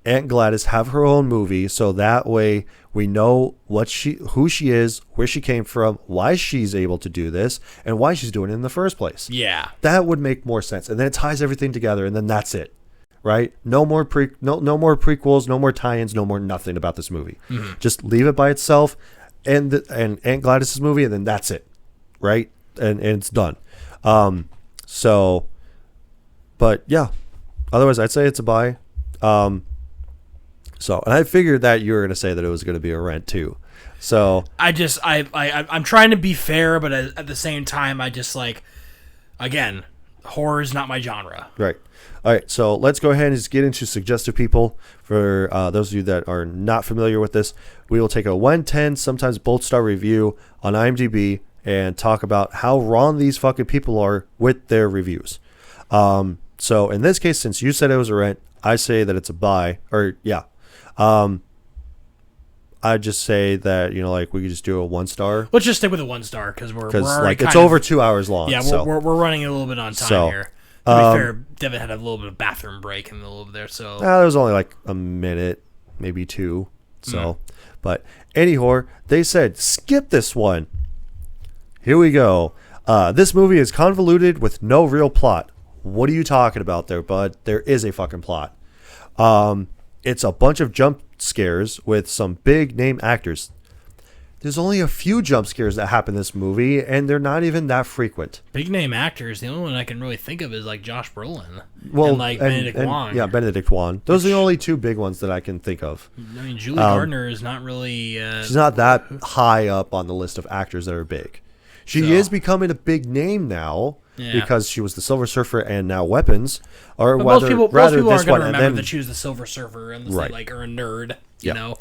Aunt Gladys have her own movie so that way we know who she is, where she came from, why she's able to do this, and why she's doing it in the first place. Yeah. That would make more sense. And then it ties everything together and then that's it. Right? No more no more prequels, no more tie-ins, no more nothing about this movie. Mm-hmm. Just leave it by itself and Aunt Gladys' movie and then that's it. Right? And it's done. But yeah. Otherwise I'd say it's a buy. And I figured that you were going to say that it was going to be a rent too. So I'm trying to be fair, but at the same time, I just like, again, horror is not my genre. Right. All right. So let's go ahead and just get into suggestive people. For those of you that are not familiar with this, we will take a 1-10, sometimes both star review on IMDb and talk about how wrong these fucking people are with their reviews. So in this case, since you said it was a rent, I say that it's a buy. Or yeah. I'd just say that, like we could just do a 1-star. Let's just stick with a 1-star because we're like it's over 2 hours long. Yeah, so. we're running a little bit on time here. To be fair, Devin had a little bit of bathroom break in the middle of there, so there was only like a minute, maybe 2. So, but anyhow, they said skip this one. Here we go. This movie is convoluted with no real plot. What are you talking about there, bud? There is a fucking plot. It's a bunch of jump scares with some big name actors. There's only a few jump scares that happen in this movie, and they're not even that frequent. Big name actors. The only one I can really think of is like Josh Brolin. Well, and Benedict Wong. Yeah, Benedict Wong. Those are the only two big ones that I can think of. I mean, Julie Gardner is not really... she's not that high up on the list of actors that are big. She is becoming a big name now. Yeah. Because she was the Silver Surfer and now Weapons, or but whether, most people aren't going to remember that she was the Silver Surfer unless they are a nerd, you know.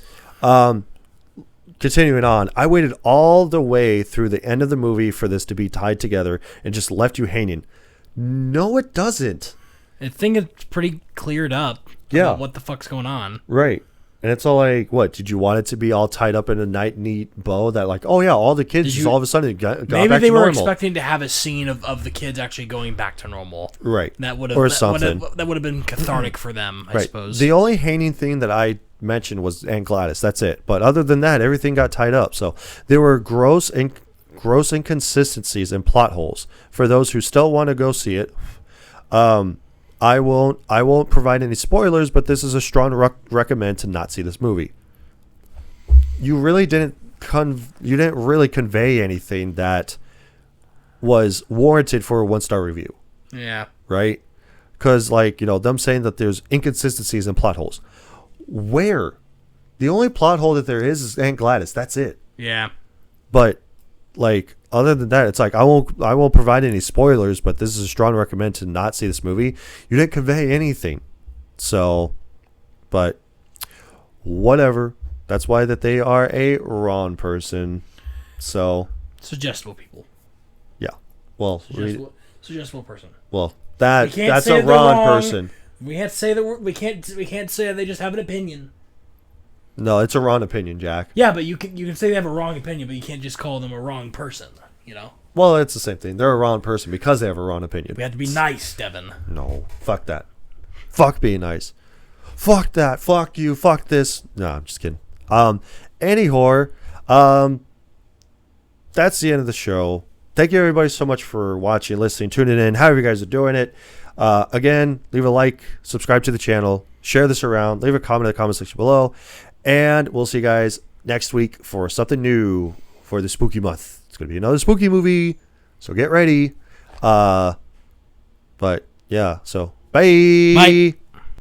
Continuing on, I waited all the way through the end of the movie for this to be tied together and just left you hanging. No, it doesn't. I think it's pretty cleared up. Yeah, about what the fuck's going on? Right. And it's all like, what? Did you want it to be all tied up in a neat bow that like, oh yeah, all the kids just all of a sudden got maybe back they to were normal. expecting to have a scene of the kids actually going back to normal. Right. That would have Or something. That would have been cathartic for them, I suppose. The only hanging thing that I mentioned was Aunt Gladys. That's it. But other than that, everything got tied up. So there were gross inconsistencies and plot holes. For those who still want to go see it, I won't provide any spoilers, but this is a strong recommend to not see this movie. You really didn't really convey anything that was warranted for a 1-star review. Yeah. Right? Because, like, them saying that there's inconsistencies and plot holes. Where? The only plot hole that there is Aunt Gladys. That's it. Yeah. But, like, other than that, it's like, I won't provide any spoilers, but this is a strong recommend to not see this movie. You didn't convey anything. So, but, whatever. That's why that they are a wrong person. So. Suggestible people. Yeah. Well, suggestible person. Well, that's a wrong person. We can't say that we can't say that they just have an opinion. No, it's a wrong opinion, Jack. Yeah, but you can say they have a wrong opinion, but you can't just call them a wrong person, Well, it's the same thing. They're a wrong person because they have a wrong opinion. We have to be nice, Devin. No, fuck that. Fuck being nice. Fuck that. Fuck you. Fuck this. No, I'm just kidding. Anyhow, that's the end of the show. Thank you everybody so much for watching, listening, tuning in, however you guys are doing it. Again, leave a like, subscribe to the channel, share this around, leave a comment in the comment section below, and we'll see you guys next week for something new for the spooky month. It's going to be another spooky movie, so get ready. But yeah, so bye.